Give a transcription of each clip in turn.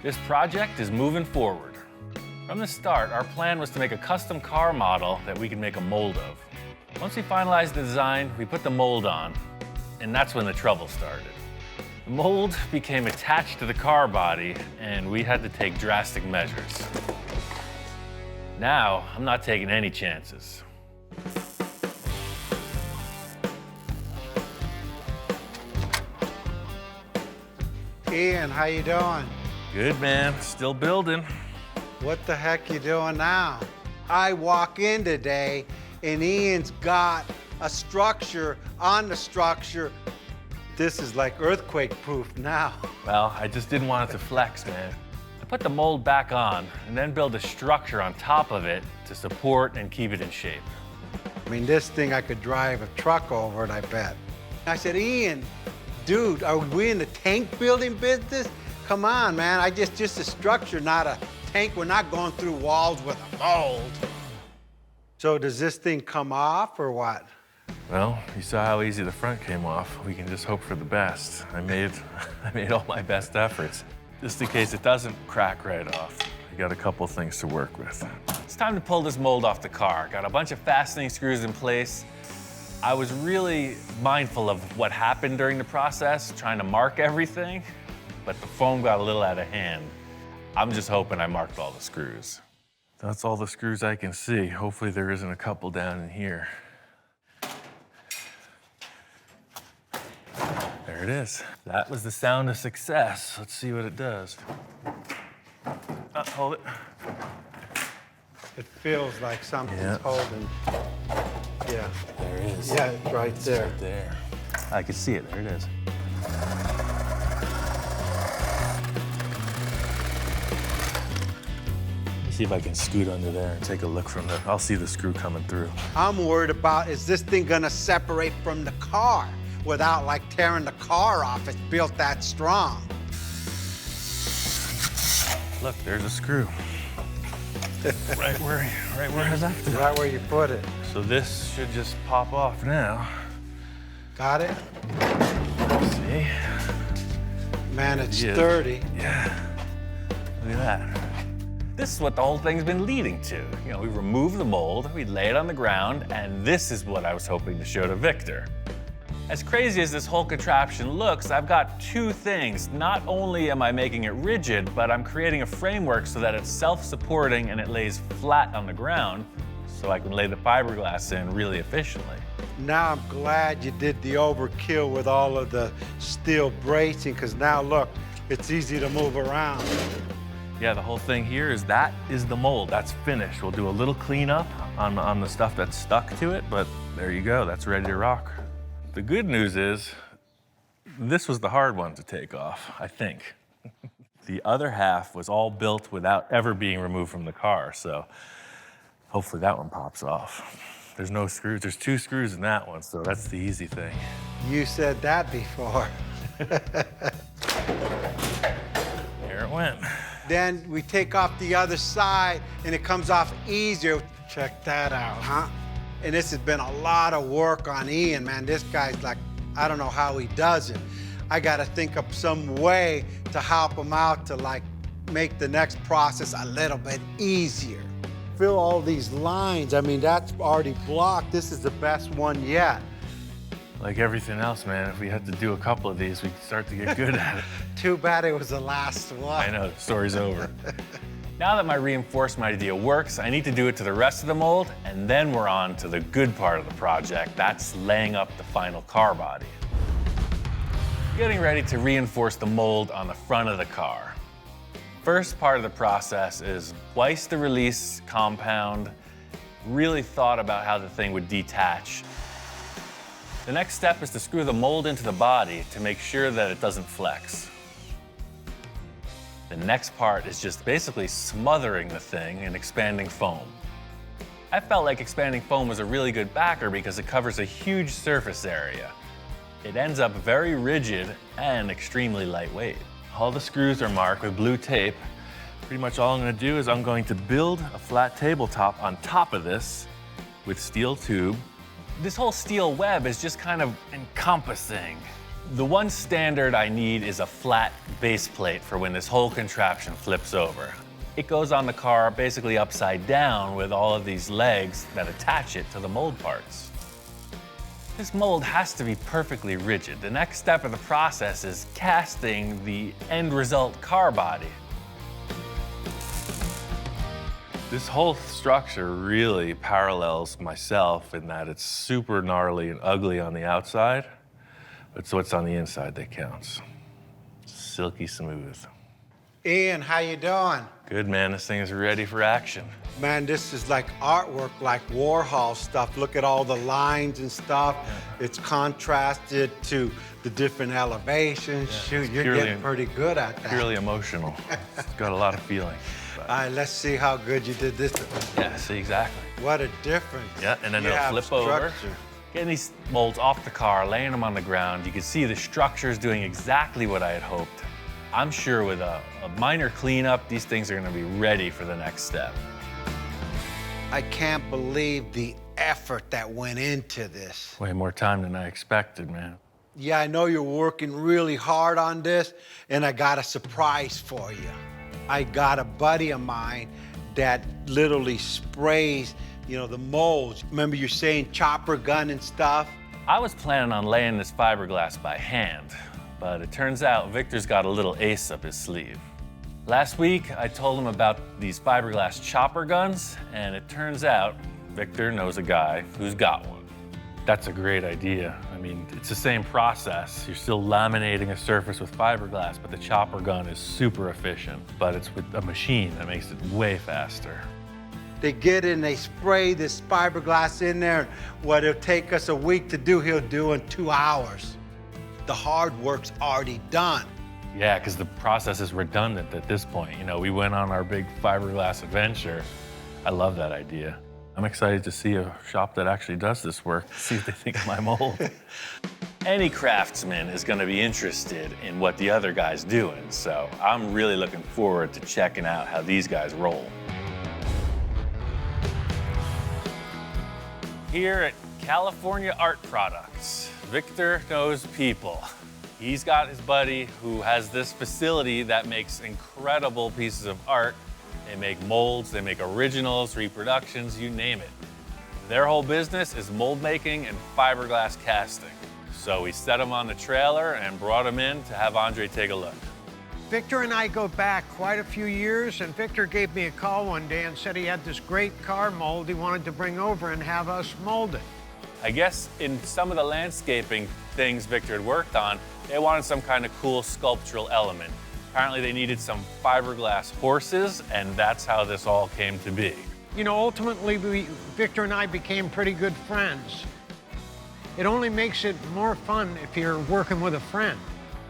This project is moving forward. From the start, our plan was to make a custom car model that we could make a mold of. Once we finalized the design, we put the mold on, and that's when the trouble started. The mold became attached to the car body, and we had to take drastic measures. Now, I'm not taking any chances. Ian, how you doing? Good, man. Still building. What the heck you doing now? I walk in today and Ian's got a structure on the structure. This is like earthquake-proof now. Well, I just didn't want it to flex, man. I put the mold back on and then build a structure on top of it to support and keep it in shape. I mean, this thing I could drive a truck over it, I bet. I said, Ian, dude, are we in the tank building business? Come on, man, just a structure, not a tank. We're not going through walls with a mold. So does this thing come off or what? Well, you saw how easy the front came off. We can just hope for the best. I made all my best efforts. Just in case it doesn't crack right off. I got a couple things to work with. It's time to pull this mold off the car. Got a bunch of fastening screws in place. I was really mindful of what happened during the process, trying to mark everything, but the foam got a little out of hand. I'm just hoping I marked all the screws. That's all the screws I can see. Hopefully there isn't a couple down in here. There it is. That was the sound of success. Let's see what it does. Hold it. It feels like something's Yeah. holding. Yeah. There it is. Yeah, it's right there. Right there. I can see it. There it is. See if I can scoot under there and take a look from there. I'll see the screw coming through. I'm worried about, is this thing gonna separate from the car without like tearing the car off? It's built that strong. Look, there's a screw. right where I left it. Right where you put it. So this should just pop off now. Got it? See? Man, it's Yeah. sturdy. Yeah. Look at that. This is what the whole thing's been leading to. You know, we remove the mold, we lay it on the ground, and this is what I was hoping to show to Victor. As crazy as this whole contraption looks, I've got two things. Not only am I making it rigid, but I'm creating a framework so that it's self-supporting and it lays flat on the ground so I can lay the fiberglass in really efficiently. Now I'm glad you did the overkill with all of the steel bracing, because now look, it's easy to move around. Yeah, the whole thing here is that is the mold. That's finished. We'll do a little cleanup on the stuff that's stuck to it, but there you go. That's ready to rock. The good news is this was the hard one to take off, I think. The other half was all built without ever being removed from the car, so hopefully that one pops off. There's no screws. There's 2 screws in that one, so that's the easy thing. You said that before. There it went. Then we take off the other side and it comes off easier. Check that out, huh? And this has been a lot of work on Ian, man. This guy's like, I don't know how he does it. I gotta think of some way to help him out to like make the next process a little bit easier. Fill all these lines. I mean, that's already blocked. This is the best one yet. Like everything else, man, if we had to do a couple of these, we'd start to get good at it. Too bad it was the last one. I know, the story's over. Now that my reinforcement idea works, I need to do it to the rest of the mold, and then we're on to the good part of the project. That's laying up the final car body. Getting ready to reinforce the mold on the front of the car. First part of the process is twice the release compound. Really thought about how the thing would detach. The next step is to screw the mold into the body to make sure that it doesn't flex. The next part is just basically smothering the thing in expanding foam. I felt like expanding foam was a really good backer because it covers a huge surface area. It ends up very rigid and extremely lightweight. All the screws are marked with blue tape. Pretty much all I'm going to do is I'm going to build a flat tabletop on top of this with steel tube. This whole steel web is just kind of encompassing. The one standard I need is a flat base plate for when this whole contraption flips over. It goes on the car basically upside down with all of these legs that attach it to the mold parts. This mold has to be perfectly rigid. The next step of the process is casting the end result car body. This whole structure really parallels myself in that it's super gnarly and ugly on the outside, but it's what's on the inside that counts. Silky smooth. Ian, how you doing? Good, man. This thing is ready for action. Man, this is like artwork, like Warhol stuff. Look at all the lines and stuff. Yeah. It's contrasted to the different elevations. Yeah, shoot, you're getting pretty good at that. Purely emotional. It's got a lot of feeling. All right, let's see how good you did this. Yeah, see, exactly. What a difference. Yeah, and then it'll flip over. Getting these molds off the car, laying them on the ground, you can see the structure is doing exactly what I had hoped. I'm sure with a minor cleanup, these things are gonna be ready for the next step. I can't believe the effort that went into this. Way more time than I expected, man. Yeah, I know you're working really hard on this, and I got a surprise for you. I got a buddy of mine that literally sprays, you know, the molds. Remember you saying chopper gun and stuff? I was planning on laying this fiberglass by hand, but it turns out Victor's got a little ace up his sleeve. Last week, I told him about these fiberglass chopper guns, and it turns out Victor knows a guy who's got one. That's a great idea. I mean, it's the same process. You're still laminating a surface with fiberglass, but the chopper gun is super efficient. But it's with a machine that makes it way faster. They get in, they spray this fiberglass in there. What it'll take us a week to do, he'll do in 2 hours. The hard work's already done. Yeah, because the process is redundant at this point. You know, we went on our big fiberglass adventure. I love that idea. I'm excited to see a shop that actually does this work, see what they think of my mold. Any craftsman is gonna be interested in what the other guy's doing, so I'm really looking forward to checking out how these guys roll. Here at California Art Products, Victor knows people. He's got his buddy who has this facility that makes incredible pieces of art. They make molds, they make originals, reproductions, you name it. Their whole business is mold making and fiberglass casting. So we set them on the trailer and brought them in to have Andre take a look. Victor and I go back quite a few years, and Victor gave me a call one day and said he had this great car mold he wanted to bring over and have us mold it. I guess in some of the landscaping things Victor had worked on, they wanted some kind of cool sculptural element. Apparently they needed some fiberglass horses, and that's how this all came to be. You know, ultimately, Victor and I became pretty good friends. It only makes it more fun if you're working with a friend.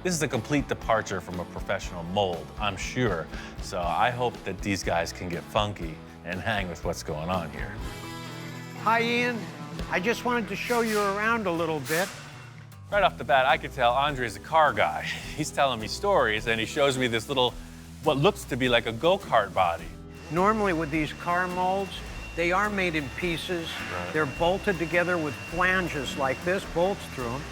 This is a complete departure from a professional mold, I'm sure. So I hope that these guys can get funky and hang with what's going on here. Hi, Ian. I just wanted to show you around a little bit. Right off the bat, I could tell Andre's a car guy. He's telling me stories, and he shows me this little, what looks to be like a go-kart body. Normally with these car molds, they are made in pieces. Right. They're bolted together with flanges like this, bolts through them.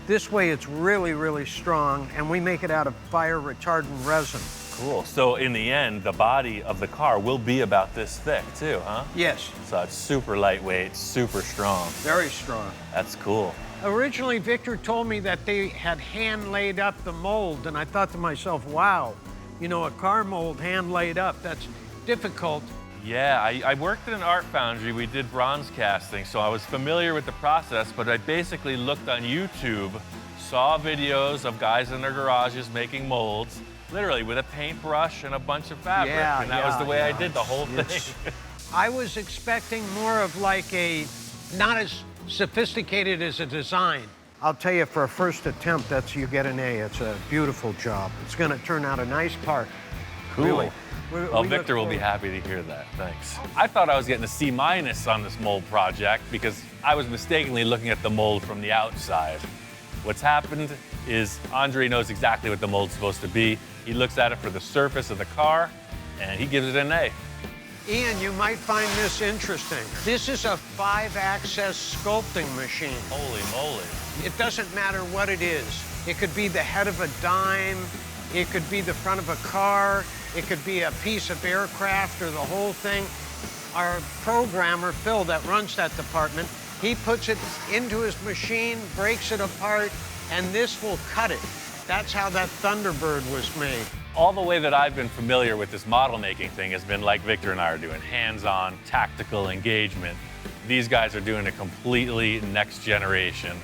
This way it's really, really strong, and we make it out of fire retardant resin. Cool. So in the end, the body of the car will be about this thick too, huh? Yes. So it's super lightweight, super strong. Very strong. That's cool. Originally, Victor told me that they had hand laid up the mold, and I thought to myself, wow, you know, a car mold hand laid up, that's difficult. Yeah, I worked at an art foundry. We did bronze casting, so I was familiar with the process, but I basically looked on YouTube, saw videos of guys in their garages making molds, literally with a paintbrush and a bunch of fabric, and that was the way I did the whole thing. I was expecting more of like a, not as sophisticated as a design. I'll tell you, for a first attempt, you get an A. It's a beautiful job. It's gonna turn out a nice part. Cool. Really. Well, Victor will be happy to hear that, thanks. I thought I was getting a C- on this mold project because I was mistakenly looking at the mold from the outside. What's happened is Andre knows exactly what the mold's supposed to be. He looks at it for the surface of the car, and he gives it an A. Ian, you might find this interesting. This is a 5-axis sculpting machine. Holy moly. It doesn't matter what it is. It could be the head of a dime. It could be the front of a car. It could be a piece of aircraft or the whole thing. Our programmer, Phil, that runs that department, he puts it into his machine, breaks it apart, and this will cut it. That's how that Thunderbird was made. All the way that I've been familiar with this model making thing has been like Victor and I are doing, hands-on, tactical engagement. These guys are doing a completely next generation.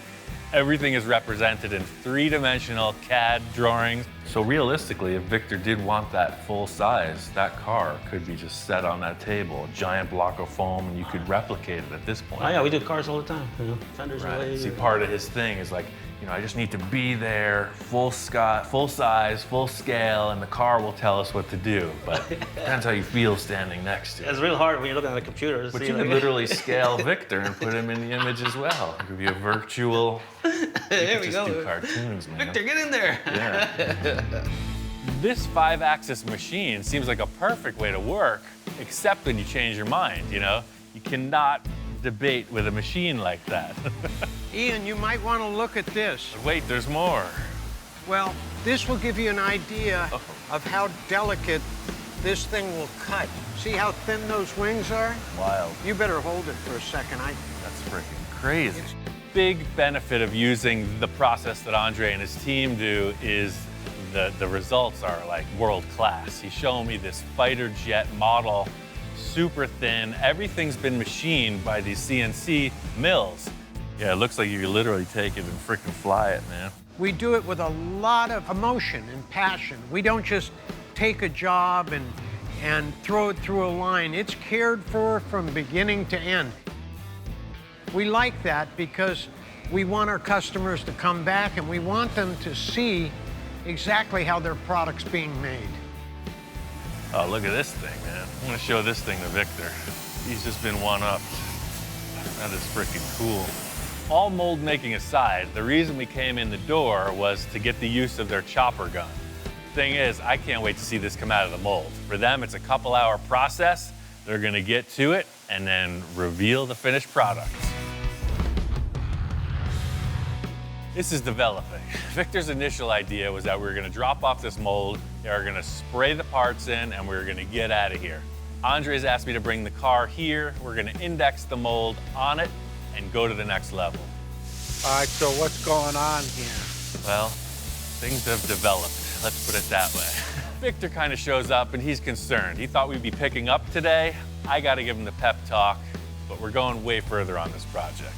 Everything is represented in three-dimensional CAD drawings. So realistically, if Victor did want that full size, that car could be just set on that table, a giant block of foam, and you could replicate it at this point. Oh yeah, we do cars all the time. You know, fenders away. See, part of his thing is like, you know, I just need to be there, full size, full scale, and the car will tell us what to do. But depends how you feel standing next to it. It's real hard when you're looking at a computer. But you could literally scale Victor and put him in the image as well. It could be a virtual. There we go. Just do cartoons, man. Victor, get in there. Yeah. This 5-axis machine seems like a perfect way to work, except when you change your mind, you know? You cannot debate with a machine like that. Ian, you might want to look at this. Wait, there's more. Well, this will give you an idea of how delicate this thing will cut. See how thin those wings are? Wild. You better hold it for a second. That's freaking crazy. Big benefit of using the process that Andre and his team do is the results are like world class. He's showing me this fighter jet model, super thin. Everything's been machined by these CNC mills. Yeah, it looks like you could literally take it and freaking fly it, man. We do it with a lot of emotion and passion. We don't just take a job and throw it through a line. It's cared for from beginning to end. We like that because we want our customers to come back and we want them to see exactly how their product's being made. Oh, look at this thing, man. I'm gonna show this thing to Victor. He's just been one-upped. That is freaking cool. All mold making aside, the reason we came in the door was to get the use of their chopper gun. Thing is, I can't wait to see this come out of the mold. For them, it's a couple-hour process. They're gonna get to it and then reveal the finished product. This is developing. Victor's initial idea was that we were gonna drop off this mold, they were gonna spray the parts in, and we were gonna get out of here. Andre's asked me to bring the car here. We're gonna index the mold on it and go to the next level. All right, so what's going on here? Well, things have developed, let's put it that way. Victor kind of shows up and he's concerned. He thought we'd be picking up today. I gotta give him the pep talk, but we're going way further on this project.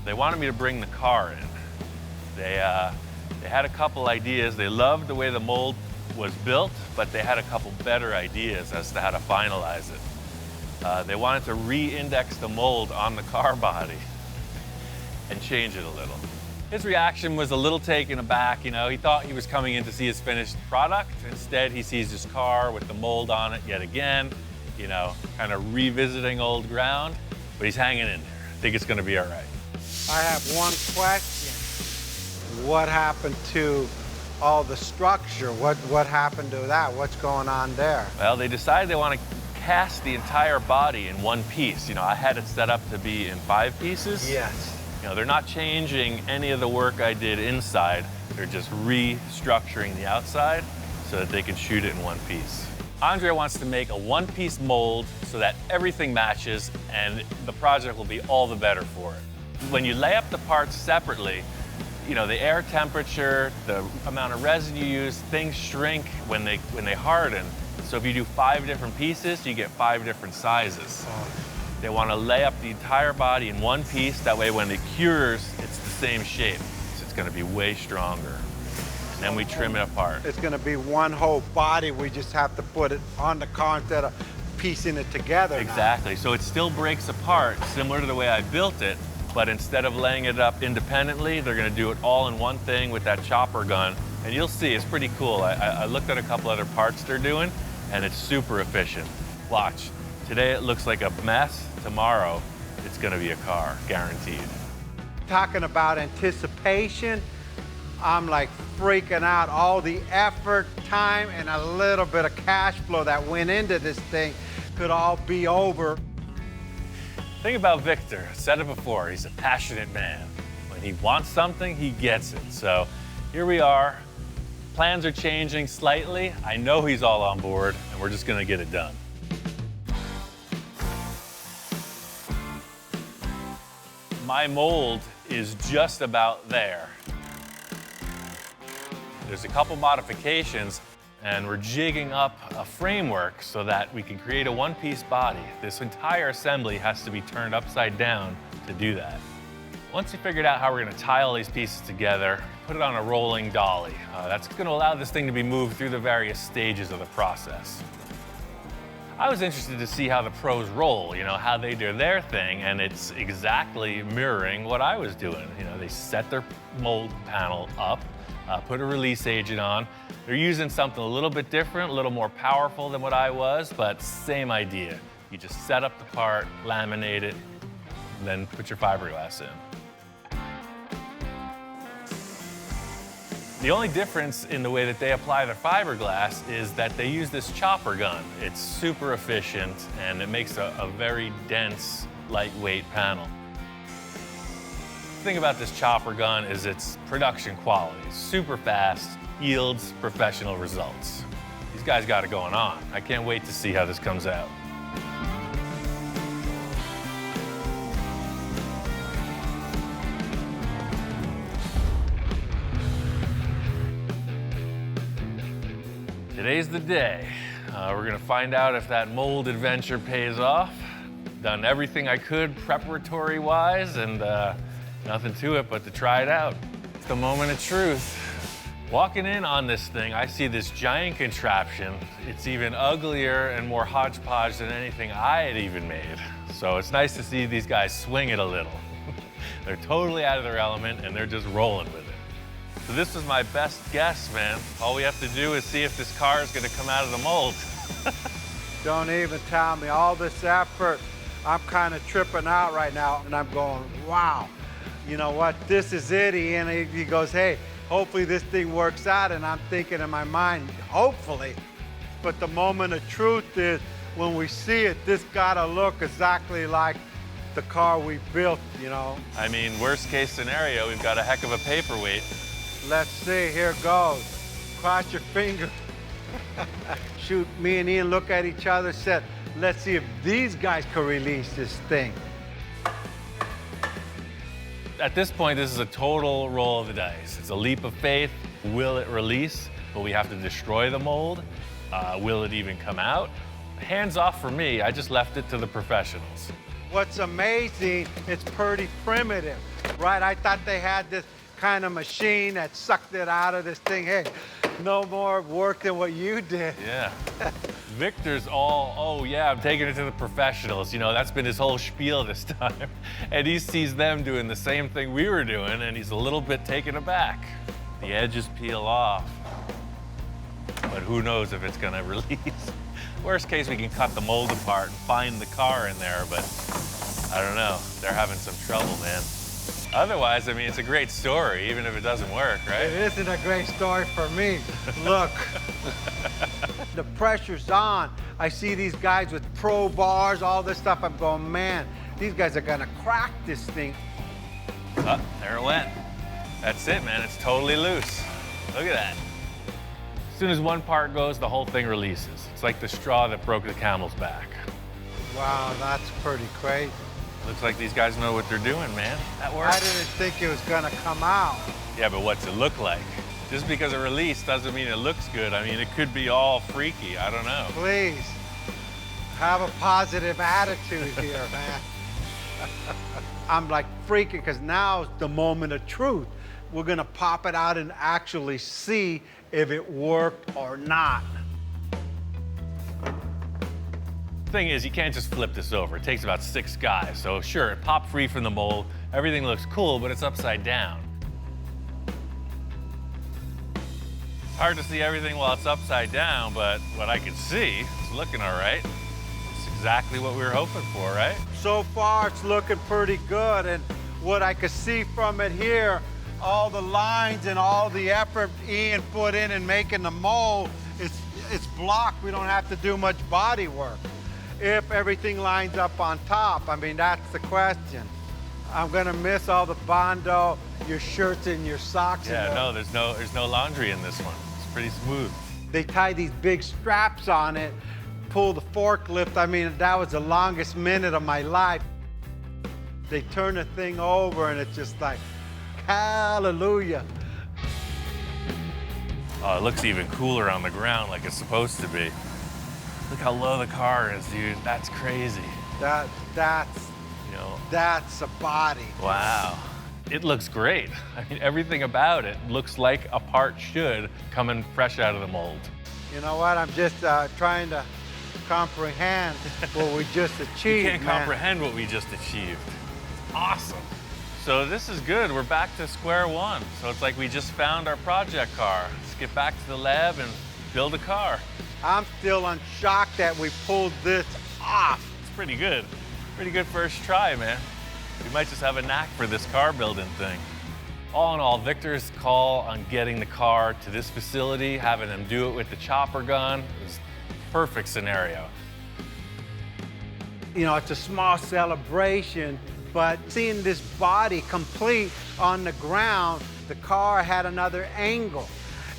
They wanted me to bring the car in. They had a couple ideas. They loved the way the mold was built, but they had a couple better ideas as to how to finalize it. They wanted to re-index the mold on the car body and change it a little. His reaction was a little taken aback, you know. He thought he was coming in to see his finished product. Instead, he sees his car with the mold on it yet again, you know, kind of revisiting old ground, but he's hanging in there. I think it's gonna be all right. I have one question. What happened to all the structure? What happened to that? What's going on there? Well, they decided they want to cast the entire body in one piece. You know, I had it set up to be in 5 pieces. Yes. You know, they're not changing any of the work I did inside. They're just restructuring the outside so that they can shoot it in one piece. Andre wants to make a one-piece mold so that everything matches and the project will be all the better for it. When you lay up the parts separately, you know, the air temperature, the amount of resin you use, things shrink when they harden. So if you do 5 different pieces, you get 5 different sizes. They want to lay up the entire body in one piece. That way when it cures, it's the same shape. So it's going to be way stronger. And then we trim it apart. It's going to be one whole body. We just have to put it on the car instead of piecing it together. Exactly. So it still breaks apart, similar to the way I built it. But instead of laying it up independently, they're gonna do it all in one thing with that chopper gun. And you'll see, it's pretty cool. I looked at a couple other parts they're doing, and it's super efficient. Watch. Today it looks like a mess. Tomorrow, it's gonna be a car, guaranteed. Talking about anticipation, I'm like freaking out. All the effort, time, and a little bit of cash flow that went into this thing could all be over. Thing about Victor, I said it before, he's a passionate man. When he wants something, he gets it. So here we are. Plans are changing slightly. I know he's all on board, and we're just gonna get it done. My mold is just about there. There's a couple modifications, and we're jigging up a framework so that we can create a one-piece body. This entire assembly has to be turned upside down to do that. Once we figured out how we're gonna tie all these pieces together, put it on a rolling dolly. That's gonna allow this thing to be moved through the various stages of the process. I was interested to see how the pros roll, you know, how they do their thing, and it's exactly mirroring what I was doing. You know, they set their mold panel up, put a release agent on. They're using something a little bit different, a little more powerful than what I was, but same idea. You just set up the part, laminate it, and then put your fiberglass in. The only difference in the way that they apply their fiberglass is that they use this chopper gun. It's super efficient, and it makes a very dense, lightweight panel. The thing about this chopper gun is its production quality. It's super fast, yields professional results. These guys got it going on. I can't wait to see how this comes out. Today's the day. We're gonna find out if that mold adventure pays off. Done everything I could preparatory-wise, and nothing to it but to try it out. It's the moment of truth. Walking in on this thing, I see this giant contraption. It's even uglier and more hodgepodge than anything I had even made. So it's nice to see these guys swing it a little. They're totally out of their element, and they're just rolling with it. So this is my best guess, man. All we have to do is see if this car is gonna come out of the mold. Don't even tell me all this effort. I'm kind of tripping out right now, and I'm going, wow. You know what? This is it. And he goes, hey, hopefully this thing works out. And I'm thinking in my mind, hopefully. But the moment of truth is when we see it, this gotta look exactly like the car we built, you know. I mean, worst case scenario, we've got a heck of a paperweight. Let's see, here goes. Cross your fingers. Shoot, me and Ian look at each other, said, let's see if these guys can release this thing. At this point, this is a total roll of the dice. It's a leap of faith. Will it release? Will we have to destroy the mold? Will it even come out? Hands off for me. I just left it to the professionals. What's amazing, it's pretty primitive, right? I thought they had this kind of machine that sucked it out of this thing. Hey, no more work than what you did. Yeah. Victor's all, oh yeah, I'm taking it to the professionals. You know, that's been his whole spiel this time. And he sees them doing the same thing we were doing, and he's a little bit taken aback. The edges peel off, but who knows if it's gonna release. Worst case, we can cut the mold apart and find the car in there, but I don't know. They're having some trouble, man. Otherwise, I mean, it's a great story, even if it doesn't work, right? It isn't a great story for me. Look, the pressure's on. I see these guys with pro bars, all this stuff. I'm going, man, these guys are gonna crack this thing. Oh, there it went. That's it, man. It's totally loose. Look at that. As soon as one part goes, the whole thing releases. It's like the straw that broke the camel's back. Wow, that's pretty crazy. Looks like these guys know what they're doing, man. That works. I didn't think it was gonna come out. Yeah, but what's it look like? Just because it released doesn't mean it looks good. I mean, it could be all freaky. I don't know. Please, have a positive attitude here, man. I'm like freaking because now's the moment of truth. We're gonna pop it out and actually see if it worked or not. Thing is, you can't just flip this over. It takes about 6 guys. So sure, it popped free from the mold. Everything looks cool, but it's upside down. It's hard to see everything while it's upside down, but what I can see, it's looking all right. It's exactly what we were hoping for, right? So far, it's looking pretty good. And what I could see from it here, all the lines and all the effort Ian put in making the mold, it's blocked. We don't have to do much body work. If everything lines up on top, I mean, that's the question. I'm gonna miss all the Bondo, your shirts and your socks. Yeah, no, there's no laundry in this one. It's pretty smooth. They tie these big straps on it, pull the forklift. I mean, that was the longest minute of my life. They turn the thing over and it's just like, hallelujah. Oh, it looks even cooler on the ground like it's supposed to be. Look how low the car is, dude. That's crazy. That's You know, a body. wow. It looks great. I mean, everything about it looks like a part should coming fresh out of the mold. You know what? I'm just trying to comprehend what we just achieved. You can't man. comprehend what we just achieved. It's awesome. So this is good. We're back to square one. So it's like we just found our project car. Let's get back to the lab and build a car. I'm still on shock that we pulled this off. It's pretty good. Pretty good first try, man. We might just have a knack for this car building thing. All in all, Victor's call on getting the car to this facility, having him do it with the chopper gun, is perfect scenario. You know, it's a small celebration, but seeing this body complete on the ground, the car had another angle.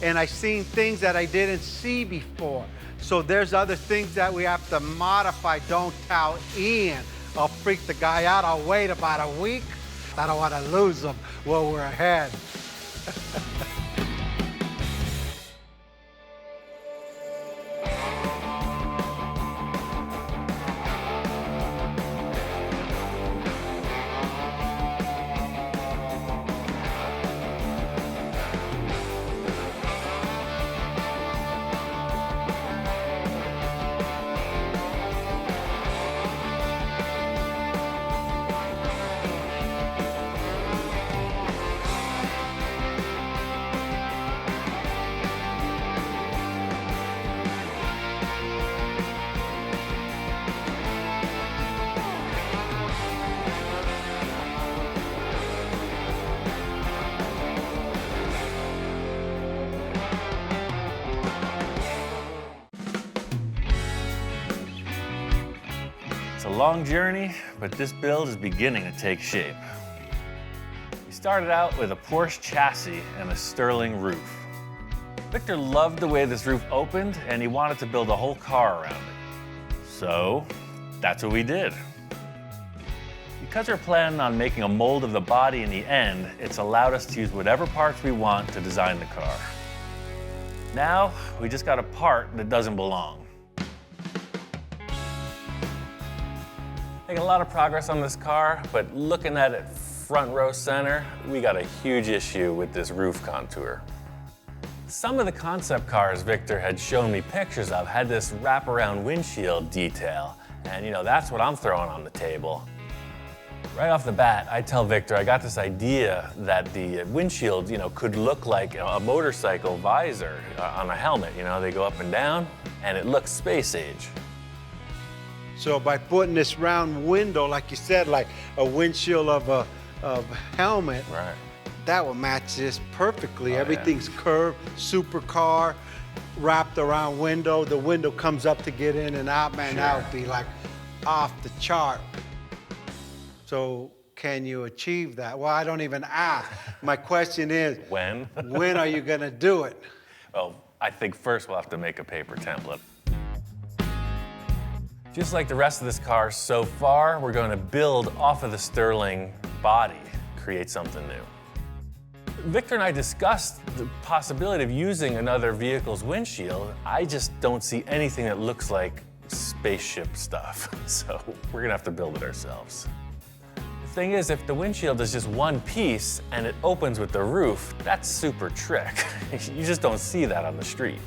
And I seen things that I didn't see before. So there's other things that we have to modify. Don't tell Ian. I'll freak the guy out. I'll wait about a week. I don't want to lose him while we're ahead. It's a long journey, but this build is beginning to take shape. We started out with a Porsche chassis and a Sterling roof. Victor loved the way this roof opened, and he wanted to build a whole car around it. So that's what we did. Because we're planning on making a mold of the body in the end, it's allowed us to use whatever parts we want to design the car. Now, we just got a part that doesn't belong. Making a lot of progress on this car, but looking at it front row center, we got a huge issue with this roof contour. Some of the concept cars Victor had shown me pictures of had this wraparound windshield detail, and that's what I'm throwing on the table. Right off the bat, I tell Victor I got this idea that the windshield, could look like a motorcycle visor on a helmet. They go up and down, and it looks space age. So by putting this round window, like you said, like a windshield of a helmet, Right. that will match this perfectly. Oh, Everything's curved, supercar, wrapped around window. The window comes up to get in and out, man. That would be like off the chart. So can you achieve that? Well, I don't even ask. My question is, When? when are you gonna do it? Well, I think first we'll have to make a paper template. Just like the rest of this car so far, we're going to build off of the Sterling body, create something new. Victor and I discussed the possibility of using another vehicle's windshield. I just don't see anything that looks like spaceship stuff, so we're gonna have to build it ourselves. The thing is, if the windshield is just one piece and it opens with the roof, that's super trick. You just don't see that on the street.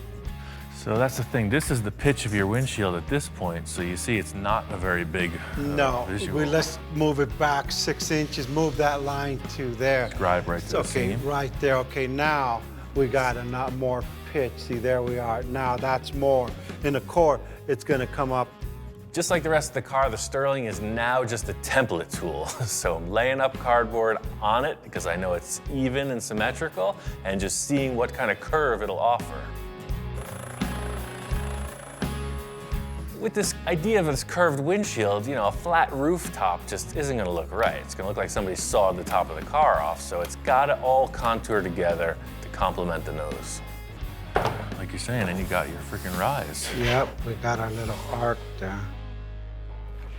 So that's the thing. This is the pitch of your windshield at this point, so you see it's not a very big No, visual. let's move it back 6 inches, move that line to there. Scribe right to the Okay, seam. right there. Okay, now we got a lot more pitch. See, there we are. Now that's more. In the core, it's gonna come up. Just like the rest of the car, the Sterling is now just a template tool. So I'm laying up cardboard on it because I know it's even and symmetrical, and just seeing what kind of curve it'll offer. With this idea of this curved windshield, you know, a flat rooftop just isn't gonna look right. It's gonna look like somebody sawed the top of the car off, so it's gotta all contour together to complement the nose. Like you're saying, and you got your freaking rise. Yep, we got our little arc there.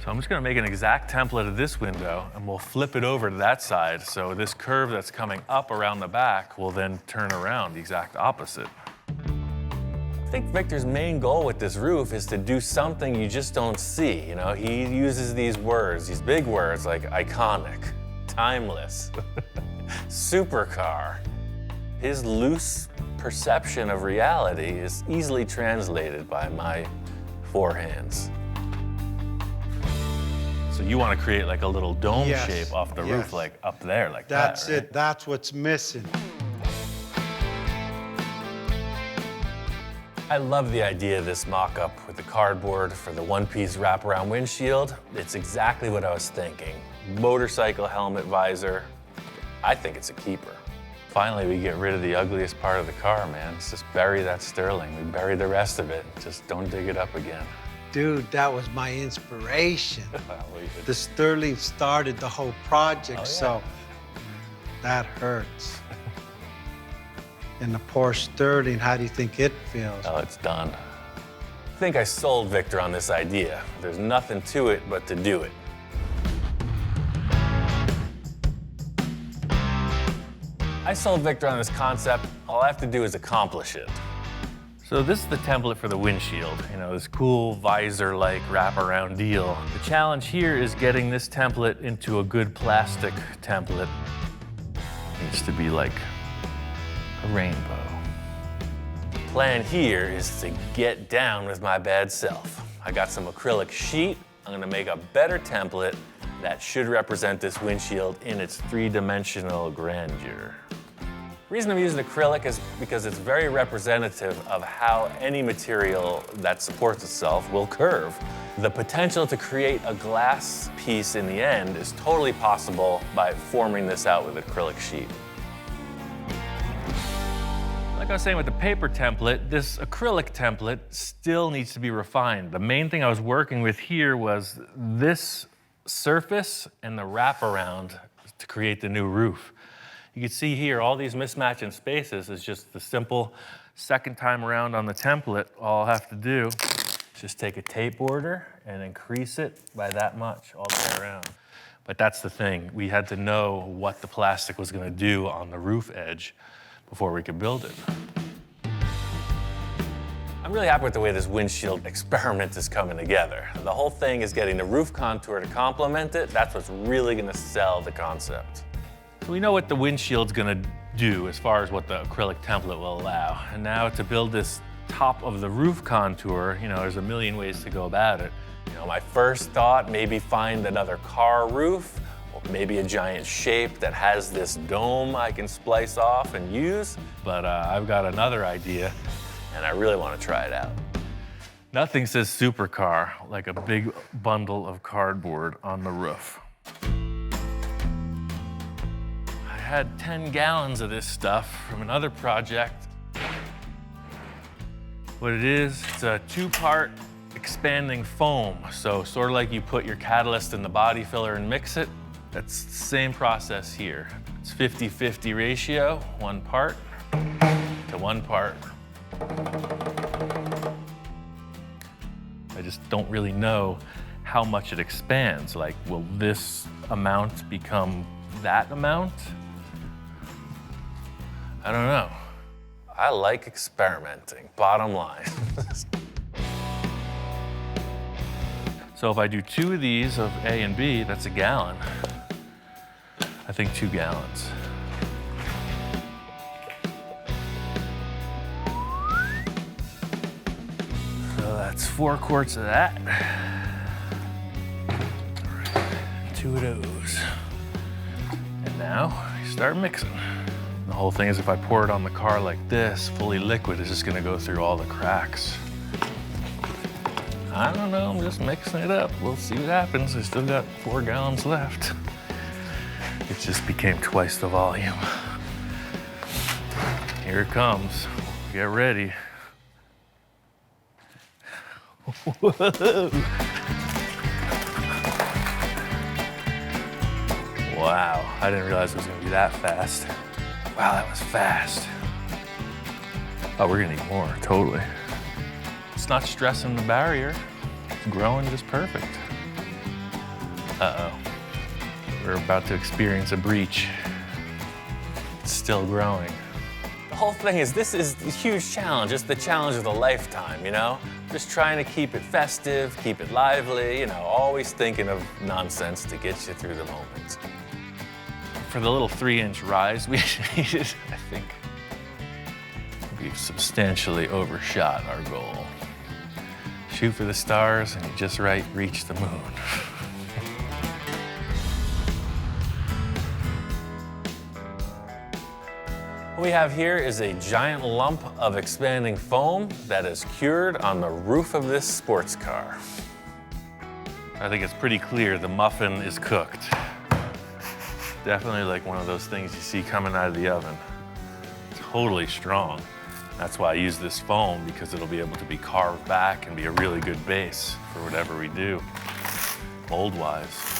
So I'm just gonna make an exact template of this window, and we'll flip it over to that side, so this curve that's coming up around the back will then turn around the exact opposite. I think Victor's main goal with this roof is to do something you just don't see. You know, he uses these words, these big words like iconic, timeless, supercar. His loose perception of reality is easily translated by my forehands. So you want to create like a little dome Yes, shape off the yes. roof, like up there, like That's that, right? it. That's what's missing. I love the idea of this mock-up with the cardboard for the one-piece wraparound windshield. It's exactly what I was thinking. Motorcycle helmet visor. I think it's a keeper. Finally, we get rid of the ugliest part of the car, man. Let's just bury that sterling. We bury the rest of it. Just don't dig it up again. Dude, that was my inspiration. Well, The Sterling started the whole project, Oh, yeah. so that hurts. And the poor Sterling, how do you think it feels? Oh, it's done. I think I sold Victor on this idea. There's nothing to it but to do it. I sold Victor on this concept. All I have to do is accomplish it. So this is the template for the windshield, you know, this cool visor-like wraparound deal. The challenge here is getting this template into a good plastic template. It needs to be like a rainbow. Plan here is to get down with my bad self. I got some acrylic sheet. I'm gonna make a better template that should represent this windshield in its three-dimensional grandeur. The reason I'm using acrylic is because it's very representative of how any material that supports itself will curve. The potential to create a glass piece in the end is totally possible by forming this out with acrylic sheet. Like I was saying with the paper template, this acrylic template still needs to be refined. The main thing I was working with here was this surface and the wraparound to create the new roof. You can see here, all these mismatch in spaces is just the simple second time around on the template. All I'll have to do is just take a tape order and increase it by that much all the way around. But that's the thing. We had to know what the plastic was gonna do on the roof edge before we could build it. I'm really happy with the way this windshield experiment is coming together. The whole thing is getting the roof contour to complement it. That's what's really gonna sell the concept. We know what the windshield's gonna do as far as what the acrylic template will allow. And now to build this top of the roof contour, you know, there's a million ways to go about it. You know, my first thought, maybe find another car roof, or maybe a giant shape that has this dome I can splice off and use. But I've got another idea. And I really want to try it out. Nothing says supercar like a big bundle of cardboard on the roof. I had 10 gallons of this stuff from another project. What it is, it's a two-part expanding foam. So sort of like you put your catalyst in the body filler and mix it, that's the same process here. It's 50-50 ratio, one part to one part. I just don't really know how much it expands. Like, will this amount become that amount? I don't know. I like experimenting, bottom line. So if I do 2 of these of A and B, that's a gallon. I think 2 gallons. So that's 4 quarts of that. 2 of those. And now you start mixing. The whole thing is if I pour it on the car like this, fully liquid, it's just gonna go through all the cracks. I don't know, I'm just mixing it up. We'll see what happens. I still got 4 gallons left. It just became twice the volume. Here it comes. Get ready. Wow, I didn't realize it was gonna be that fast. Wow, that was fast. Oh, we're gonna need more, totally. It's not stressing the barrier. It's growing just perfect. Uh-oh. We're about to experience a breach. It's still growing. The whole thing is, this is a huge challenge. It's the challenge of a lifetime, you know? Just trying to keep it festive, keep it lively, you know, always thinking of nonsense to get you through the moment. For the little 3-inch rise we needed, I think we've substantially overshot our goal. Shoot for the stars and you just right reach the moon. What we have here is a giant lump of expanding foam that is cured on the roof of this sports car. I think it's pretty clear the muffin is cooked. Definitely like one of those things you see coming out of the oven. Totally strong. That's why I use this foam, because it'll be able to be carved back and be a really good base for whatever we do, mold-wise.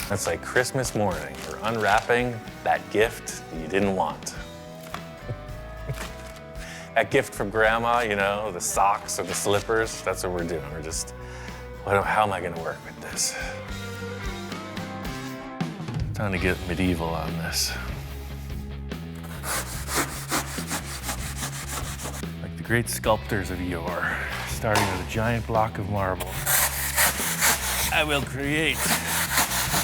That's like Christmas morning. We're unwrapping that gift you didn't want. That gift from Grandma, you know, the socks or the slippers, that's what we're doing. We're just, how am I gonna work with this? Time to get medieval on this. Like the great sculptors of yore, starting with a giant block of marble, I will create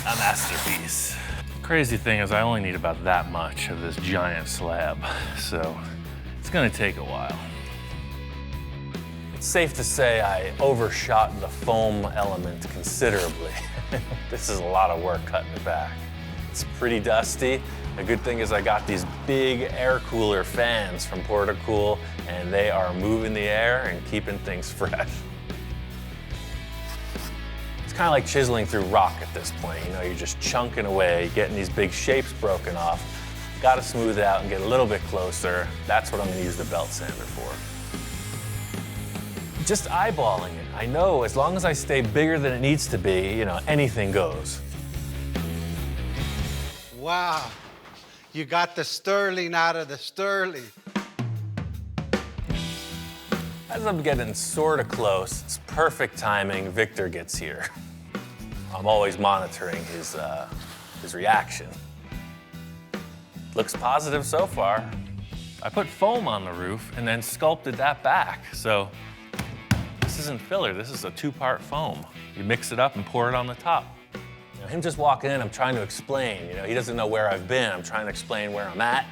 a masterpiece. Crazy thing is I only need about that much of this giant slab, so it's gonna take a while. It's safe to say I overshot the foam element considerably. This is a lot of work cutting it back. It's pretty dusty. The good thing is I got these big air cooler fans from Portacool, and they are moving the air and keeping things fresh. It's kind of like chiseling through rock at this point. You know, you're just chunking away, getting these big shapes broken off. Got to smooth it out and get a little bit closer. That's what I'm going to use the belt sander for. Just eyeballing it. I know as long as I stay bigger than it needs to be, you know, anything goes. Wow, you got the sterling out of the sterling. As I'm getting sort of close, it's perfect timing, Victor gets here. I'm always monitoring his reaction. Looks positive so far. I put foam on the roof and then sculpted that back. So this isn't filler, this is a 2-part foam. You mix it up and pour it on the top. You know, him just walking in, I'm trying to explain. You know, he doesn't know where I've been. I'm trying to explain where I'm at.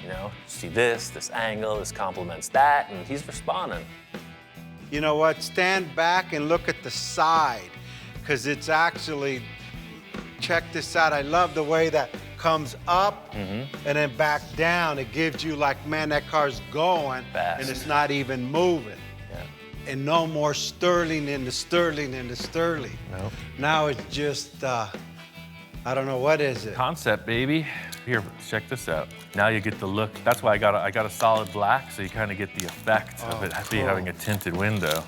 You know, see this angle, this complements that, and he's responding. You know what? Stand back and look at the side, because it's actually, check this out. I love the way that comes up and then back down. It gives you like, man, that car's going Fast. and it's not even moving. Yeah. And no more sterling into sterling into sterling. Nope. Now it's just, I don't know, what is it? Concept, baby. Here, check this out. Now you get the look. That's why I got a solid black, so you kind of get the effect of it having a tinted window.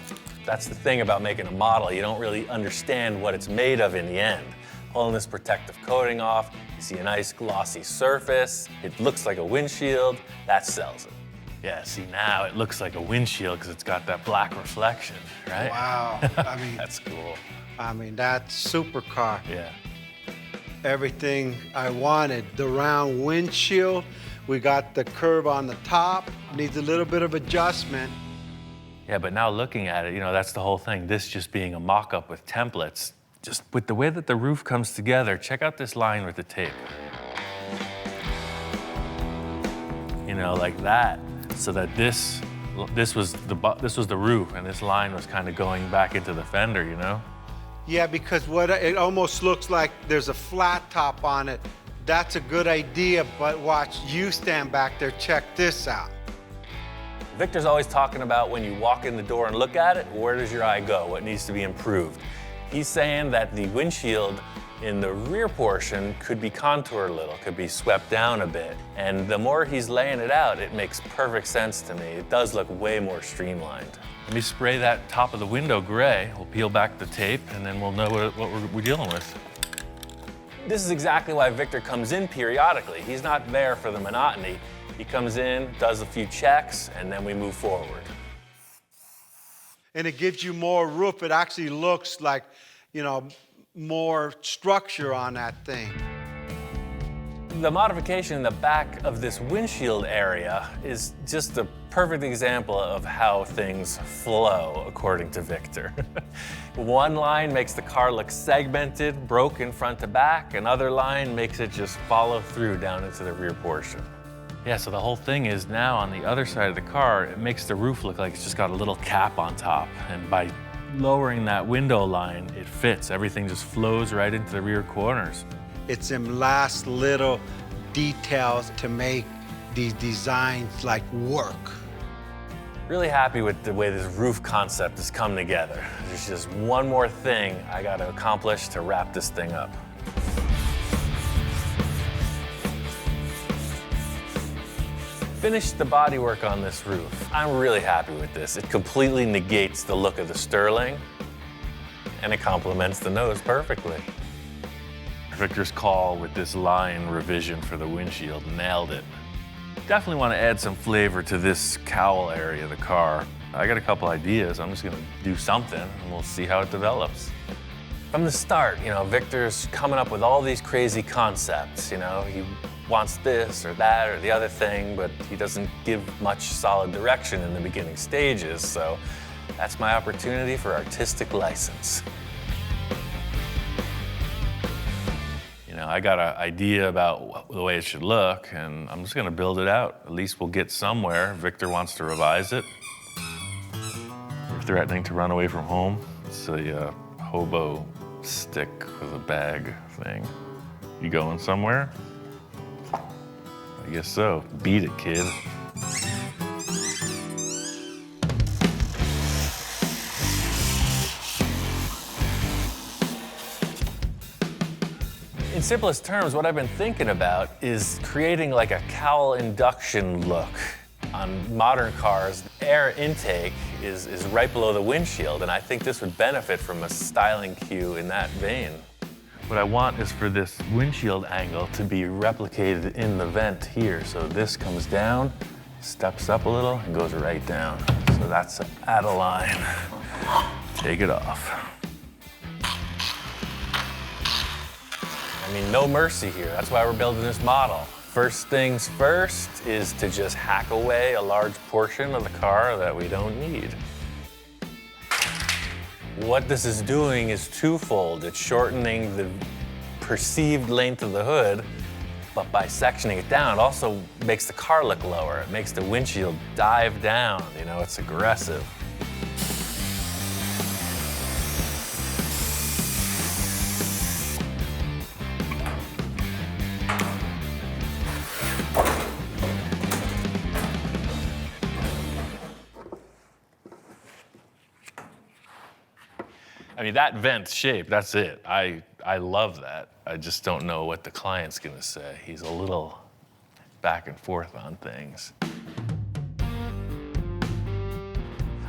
That's the thing about making a model. You don't really understand what it's made of in the end. Pulling this protective coating off, you see a nice glossy surface. It looks like a windshield. That sells it. Yeah, see, now it looks like a windshield because it's got that black reflection, right? Wow. I mean, That's cool. that's supercar. Yeah. Everything I wanted. The round windshield, we got the curve on the top, needs a little bit of adjustment. Yeah, but now looking at it, you know, that's the whole thing. This just being a mock-up with templates. Just with the way that the roof comes together, check out this line with the tape. You know, like that. So that this was the roof, and this line was kind of going back into the fender, you know? Yeah, because it almost looks like there's a flat top on it. That's a good idea, but watch, you stand back there, check this out. Victor's always talking about when you walk in the door and look at it, where does your eye go? What needs to be improved? He's saying that the windshield in the rear portion could be contoured a little, could be swept down a bit. And the more he's laying it out, it makes perfect sense to me. It does look way more streamlined. Let me spray that top of the window gray. We'll peel back the tape, and then we'll know what we're dealing with. This is exactly why Victor comes in periodically. He's not there for the monotony. He comes in, does a few checks, and then we move forward. And it gives you more roof. It actually looks like, you know, more structure on that thing. The modification in the back of this windshield area is just a perfect example of how things flow, according to Victor. One line makes the car look segmented, broken front to back. Another line makes it just follow through down into the rear portion. Yeah, so the whole thing is now on the other side of the car, it makes the roof look like it's just got a little cap on top. And by lowering that window line, it fits. Everything just flows right into the rear corners. It's them last little details to make these designs like work. Really happy with the way this roof concept has come together. There's just one more thing I got to accomplish to wrap this thing up. Finished the bodywork on this roof. I'm really happy with this. It completely negates the look of the Sterling, and it complements the nose perfectly. Victor's call with this line revision for the windshield nailed it. Definitely want to add some flavor to this cowl area of the car. I got a couple ideas. I'm just going to do something, and we'll see how it develops. From the start, you know, Victor's coming up with all these crazy concepts. You know, he wants this or that or the other thing, but he doesn't give much solid direction in the beginning stages, so that's my opportunity for artistic license. You know, I got an idea about the way it should look, and I'm just gonna build it out. At least we'll get somewhere. Victor wants to revise it. We're threatening to run away from home. It's a hobo stick with a bag thing. You going somewhere? I guess so. Beat it, kid. In simplest terms, what I've been thinking about is creating like a cowl induction look. On modern cars, air intake is right below the windshield, and I think this would benefit from a styling cue in that vein. What I want is for this windshield angle to be replicated in the vent here. So this comes down, steps up a little, and goes right down. So that's out of line. Take it off. I mean, no mercy here. That's why we're building this model. First things first is to just hack away a large portion of the car that we don't need. What this is doing is twofold. It's shortening the perceived length of the hood, but by sectioning it down, it also makes the car look lower. It makes the windshield dive down. You know, it's aggressive. I mean, that vent shape, that's it. I love that. I just don't know what the client's gonna say. He's a little back and forth on things.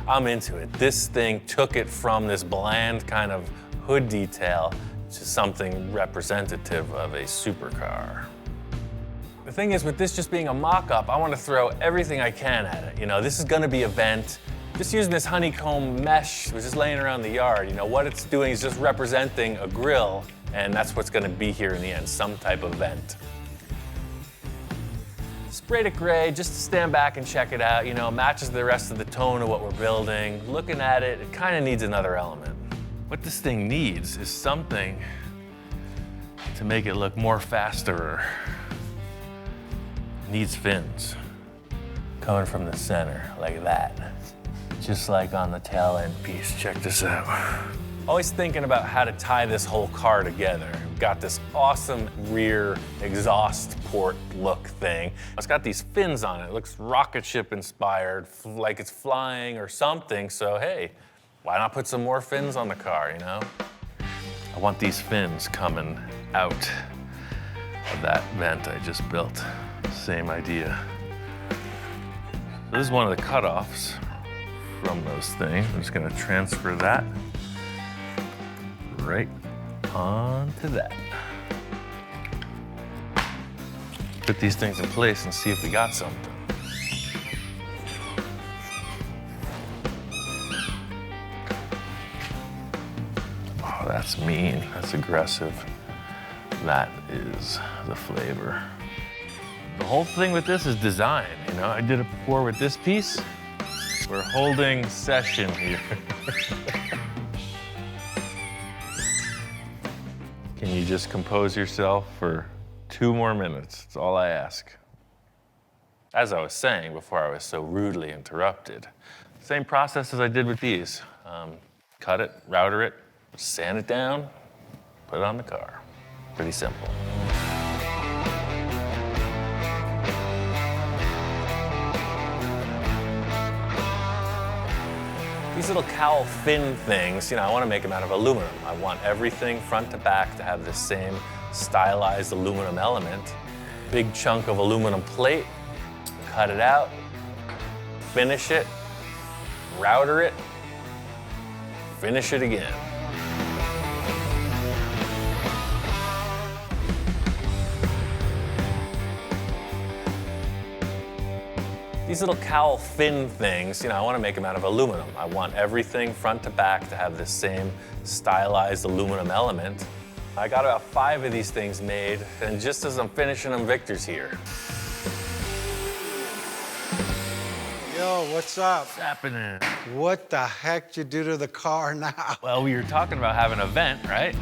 I'm into it. This thing took it from this bland kind of hood detail to something representative of a supercar. The thing is, with this just being a mock-up, I want to throw everything I can at it. You know, this is gonna be a vent. Just using this honeycomb mesh, which is laying around the yard, you know, what it's doing is just representing a grill, and that's what's gonna be here in the end, some type of vent. Sprayed it gray just to stand back and check it out, you know, matches the rest of the tone of what we're building. Looking at it, it kind of needs another element. What this thing needs is something to make it look more faster. It needs fins. Coming from the center, like that. Just like on the tail end piece. Check this out. Always thinking about how to tie this whole car together. We've got this awesome rear exhaust port look thing. It's got these fins on it. It looks rocket ship inspired, like it's flying or something. So hey, why not put some more fins on the car, you know? I want these fins coming out of that vent I just built. Same idea. This is one of the cutoffs from those things. I'm just gonna transfer that right onto that. Put these things in place and see if we got something. Oh, that's mean, that's aggressive. That is the flavor. The whole thing with this is design, you know? I did it before with this piece. We're holding session here. Can you just compose yourself for 2 more minutes? That's all I ask. As I was saying before I was so rudely interrupted, same process as I did with these. Cut it, router it, sand it down, put it on the car. Pretty simple. These little cowl fin things, you know, I want to make them out of aluminum. I want everything front to back to have the same stylized aluminum element. Big chunk of aluminum plate, cut it out, finish it, router it, finish it again. These little cowl fin things, you know, I want to make them out of aluminum. I want everything front to back to have the same stylized aluminum element. I got about 5 of these things made, and just as I'm finishing them, Victor's here. Yo, what's up? What's happening? What the heck you do to the car now? Well, we were talking about having an event, right?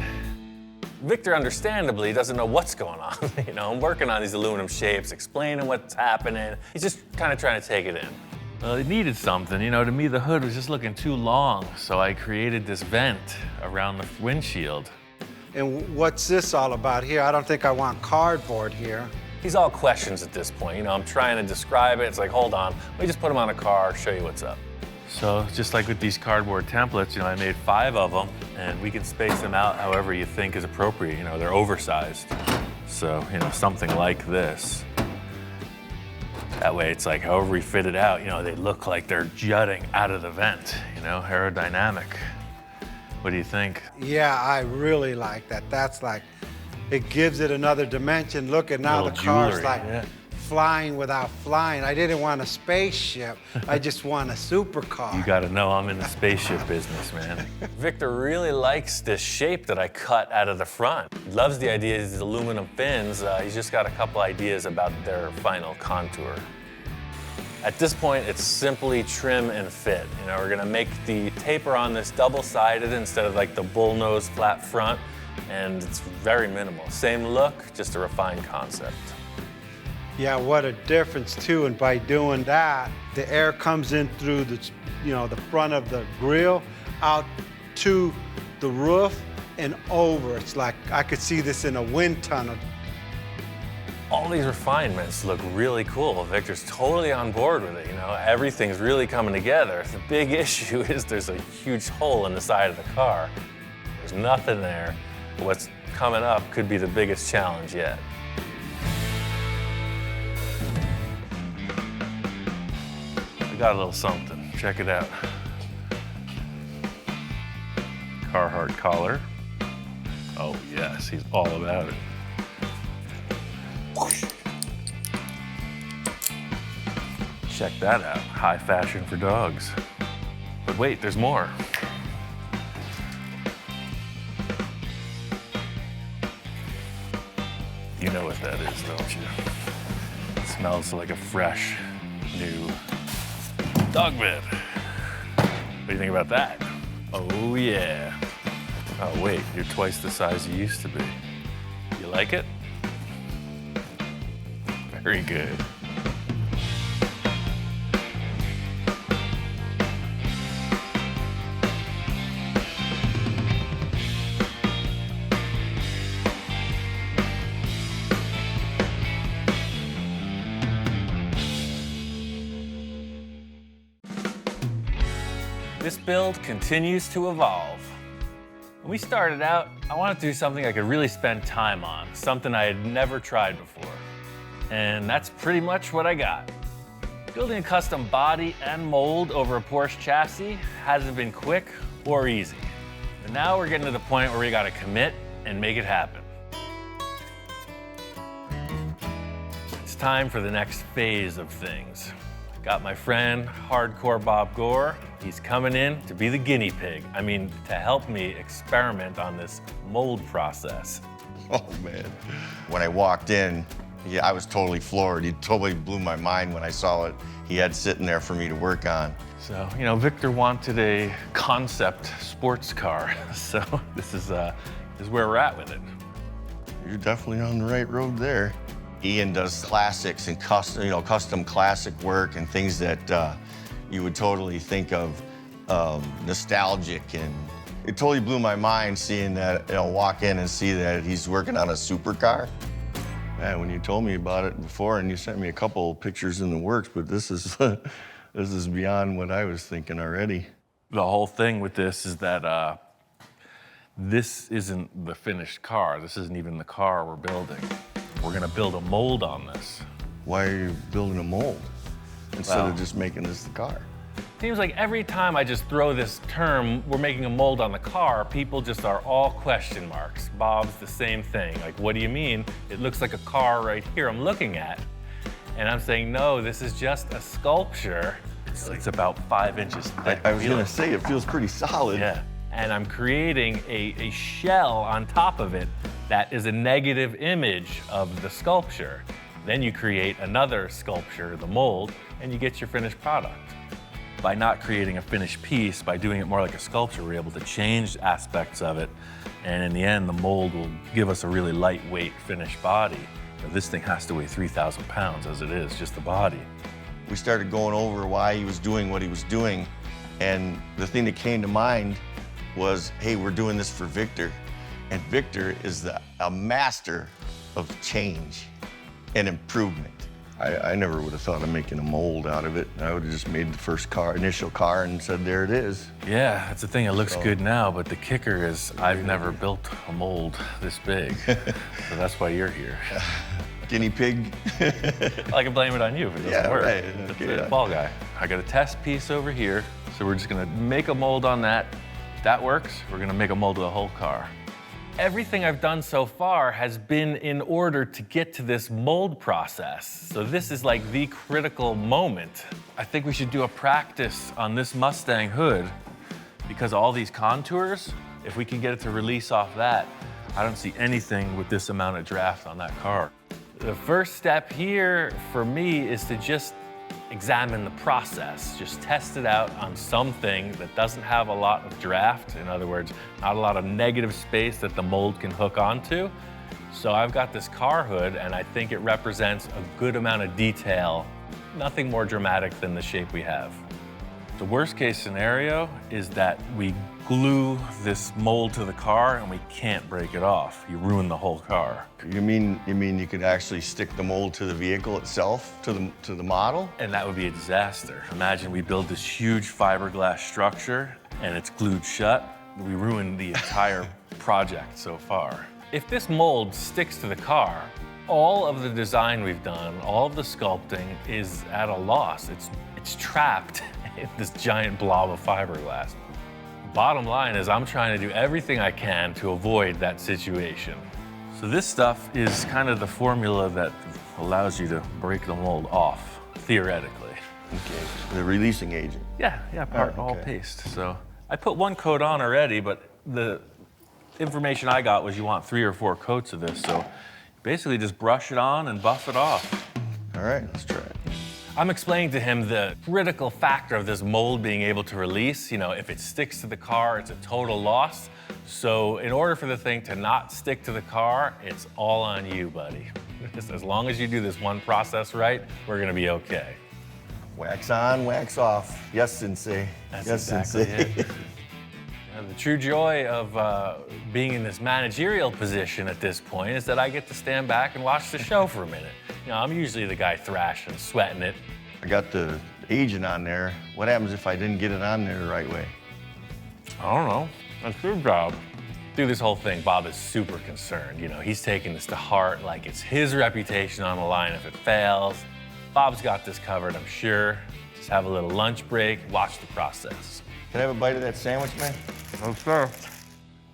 Victor, understandably, doesn't know what's going on. You know, I'm working on these aluminum shapes, explaining what's happening. He's just kind of trying to take it in. Well, it needed something. You know, to me, the hood was just looking too long, so I created this vent around the windshield. And what's this all about here? I don't think I want cardboard here. He's all questions at this point. You know, I'm trying to describe it. It's like, hold on, let me just put him on a car, show you what's up. So just like with these cardboard templates, you know, I made 5 of them, and we can space them out however you think is appropriate. You know, they're oversized. So, you know, something like this. That way it's like however we fit it out, you know, they look like they're jutting out of the vent, you know, aerodynamic. What do you think? Yeah, I really like that. That's like, it gives it another dimension. Look at now the Little car's jewelry, like yeah. flying without flying. I didn't want a spaceship. I just want a supercar. You gotta know I'm in the spaceship business, man. Victor really likes this shape that I cut out of the front. He loves the idea of these aluminum fins. He's just got a couple ideas about their final contour. At this point, it's simply trim and fit. You know, we're gonna make the taper on this double-sided instead of like the bullnose flat front, and it's very minimal. Same look, just a refined concept. Yeah, what a difference too. And by doing that, the air comes in through the, you know, the front of the grill out to the roof and over. It's like I could see this in a wind tunnel. All these refinements look really cool. Victor's totally on board with it, you know? Everything's really coming together. The big issue is there's a huge hole in the side of the car. There's nothing there. What's coming up could be the biggest challenge yet. I got a little something. Check it out. Carhartt collar. Oh yes, he's all about it. Check that out. High fashion for dogs. But wait, there's more. You know what that is, don't you? It smells like a fresh, new dog bed. What do you think about that? Oh yeah. Oh wait, you're twice the size you used to be. You like it? Very good. This build continues to evolve. When we started out, I wanted to do something I could really spend time on, something I had never tried before. And that's pretty much what I got. Building a custom body and mold over a Porsche chassis hasn't been quick or easy. But now we're getting to the point where we gotta commit and make it happen. It's time for the next phase of things. Got my friend, Hardcore Bob Gore. He's coming in to be the guinea pig. I mean, to help me experiment on this mold process. Oh, man. When I walked in, yeah, I was totally floored. He totally blew my mind when I saw what he had sitting there for me to work on. So, you know, Victor wanted a concept sports car. So this is where we're at with it. You're definitely on the right road there. Ian does classics and custom classic work and things that you would totally think of nostalgic, and it totally blew my mind seeing that, walk in and see that he's working on a supercar. Man, when you told me about it before and you sent me a couple pictures in the works, but this is this is beyond what I was thinking already. The whole thing with this is that this isn't the finished car. This isn't even the car we're building. We're gonna build a mold on this. Why are you building a mold instead of just making this the car? Seems like every time I just throw this term, we're making a mold on the car, people just are all question marks. Bob's the same thing. Like, what do you mean? It looks like a car right here I'm looking at. And I'm saying, no, this is just a sculpture. It's about 5 inches thick. I was gonna say, it feels pretty solid. Yeah. And I'm creating a shell on top of it that is a negative image of the sculpture. Then you create another sculpture, the mold, and you get your finished product. By not creating a finished piece, by doing it more like a sculpture, we're able to change aspects of it. And in the end, the mold will give us a really lightweight finished body. But this thing has to weigh 3,000 pounds as it is, just the body. We started going over why he was doing what he was doing. And the thing that came to mind was, hey, we're doing this for Victor. And Victor is a master of change and improvement. I never would have thought of making a mold out of it. I would have just made the first initial car, and said, there it is. Yeah, that's the thing. It looks good now, but the kicker is I've never built a mold this big. So that's why you're here. Guinea pig. I can blame it on you if it doesn't work. Right. That's Okay. the ball guy. I got a test piece over here, so we're just gonna make a mold on that. If that works, we're gonna make a mold of the whole car. Everything I've done so far has been in order to get to this mold process. So this is like the critical moment. I think we should do a practice on this Mustang hood because all these contours, if we can get it to release off that, I don't see anything with this amount of draft on that car. The first step here for me is to just examine the process, just test it out on something that doesn't have a lot of draft. In other words, not a lot of negative space that the mold can hook onto. So I've got this car hood and I think it represents a good amount of detail, nothing more dramatic than the shape we have. The worst case scenario is that we glue this mold to the car and we can't break it off. You ruin the whole car. You mean you could actually stick the mold to the vehicle itself, to the model? And that would be a disaster. Imagine we build this huge fiberglass structure and it's glued shut. We ruined the entire project so far. If this mold sticks to the car, all of the design we've done, all of the sculpting is at a loss. It's trapped in this giant blob of fiberglass. Bottom line is I'm trying to do everything I can to avoid that situation. So this stuff is kind of the formula that allows you to break the mold off, theoretically. Okay, the releasing agent. Yeah, part all okay. paste. So I put one coat on already, but the information I got was you want 3 or 4 coats of this. So basically just brush it on and buff it off. All right, let's try it. I'm explaining to him the critical factor of this mold being able to release. You know, if it sticks to the car, it's a total loss. So in order for the thing to not stick to the car, it's all on you, buddy. Just as long as you do this one process right, we're gonna be okay. Wax on, wax off. Yes, Sensei. That's yes, exactly Sensei. it. And the true joy of being in this managerial position at this point is that I get to stand back and watch the show for a minute. You know, I'm usually the guy thrashing, sweating it. I got the agent on there. What happens if I didn't get it on there the right way? I don't know. That's your job. Through this whole thing, Bob is super concerned. You know, he's taking this to heart like it's his reputation on the line if it fails. Bob's got this covered, I'm sure. Just have a little lunch break, watch the process. Can I have a bite of that sandwich, man? No, sir.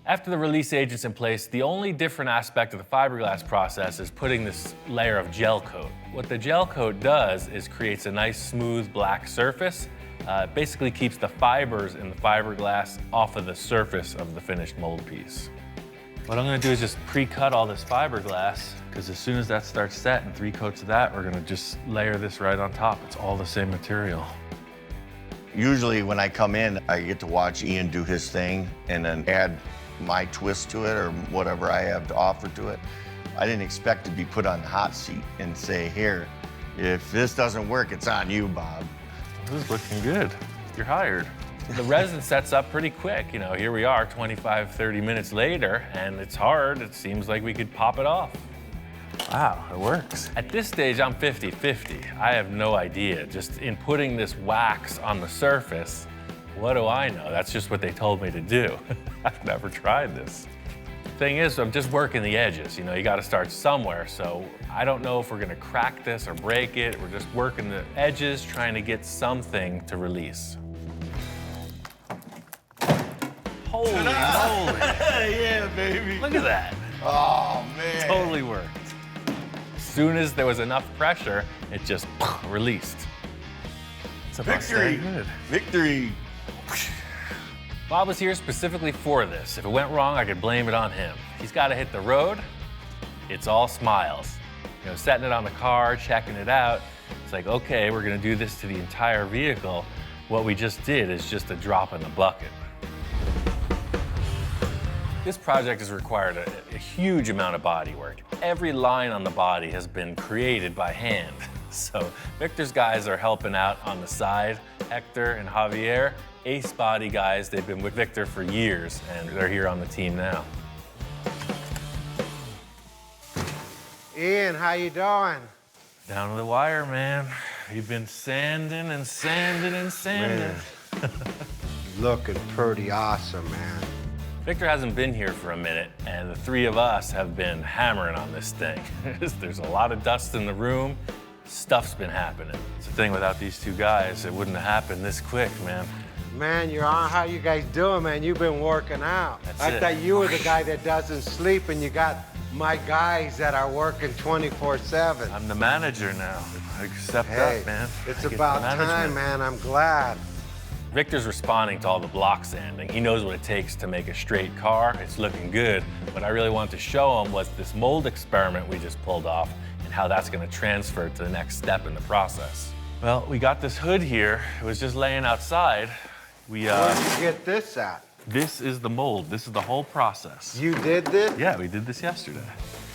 After the release agent's in place, the only different aspect of the fiberglass process is putting this layer of gel coat. What the gel coat does is creates a nice smooth black surface. It basically keeps the fibers in the fiberglass off of the surface of the finished mold piece. What I'm gonna do is just pre-cut all this fiberglass, because as soon as that starts set and 3 coats of that, we're gonna just layer this right on top. It's all the same material. Usually when I come in, I get to watch Ian do his thing and then add my twist to it or whatever I have to offer to it. I didn't expect to be put on the hot seat and say, here, if this doesn't work, it's on you, Bob. This is looking good. You're hired. The resin sets up pretty quick. You know, here we are 25, 30 minutes later, and it's hard. It seems like we could pop it off. Wow, it works. At this stage, I'm 50-50. I have no idea. Just in putting this wax on the surface, what do I know? That's just what they told me to do. I've never tried this. Thing is, I'm just working the edges. You know, you got to start somewhere. So I don't know if we're going to crack this or break it. We're just working the edges, trying to get something to release. Holy moly. Yeah, baby. Look at that. Oh, man. Totally worked. As soon as there was enough pressure, it just released. It's about Victory. staying good. Victory. Bob was here specifically for this. If it went wrong, I could blame it on him. He's got to hit the road. It's all smiles. You know, setting it on the car, checking it out. It's like, okay, we're going to do this to the entire vehicle. What we just did is just a drop in the bucket. This project has required a huge amount of body work. Every line on the body has been created by hand. So Victor's guys are helping out on the side. Hector and Javier, ace body guys. They've been with Victor for years, and they're here on the team now. Ian, how you doing? Down to the wire, man. We've been sanding and sanding and sanding. Looking pretty awesome, man. Victor hasn't been here for a minute, and the 3 of us have been hammering on this thing. There's a lot of dust in the room. Stuff's been happening. It's the thing, without these 2 guys, it wouldn't have happened this quick, man. Man, you're on. How you guys doing, man? You've been working out. That's I it. thought you were the guy that doesn't sleep, and you got my guys that are working 24/7. I'm the manager now. Accept Hey, that, man. it's I get the about time, management. man. I'm glad. Victor's responding to all the block sanding. He knows what it takes to make a straight car. It's looking good. What I really wanted to show him was this mold experiment we just pulled off and how that's going to transfer to the next step in the process. Well, we got this hood here. It was just laying outside. Where'd you get this at? This is the mold. This is the whole process. You did this? Yeah, we did this yesterday.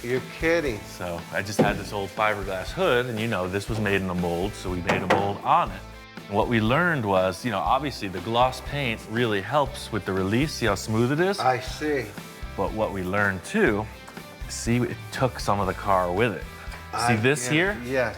You're kidding. So I just had this old fiberglass hood, and you know, this was made in a mold, so we made a mold on it. And what we learned was, you know, obviously the gloss paint really helps with the release. See how smooth it is? I see. But what we learned too, see, it took some of the car with it. See this here? Yes.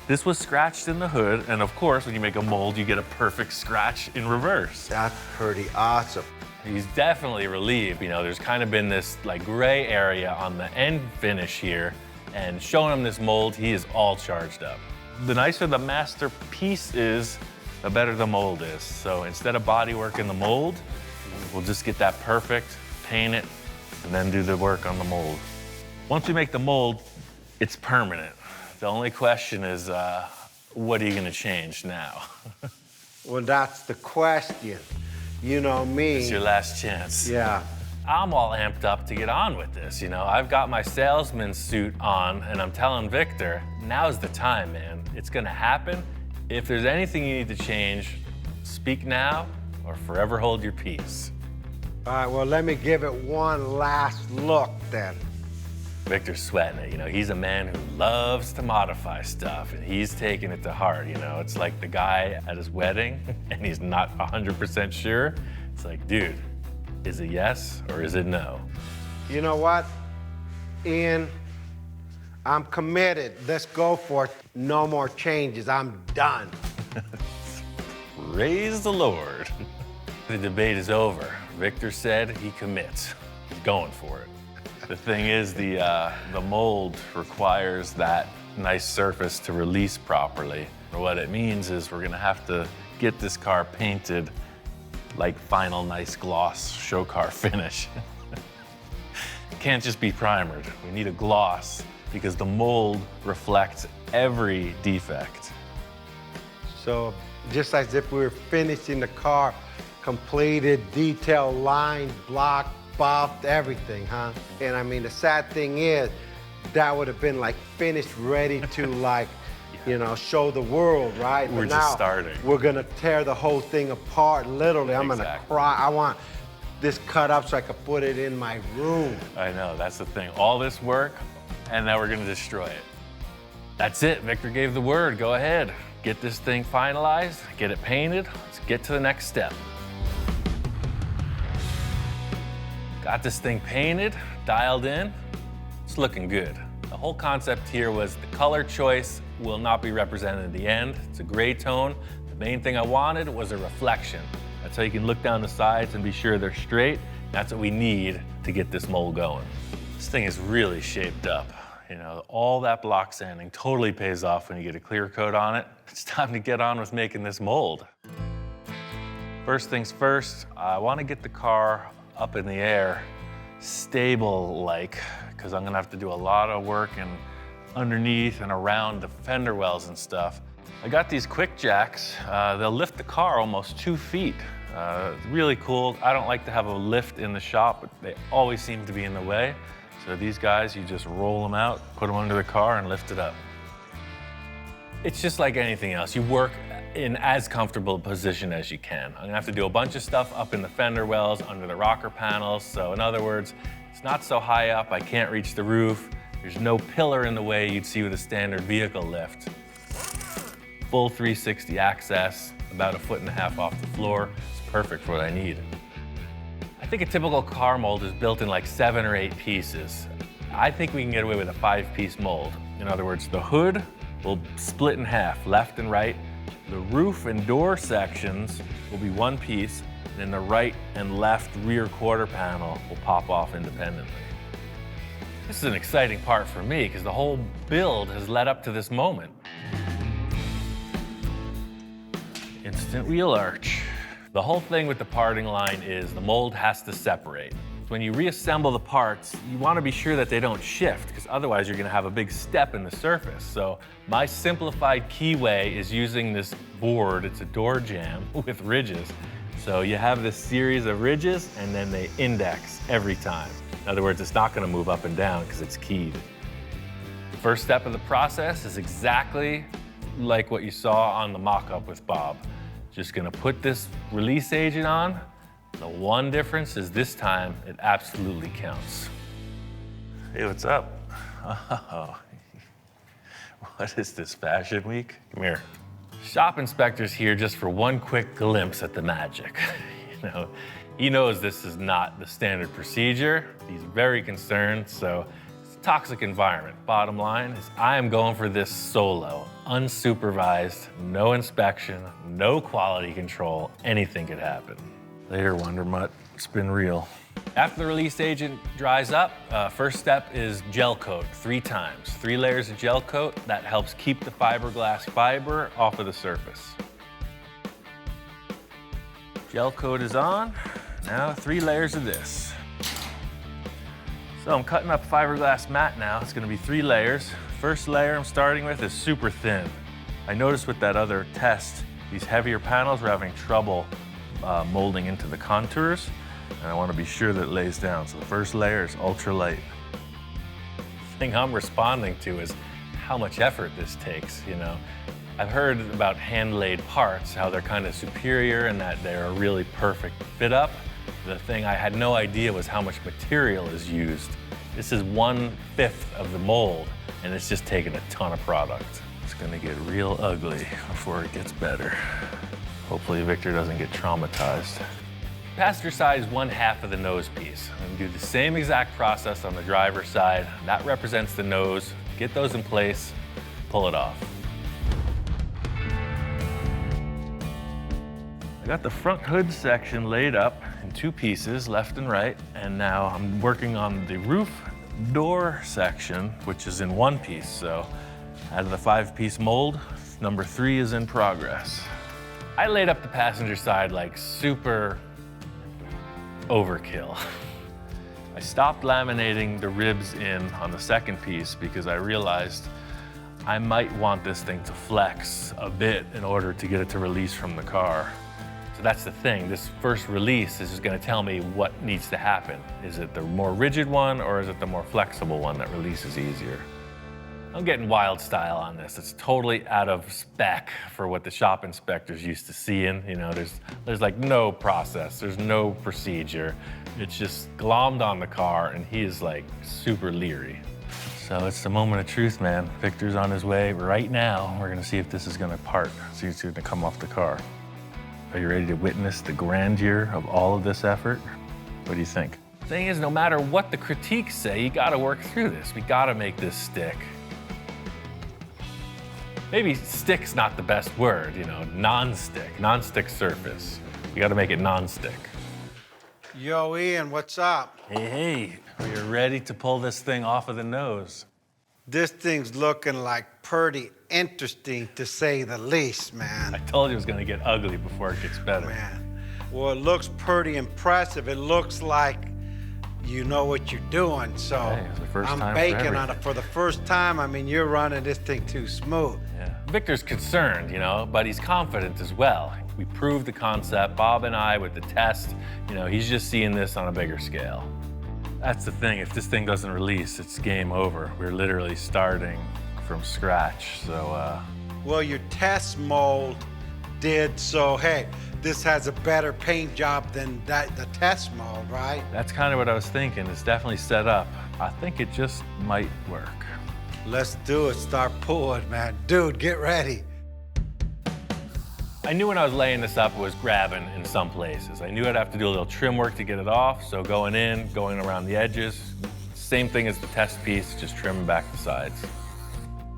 This was scratched in the hood, and of course, when you make a mold, you get a perfect scratch in reverse. That's pretty awesome. He's definitely relieved. You know, there's kind of been this like gray area on the end finish here, and showing him this mold, he is all charged up. The nicer the masterpiece is, the better the mold is. So instead of body work in the mold, we'll just get that perfect, paint it, and then do the work on the mold. Once we make the mold, it's permanent. The only question is, what are you gonna change now? Well, that's the question. You know me. It's your last chance. Yeah. I'm all amped up to get on with this, you know. I've got my salesman suit on, and I'm telling Victor, now's the time, man. It's gonna happen. If there's anything you need to change, speak now or forever hold your peace. All right, well, let me give it one last look then. Victor's sweating it, you know. He's a man who loves to modify stuff, and he's taking it to heart, you know. It's like the guy at his wedding, and he's not 100% sure. It's like, dude, is it yes or is it no? You know what, Ian? I'm committed. Let's go for it. No more changes. I'm done. Praise the Lord. The debate is over. Victor said he commits. He's going for it. The thing is, the mold requires that nice surface to release properly. What it means is we're gonna have to get this car painted like final nice gloss show car finish. It can't just be primered. We need a gloss because the mold reflects every defect. So just as if we were finishing the car, completed, detail, lined, blocked, buffed, everything, huh? And I mean, the sad thing is, that would have been like finished, ready to like, you know, show the world, right? We're But just now, starting. We're gonna tear the whole thing apart, literally. I'm gonna Exactly. cry. I want this cut up so I could put it in my room. I know, that's the thing. All this work, and now we're gonna destroy it. That's it, Victor gave the word. Go ahead, get this thing finalized, get it painted. Let's get to the next step. Got this thing painted, dialed in. It's looking good. The whole concept here was the color choice will not be represented in the end. It's a gray tone. The main thing I wanted was a reflection. That's how you can look down the sides and be sure they're straight. That's what we need to get this mold going. This thing is really shaped up. You know, all that block sanding totally pays off when you get a clear coat on it. It's time to get on with making this mold. First things first, I want to get the car up in the air, stable-like, because I'm gonna have to do a lot of work and underneath and around the fender wells and stuff. I got these quick jacks. They'll lift the car almost 2 feet. Really cool. I don't like to have a lift in the shop, but they always seem to be in the way. So these guys, you just roll them out, put them under the car and lift it up. It's just like anything else. You work in as comfortable a position as you can. I'm gonna have to do a bunch of stuff up in the fender wells, under the rocker panels. So in other words, it's not so high up, I can't reach the roof. There's no pillar in the way you'd see with a standard vehicle lift. Full 360 access, about 1.5 feet off the floor. It's perfect for what I need. I think a typical car mold is built in like 7 or 8 pieces. I think we can get away with a 5-piece mold. In other words, the hood will split in half, left and right. The roof and door sections will be 1 piece, and then the right and left rear quarter panel will pop off independently. This is an exciting part for me because the whole build has led up to this moment. Instant wheel arch. The whole thing with the parting line is the mold has to separate. When you reassemble the parts, you want to be sure that they don't shift because otherwise you're going to have a big step in the surface. So my simplified keyway is using this board. It's a door jamb with ridges. So you have this series of ridges and then they index every time. In other words, it's not going to move up and down because it's keyed. The first step of the process is exactly like what you saw on the mock-up with Bob. Just going to put this release agent on. The one difference is this time it absolutely counts. Hey, what's up? Oh, what is this, Fashion Week? Come here. Shop inspector's here just for one quick glimpse at the magic. You know, he knows this is not the standard procedure. He's very concerned, so it's a toxic environment. Bottom line is I am going for this solo, unsupervised, no inspection, no quality control, anything could happen. Later, Wonder Mutt, it's been real. After the release agent dries up, first step is gel coat 3 times. 3 layers of gel coat, that helps keep the fiberglass fiber off of the surface. Gel coat is on, now 3 layers of this. So I'm cutting up fiberglass mat now. It's gonna be 3 layers. First layer I'm starting with is super thin. I noticed with that other test, these heavier panels were having trouble molding into the contours, and I want to be sure that it lays down. So the first layer is ultra light. The thing I'm responding to is how much effort this takes, you know. I've heard about hand-laid parts, how they're kind of superior and that they're a really perfect fit up. The thing I had no idea was how much material is used. This is 1/5 of the mold, and it's just taking a ton of product. It's gonna get real ugly before it gets better. Hopefully Victor doesn't get traumatized. Passenger side is 1/2 of the nose piece. I'm gonna do the same exact process on the driver's side. That represents the nose. Get those in place, pull it off. I got the front hood section laid up in 2 pieces, left and right, and now I'm working on the roof door section, which is in 1 piece. So out of the 5-piece mold, number 3 is in progress. I laid up the passenger side like super overkill. I stopped laminating the ribs in on the 2nd piece because I realized I might want this thing to flex a bit in order to get it to release from the car. So that's the thing, this first release is just gonna tell me what needs to happen. Is it the more rigid one or is it the more flexible one that releases easier? I'm getting wild style on this. It's totally out of spec for what the shop inspectors used to seeing. You know, there's like no process, there's no procedure. It's just glommed on the car and he is like super leery. So it's the moment of truth, man. Victor's on his way right now. We're gonna see if this is gonna part, see if it's gonna come off the car. Are you ready to witness the grandeur of all of this effort? What do you think? The thing is, no matter what the critiques say, you gotta work through this. We gotta make this stick. Maybe stick's not the best word, you know, non-stick surface. You gotta make it non-stick. Yo, Ian, what's up? Hey, are you ready to pull this thing off of the nose? This thing's looking like pretty interesting, to say the least, man. I told you it was gonna get ugly before it gets better. Man, well, it looks pretty impressive. It looks like you know what you're doing, so Hey, it's the first I'm time for baking on it everything. for the first time. I mean, you're running this thing too smooth. Yeah. Victor's concerned, you know, but he's confident as well. We proved the concept, Bob and I, with the test. You know, he's just seeing this on a bigger scale. That's the thing, if this thing doesn't release, it's game over. We're literally starting from scratch, so. Well, your test mold did, so hey, this has a better paint job than the test mold, right? That's kind of what I was thinking. It's definitely set up. I think it just might work. Let's do it, start pulling, man. Dude, get ready. I knew when I was laying this up, it was grabbing in some places. I knew I'd have to do a little trim work to get it off, so going in, going around the edges, same thing as the test piece, just trimming back the sides.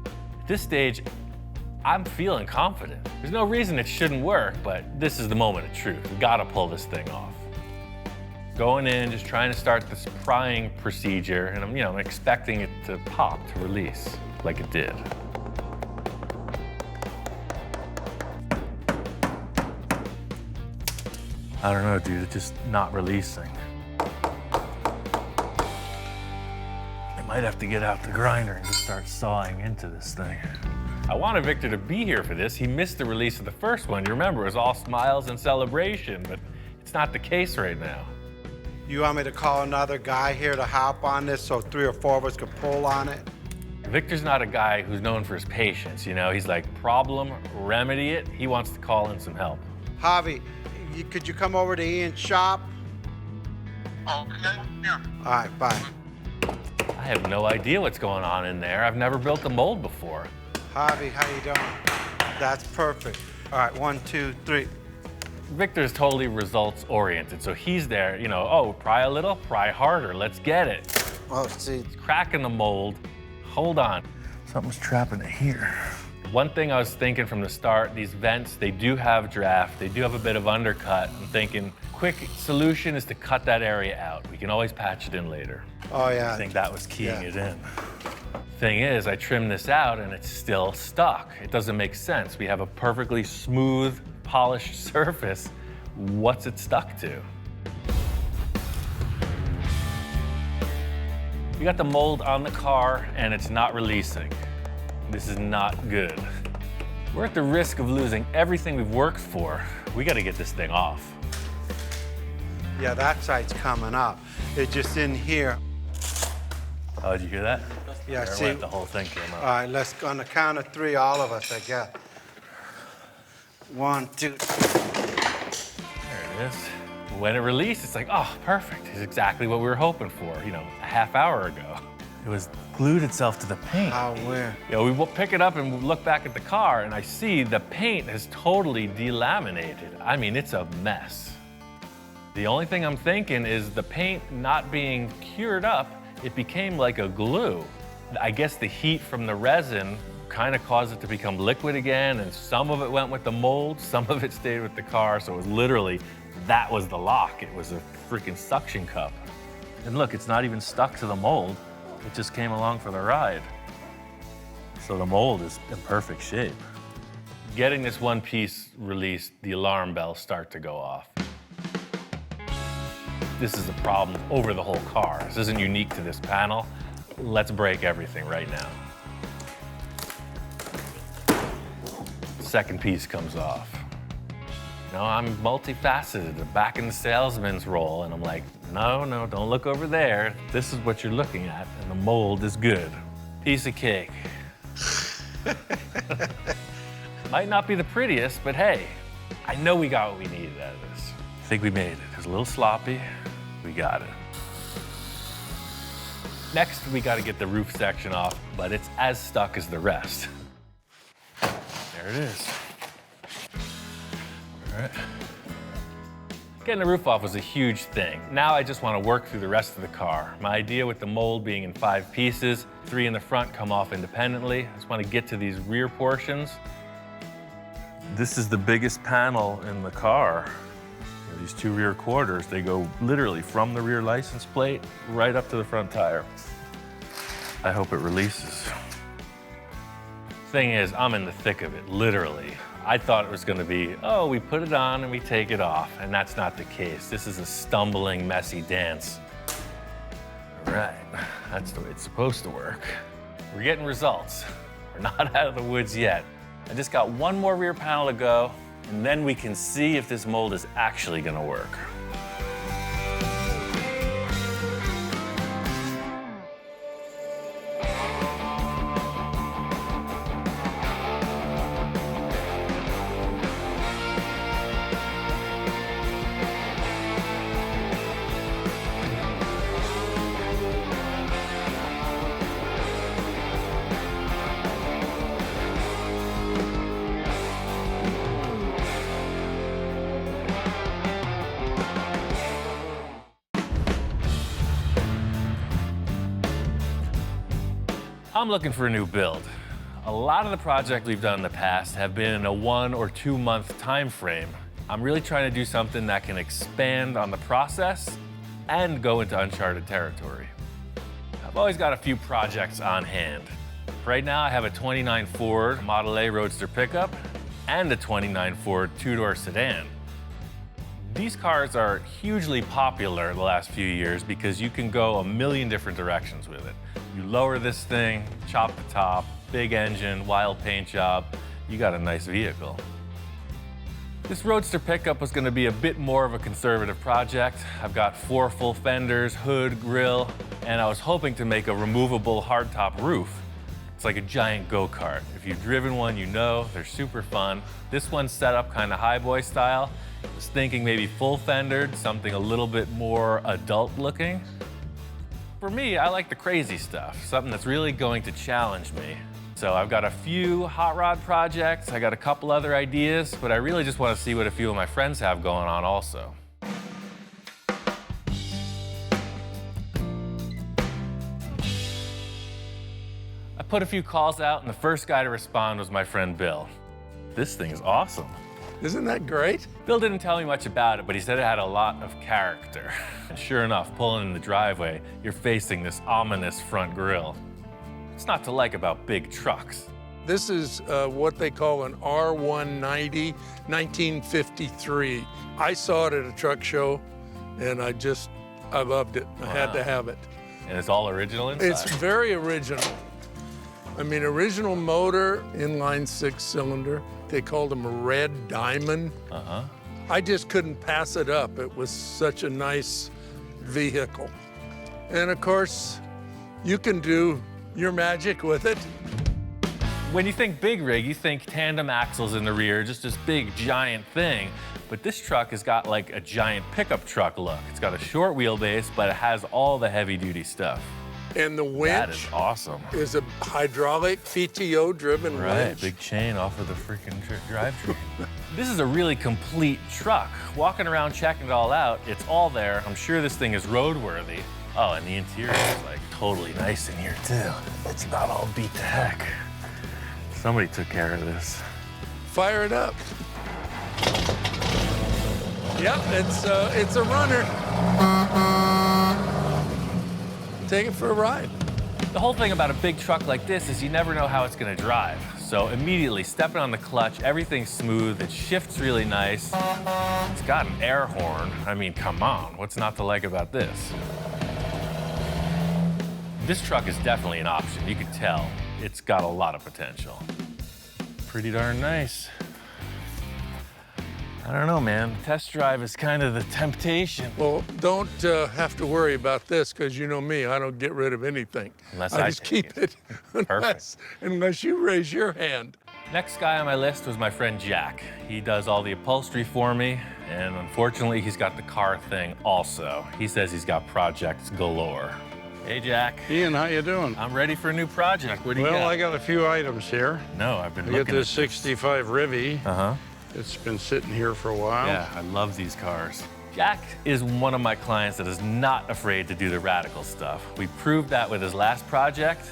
At this stage, I'm feeling confident. There's no reason it shouldn't work, but this is the moment of truth. We gotta pull this thing off. Going in, just trying to start this prying procedure, and I'm expecting it to pop, to release, like it did. I don't know, dude, it's just not releasing. I might have to get out the grinder and just start sawing into this thing. I wanted Victor to be here for this. He missed the release of the first one. You remember, it was all smiles and celebration, but it's not the case right now. You want me to call another guy here to hop on this so 3 or 4 of us could pull on it? Victor's not a guy who's known for his patience, you know? He's like, problem, remedy it. He wants to call in some help. Javi, could you come over to Ian's shop? Okay, yeah. All right, bye. I have no idea what's going on in there. I've never built a mold before. Javi, how you doing? That's perfect. All right, 1, 2, 3. Victor's totally results oriented, so he's there, oh, pry a little, pry harder, let's get it. Oh, see. It's cracking the mold. Hold on. Something's trapping it here. One thing I was thinking from the start, these vents, they do have draft, they do have a bit of undercut. I'm thinking, quick solution is to cut that area out. We can always patch it in later. Oh, yeah. I think that was keying Yeah. it in. Thing is, I trimmed this out and it's still stuck. It doesn't make sense. We have a perfectly smooth, polished surface. What's it stuck to? We got the mold on the car and it's not releasing. This is not good. We're at the risk of losing everything we've worked for. We gotta get this thing off. Yeah, that side's coming up. It's just in here. Oh, did you hear that? Yeah, There it see. went, the whole thing came All up. right, let's, on the count of 3, all of us, I guess. 1, 2. There it is. When it released, it's like, oh, perfect. It's exactly what we were hoping for, a half hour ago. It was glued itself to the paint. How weird. We will pick it up and we look back at the car and I see the paint has totally delaminated. I mean, it's a mess. The only thing I'm thinking is the paint not being cured up, it became like a glue. I guess the heat from the resin kind of caused it to become liquid again, and some of it went with the mold, some of it stayed with the car, so it was literally, that was the lock. It was a freaking suction cup. And look, it's not even stuck to the mold. It just came along for the ride. So the mold is in perfect shape. Getting this one piece released, the alarm bells start to go off. This is a problem over the whole car. This isn't unique to this panel. Let's break everything right now. Second piece comes off. You know, I'm multifaceted, back in the salesman's role, and I'm like, no, don't look over there. This is what you're looking at, and the mold is good. Piece of cake. Might not be the prettiest, but hey, I know we got what we needed out of this. I think we made it. It was a little sloppy. We got it. Next, we got to get the roof section off, but it's as stuck as the rest. There it is. All right. Getting the roof off was a huge thing. Now I just want to work through the rest of the car. My idea with the mold being in 5 pieces, 3 in the front come off independently. I just want to get to these rear portions. This is the biggest panel in the car. These 2 rear quarters, they go literally from the rear license plate right up to the front tire. I hope it releases. Thing is, I'm in the thick of it, literally. I thought it was gonna be, oh, we put it on and we take it off, and that's not the case. This is a stumbling, messy dance. All right, that's the way it's supposed to work. We're getting results. We're not out of the woods yet. I just got one more rear panel to go, and then we can see if this mold is actually gonna work. I'm looking for a new build. A lot of the projects we've done in the past have been in a 1 or 2 month time frame. I'm really trying to do something that can expand on the process and go into uncharted territory. I've always got a few projects on hand. Right now I have a 29 Ford Model A Roadster pickup and a 29 Ford 2-door sedan. These cars are hugely popular the last few years because you can go a million different directions with it. You lower this thing, chop the top, big engine, wild paint job, you got a nice vehicle. This Roadster pickup was gonna be a bit more of a conservative project. I've got 4 full fenders, hood, grille, and I was hoping to make a removable hardtop roof. It's like a giant go-kart. If you've driven one, you know, they're super fun. This one's set up kind of highboy style. I was thinking maybe full fendered, something a little bit more adult looking. For me, I like the crazy stuff, something that's really going to challenge me. So I've got a few hot rod projects, I got a couple other ideas, but I really just want to see what a few of my friends have going on also. I put a few calls out, and the first guy to respond was my friend Bill. This thing is awesome. Isn't that great? Bill didn't tell me much about it, but he said it had a lot of character. And sure enough, pulling in the driveway, you're facing this ominous front grille. What's not to like about big trucks? This is what they call an R190 1953. I saw it at a truck show, and I loved it. I had to have it. And it's all original inside? It's very original. I mean, original motor, inline 6-cylinder. They called them a red diamond. I just couldn't pass it up. It was such a nice vehicle. And of course, you can do your magic with it. When you think big rig, you think tandem axles in the rear, just this big giant thing. But this truck has got like a giant pickup truck look. It's got a short wheelbase, but it has all the heavy duty stuff. And the winch That is awesome. is a hydraulic PTO-driven winch. Big chain off of the freaking drivetrain. This is a really complete truck. Walking around checking it all out, it's all there. I'm sure this thing is roadworthy. Oh, and the interior is like totally nice in here too. It's not all beat to heck. Somebody took care of this. Fire it up. Yep, it's a runner. Take it for a ride. The whole thing about a big truck like this is you never know how it's gonna drive. So immediately stepping on the clutch, everything's smooth, it shifts really nice. It's got an air horn. I mean, come on, what's not to like about this? This truck is definitely an option. You can tell it's got a lot of potential. Pretty darn nice. I don't know, man. Test drive is kind of the temptation. Well, don't have to worry about this, because you know me, I don't get rid of anything. Unless I I just take keep it, unless you raise your hand. Next guy on my list was my friend Jack. He does all the upholstery for me, and unfortunately, he's got the car thing also. He says he's got projects galore. Hey, Jack. Ian, how you doing? I'm ready for a new project. What do you got? Well, I got a few items here. No, I've been I looking got this at 65 Rivy. Uh-huh. It's been sitting here for a while. Yeah, I love these cars. Jack is one of my clients that is not afraid to do the radical stuff. We proved that with his last project.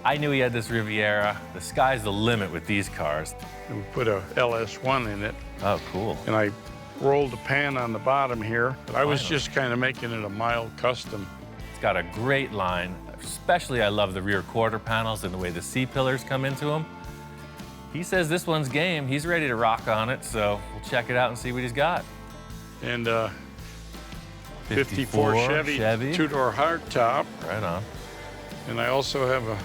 I knew he had this Riviera. The sky's the limit with these cars. And we put a LS1 in it. Oh, cool. And I rolled the pan on the bottom here. I was just kind of making it a mild custom. It's got a great line. Especially, I love the rear quarter panels and the way the C-pillars come into them. He says this one's game. He's ready to rock on it, so we'll check it out and see what he's got. And 54 Chevy. Two-door hardtop. Right on. And I also have a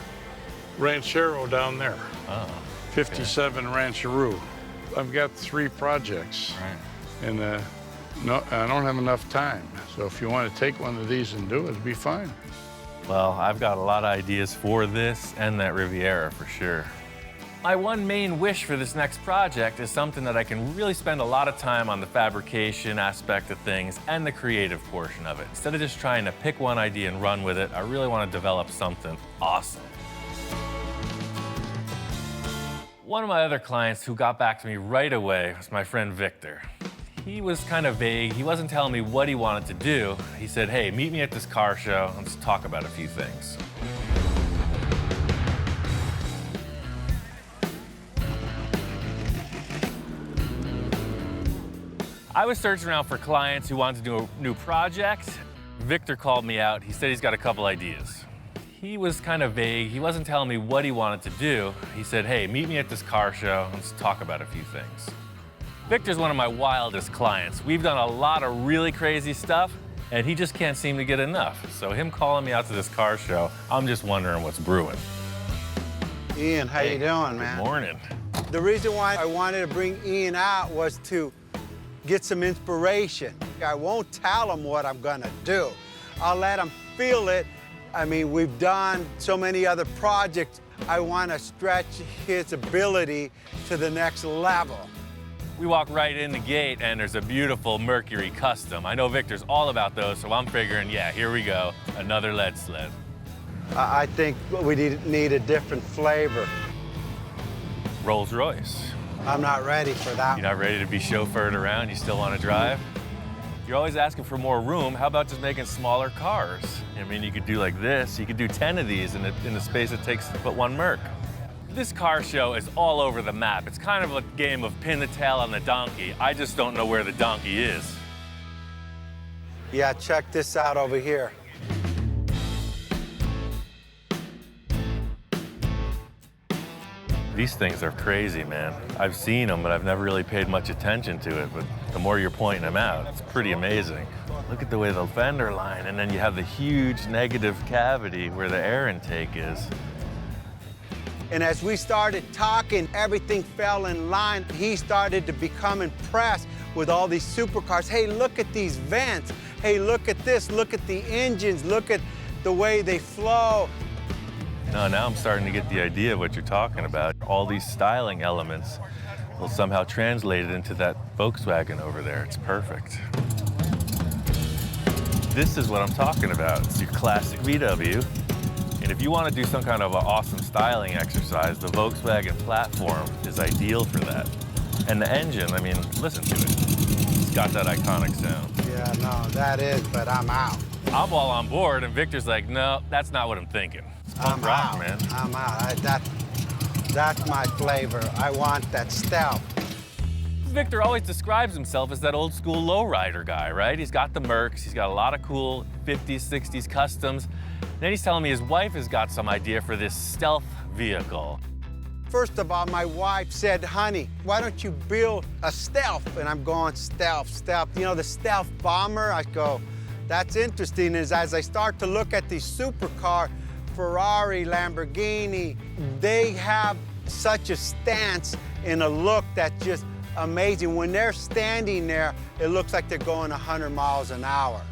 Ranchero down there. Oh. 57 Rancheroo. I've got 3 projects. Right. And no, I don't have enough time. So if you want to take one of these and do it, it'd be fine. Well, I've got a lot of ideas for this and that Riviera for sure. My one main wish for this next project is something that I can really spend a lot of time on the fabrication aspect of things and the creative portion of it. Instead of just trying to pick one idea and run with it, I really want to develop something awesome. One of my other clients who got back to me right away was my friend Victor. He was kind of vague. He wasn't telling me what he wanted to do. He said, hey, meet me at this car show. Let's talk about a few things. I was searching around for clients who wanted to do a new project. Victor called me out. He said he's got a couple ideas. He was kind of vague. He wasn't telling me what he wanted to do. He said, hey, meet me at this car show. Let's talk about a few things. Victor's one of my wildest clients. We've done a lot of really crazy stuff, and he just can't seem to get enough. So him calling me out to this car show, I'm just wondering what's brewing. Ian, how you doing, man? Good morning. The reason why I wanted to bring Ian out was to get some inspiration. I won't tell him what I'm gonna do. I'll let him feel it. I mean, we've done so many other projects. I wanna stretch his ability to the next level. We walk right in the gate and there's a beautiful Mercury Custom. I know Victor's all about those, so I'm figuring, yeah, here we go, another lead sled. I think we need a different flavor. Rolls Royce. I'm not ready for that. You're not ready to be chauffeured around? You still want to drive? You're always asking for more room. How about just making smaller cars? I mean, you could do like this. You could do 10 of these in the space it takes to put one Merc. This car show is all over the map. It's kind of a game of pin the tail on the donkey. I just don't know where the donkey is. Yeah, check this out over here. These things are crazy, man. I've seen them, but I've never really paid much attention to it. But the more you're pointing them out, it's pretty amazing. Look at the way the fender line, and then you have the huge negative cavity where the air intake is. And as we started talking, everything fell in line. He started to become impressed with all these supercars. Hey, look at these vents. Hey, look at this. Look at the engines. Look at the way they flow. No, now I'm starting to get the idea of what you're talking about. All these styling elements will somehow translate it into that Volkswagen over there. It's perfect. This is what I'm talking about. It's your classic VW. And if you want to do some kind of an awesome styling exercise, the Volkswagen platform is ideal for that. And the engine, I mean, listen to it. It's got that iconic sound. Yeah, no, that is, but I'm out. I'm all on board, and Victor's like, no, that's not what I'm thinking. It's punk rock, man. I'm out. That's my flavor. I want that stealth. Victor always describes himself as that old school lowrider guy, right? He's got the Mercs, he's got a lot of cool 50s, 60s customs. Then he's telling me his wife has got some idea for this stealth vehicle. First of all, my wife said, honey, why don't you build a stealth? And I'm going, stealth, stealth. You know, the stealth bomber? I go, that's interesting. Is as I start to look at these supercar, Ferrari, Lamborghini, they have such a stance and a look that's just amazing. When they're standing there, it looks like they're going 100 miles an hour.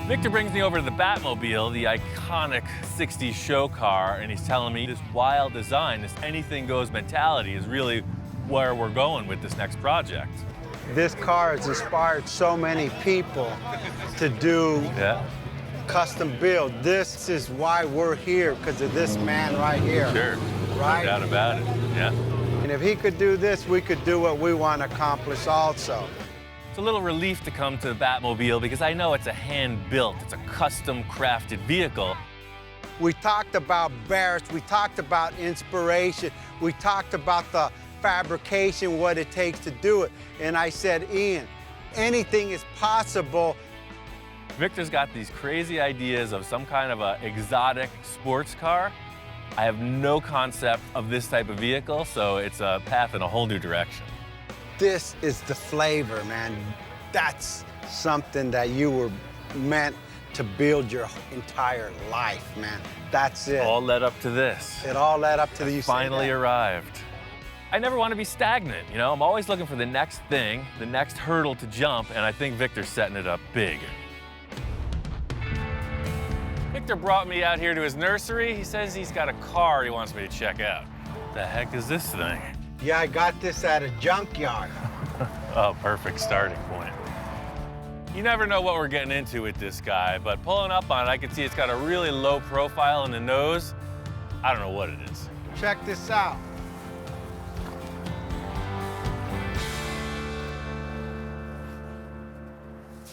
Victor brings me over to the Batmobile, the iconic 60s show car, and he's telling me this wild design, this anything-goes mentality is really where we're going with this next project. This car has inspired so many people to do custom build. This is why we're here, because of this man right here. Sure, right? No doubt about it, yeah. And if he could do this, we could do what we want to accomplish also. It's a little relief to come to the Batmobile because I know it's a hand-built, it's a custom-crafted vehicle. We talked about Barrett's, we talked about inspiration, we talked about the fabrication, what it takes to do it. And I said, Ian, anything is possible. Victor's got these crazy ideas of some kind of a exotic sports car. I have no concept of this type of vehicle, so it's a path in a whole new direction. This is the flavor, man. That's something that you were meant to build your entire life, man. That's it. All led up to this. It all led up to the finally arrived. I never want to be stagnant, you know? I'm always looking for the next thing, the next hurdle to jump, and I think Victor's setting it up big. Victor brought me out here to his nursery. He says he's got a car he wants me to check out. What the heck is this thing? Yeah, I got this at a junkyard. Oh, perfect starting point. You never know what we're getting into with this guy, but pulling up on it, I can see it's got a really low profile in the nose. I don't know what it is. Check this out.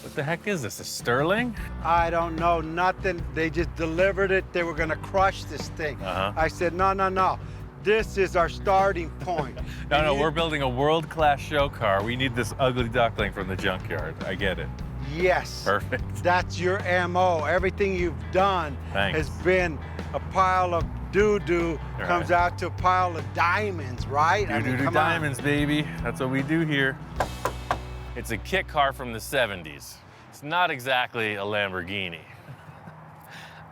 What the heck is this, a Sterling? I don't know nothing. They just delivered it. They were gonna crush this thing. I said, no, no, no. This is our starting point. No, we're building a world-class show car. We need this ugly duckling from the junkyard. I get it. Yes. Perfect. That's your MO. Everything you've done has been a pile of doo-doo, comes out to a pile of diamonds, right? Doo-doo diamonds, baby. That's what we do here. It's a kit car from the 70s. It's not exactly a Lamborghini.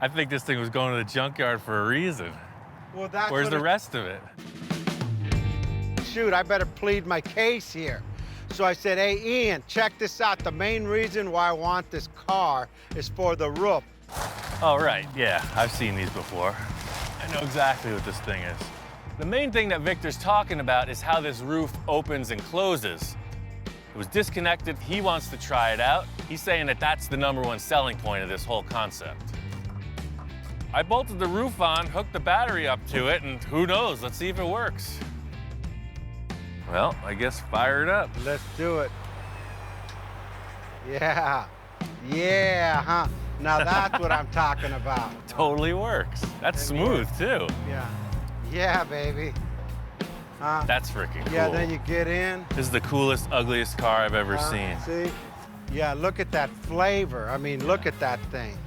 I think this thing was going to the junkyard for a reason. Well, that's Where's the rest of it? Shoot, I better plead my case here. So I said, hey, Ian, check this out. The main reason why I want this car is for the roof. Oh, right, yeah, I've seen these before. I know exactly what this thing is. The main thing that Victor's talking about is how this roof opens and closes. It was disconnected, he wants to try it out. He's saying that that's the #1 selling point of this whole concept. I bolted the roof on, hooked the battery up to it, and who knows, let's see if it works. Well, I guess fire it up. Let's do it. Yeah, yeah, huh? Now that's what I'm talking about. Totally works. That's smooth, too. Yeah, yeah, baby. That's freaking cool. Yeah, then you get in. This is the coolest, ugliest car I've ever seen. See? Yeah, look at that flavor. I mean, look at that thing.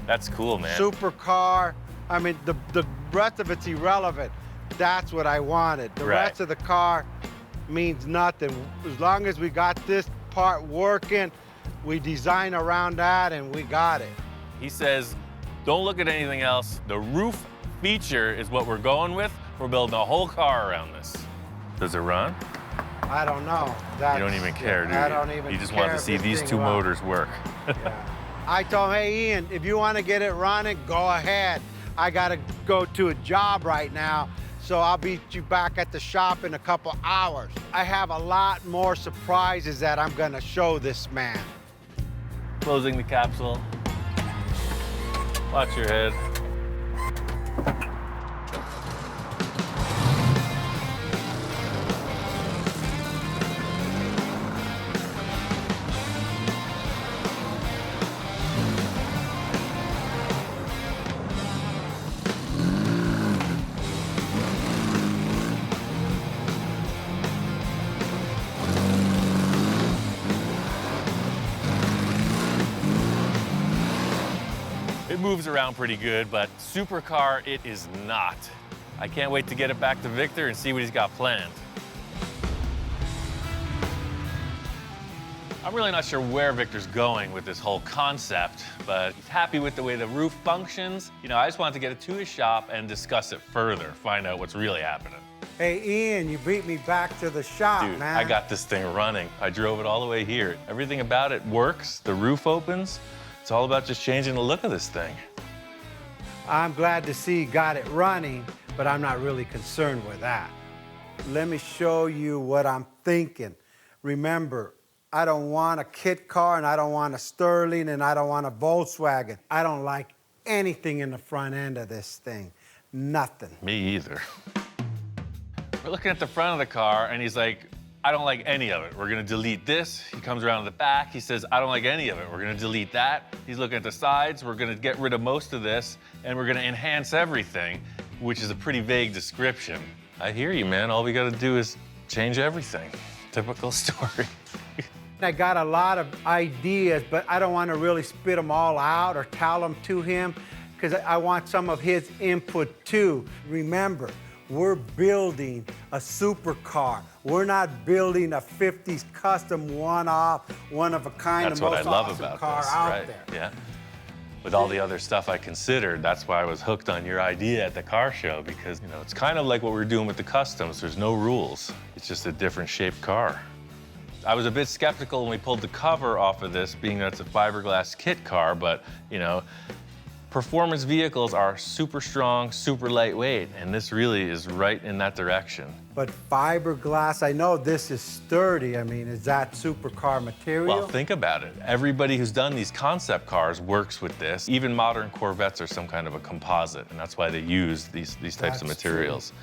That's cool, man. Supercar. I mean, the rest of it's irrelevant. That's what I wanted. The rest of the car means nothing. As long as we got this part working, we design around that and we got it. He says, don't look at anything else. The roof feature is what we're going with. We're building a whole car around this. Does it run? I don't know. You don't even care, do you? I don't even care. You just want to see these two motors work. I told him, hey, Ian, if you want to get it running, go ahead. I got to go to a job right now, so I'll be you back at the shop in a couple hours. I have a lot more surprises that I'm going to show this man. Closing the capsule. Watch your head. moves around pretty good, but supercar it is not. I can't wait to get it back to Victor and see what he's got planned. I'm really not sure where Victor's going with this whole concept, but he's happy with the way the roof functions. You know, I just wanted to get it to his shop and discuss it further, find out what's really happening. Hey, Ian, you beat me back to the shop, Dude, man. I got this thing running. I drove it all the way here. Everything about it works. The roof opens. It's all about just changing the look of this thing. I'm glad to see you got it running, but I'm not really concerned with that. Let me show you what I'm thinking. Remember, I don't want a kit car, and I don't want a Sterling, and I don't want a Volkswagen. I don't like anything in the front end of this thing. Nothing. Me either. We're looking at the front of the car, and he's like, I don't like any of it. We're gonna delete this. He comes around to the back. He says, I don't like any of it. We're gonna delete that. He's looking at the sides. We're gonna get rid of most of this, and we're gonna enhance everything, which is a pretty vague description. I hear you, man. All we gotta do is change everything. Typical story. I got a lot of ideas, but I don't want to really spit them all out or tell them to him because I want some of his input too. Remember, we're building a supercar. We're not building a 50s custom one-off, one-of-a-kind, That's the what most I love awesome about car this, out right? there. Yeah. With all the other stuff I considered, that's why I was hooked on your idea at the car show because, you know, it's kind of like what we're doing with the customs. There's no rules. It's just a different shaped car. I was a bit skeptical when we pulled the cover off of this, being that it's a fiberglass kit car, but, you know, performance vehicles are super strong, super lightweight, and this really is right in that direction. But fiberglass, I know this is sturdy. I mean, is that supercar material? Well, think about it. Everybody who's done these concept cars works with this. Even modern Corvettes are some kind of a composite, and that's why they use these types of materials. True.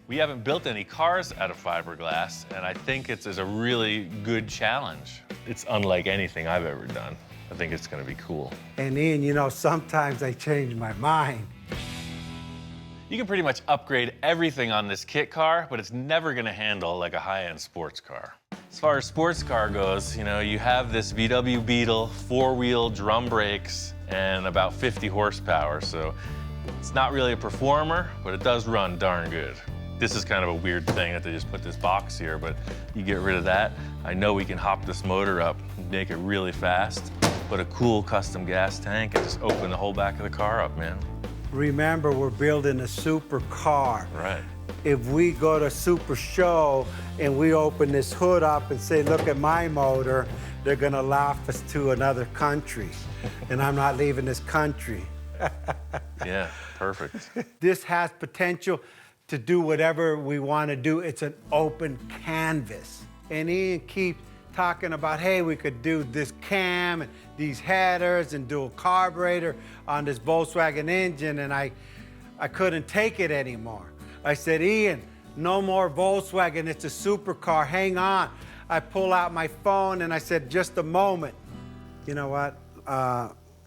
We haven't built any cars out of fiberglass, and I think it's a really good challenge. It's unlike anything I've ever done. I think it's gonna be cool. And Ian, you know, sometimes I change my mind. You can pretty much upgrade everything on this kit car, but it's never gonna handle like a high-end sports car. As far as sports car goes, you know, you have this VW Beetle, 4-wheel drum brakes, and about 50 horsepower, so it's not really a performer, but it does run darn good. This is kind of a weird thing that they just put this box here, but you get rid of that. I know we can hop this motor up and make it really fast, put a cool custom gas tank and just open the whole back of the car up, man. Remember, we're building a supercar. Right. If we go to Super Show and we open this hood up and say, look at my motor, they're gonna laugh us to another country. And I'm not leaving this country. Yeah, perfect. This has potential to do whatever we want to do. It's an open canvas. And Ian keeps talking about, hey, we could do this cam and these headers and do a carburetor on this Volkswagen engine, and I couldn't take it anymore. I said, Ian, no more Volkswagen, it's a supercar, hang on. I pull out my phone and I said, just a moment. You know what?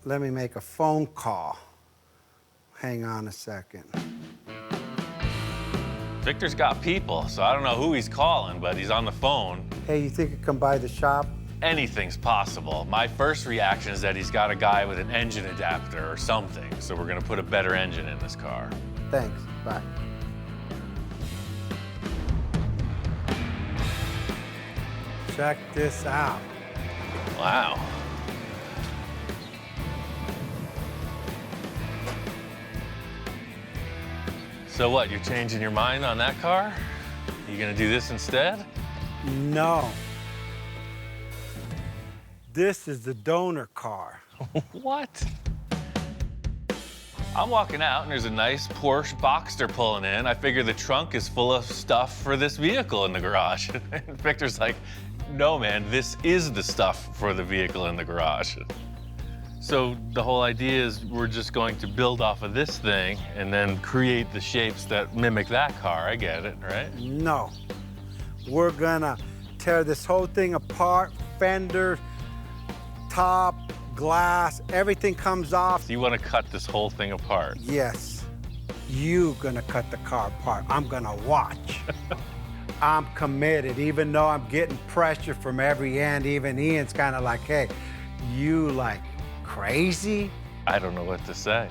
Let me make a phone call. Hang on a second. Victor's got people, so I don't know who he's calling, but he's on the phone. Hey, you think you come by the shop? Anything's possible. My first reaction is that he's got a guy with an engine adapter or something, so we're gonna put a better engine in this car. Thanks, bye. Check this out. Wow. So what, you're changing your mind on that car? You gonna do this instead? No. This is the donor car. What? I'm walking out and there's a nice Porsche Boxster pulling in. I figure the trunk is full of stuff for this vehicle in the garage. And Victor's like, no man, this is the stuff for the vehicle in the garage. So the whole idea is we're just going to build off of this thing and then create the shapes that mimic that car. I get it, right? No. We're gonna tear this whole thing apart, fender, top, glass, everything comes off. So you want to cut this whole thing apart? Yes. You gonna cut the car apart. I'm gonna watch. I'm committed, even though I'm getting pressure from every end. Even Ian's kind of like, hey, you like crazy? I don't know what to say.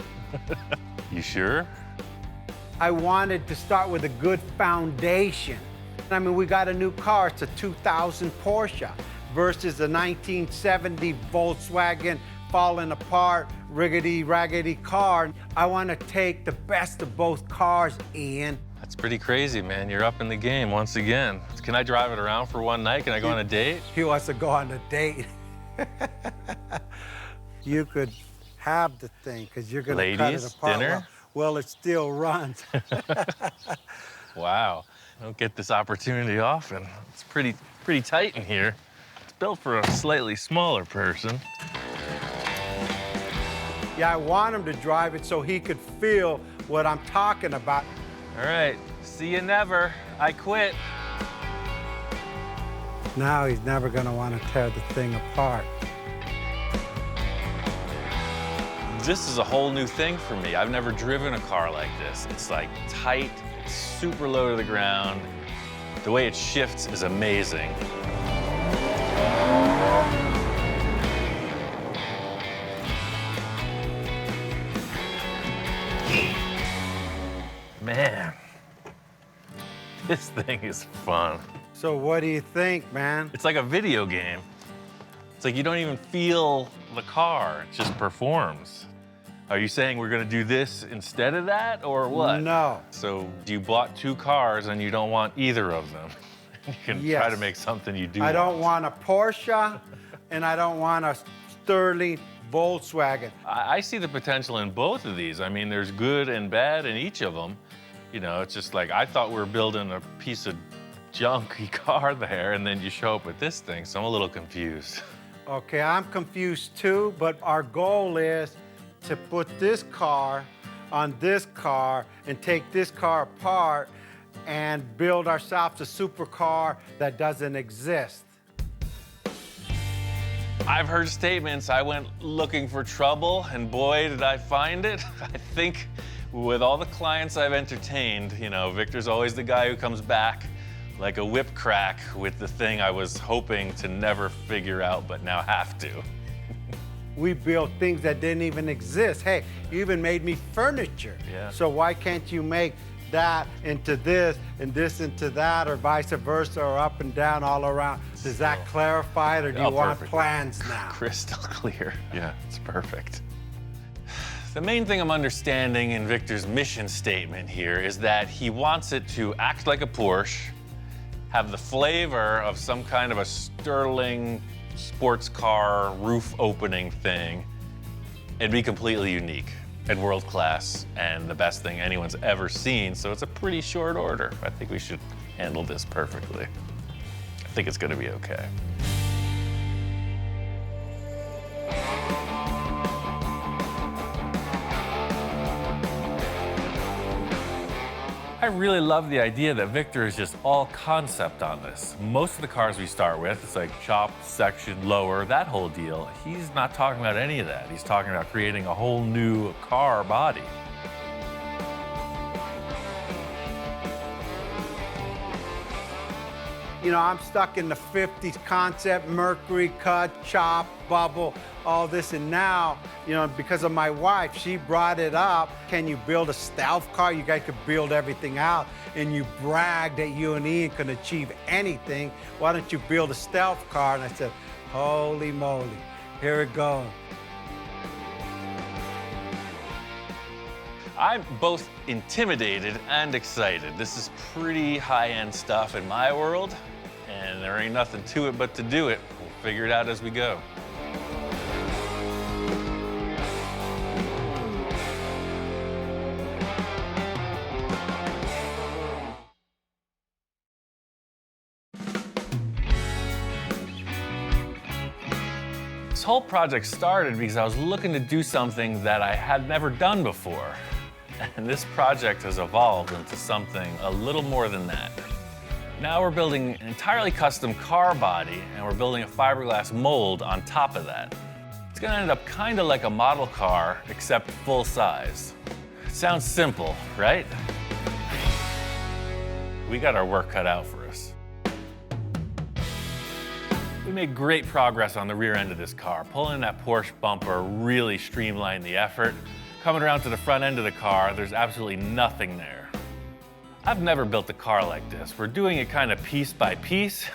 You sure? I wanted to start with a good foundation. I mean, we got a new car, it's a 2000 Porsche versus a 1970 Volkswagen falling apart, rickety-raggedy car. I want to take the best of both cars, Ian. That's pretty crazy, man. You're up in the game once again. Can I drive it around for one night? Can I go on a date? He wants to go on a date. You could have the thing, because you're going to cut it Ladies, apart. dinner? Well, it still runs. Wow. I don't get this opportunity often. It's pretty tight in here. It's built for a slightly smaller person. Yeah, I want him to drive it so he could feel what I'm talking about. All right, see you never. I quit. Now he's never gonna want to tear the thing apart. This is a whole new thing for me. I've never driven a car like this. It's like tight, it's super low to the ground. The way it shifts is amazing. Man, this thing is fun. So what do you think, man? It's like a video game. It's like you don't even feel the car, it just performs. Are you saying we're gonna do this instead of that, or what? No. So you bought two cars and you don't want either of them. You can Yes. try to make something you do I don't want a Porsche, and I don't want a Sterling Volkswagen. I see the potential in both of these. I mean, there's good and bad in each of them. You know, it's just like, I thought we were building a piece of junky car there, and then you show up with this thing, so I'm a little confused. Okay, I'm confused too, but our goal is to put this car on this car and take this car apart and build ourselves a supercar that doesn't exist. I've heard statements, I went looking for trouble, and boy, did I find it. I think with all the clients I've entertained, you know, Victor's always the guy who comes back like a whip crack with the thing I was hoping to never figure out, but now have to. We built things that didn't even exist. Hey, you even made me furniture. Yeah. So why can't you make that into this and this into that, or vice versa, or up and down all around? Does that clarify it, or do you want Perfect. plans now? Crystal clear. Yeah, it's perfect. The main thing I'm understanding in Victor's mission statement here is that he wants it to act like a Porsche, have the flavor of some kind of a Sterling sports car roof opening thing, and be completely unique and world class and the best thing anyone's ever seen. So it's a pretty short order. I think we should handle this perfectly. I think it's gonna be okay. I really love the idea that Victor is just all concept on this. Most of the cars we start with, it's like chop, section, lower, that whole deal. He's not talking about any of that. He's talking about creating a whole new car body. You know, I'm stuck in the 50s concept, mercury cut, chop, bubble, all this. And now, you know, because of my wife, she brought it up. Can you build a stealth car? You guys could build everything out, and you brag that you and Ian can achieve anything. Why don't you build a stealth car? And I said, holy moly, here it goes. I'm both intimidated and excited. This is pretty high-end stuff in my world, and there ain't nothing to it but to do it. We'll figure it out as we go. This whole project started because I was looking to do something that I had never done before. And this project has evolved into something a little more than that. Now we're building an entirely custom car body, and we're building a fiberglass mold on top of that. It's gonna end up kind of like a model car, except full size. It sounds simple, right? We got our work cut out for us. We made great progress on the rear end of this car. Pulling that Porsche bumper really streamlined the effort. Coming around to the front end of the car, there's absolutely nothing there. I've never built a car like this. We're doing it kind of piece by piece,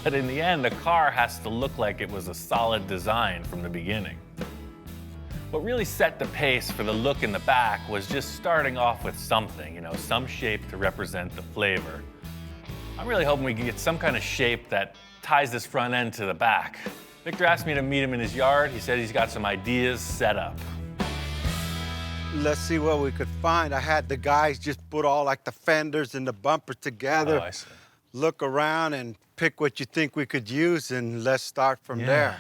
but in the end, the car has to look like it was a solid design from the beginning. What really set the pace for the look in the back was just starting off with something, you know, some shape to represent the flavor. I'm really hoping we can get some kind of shape that ties this front end to the back. Victor asked me to meet him in his yard. He said he's got some ideas set up. Let's see what we could find. I had the guys just put all like the fenders and the bumpers together. Oh, I see. Look around and pick what you think we could use, and let's start from there.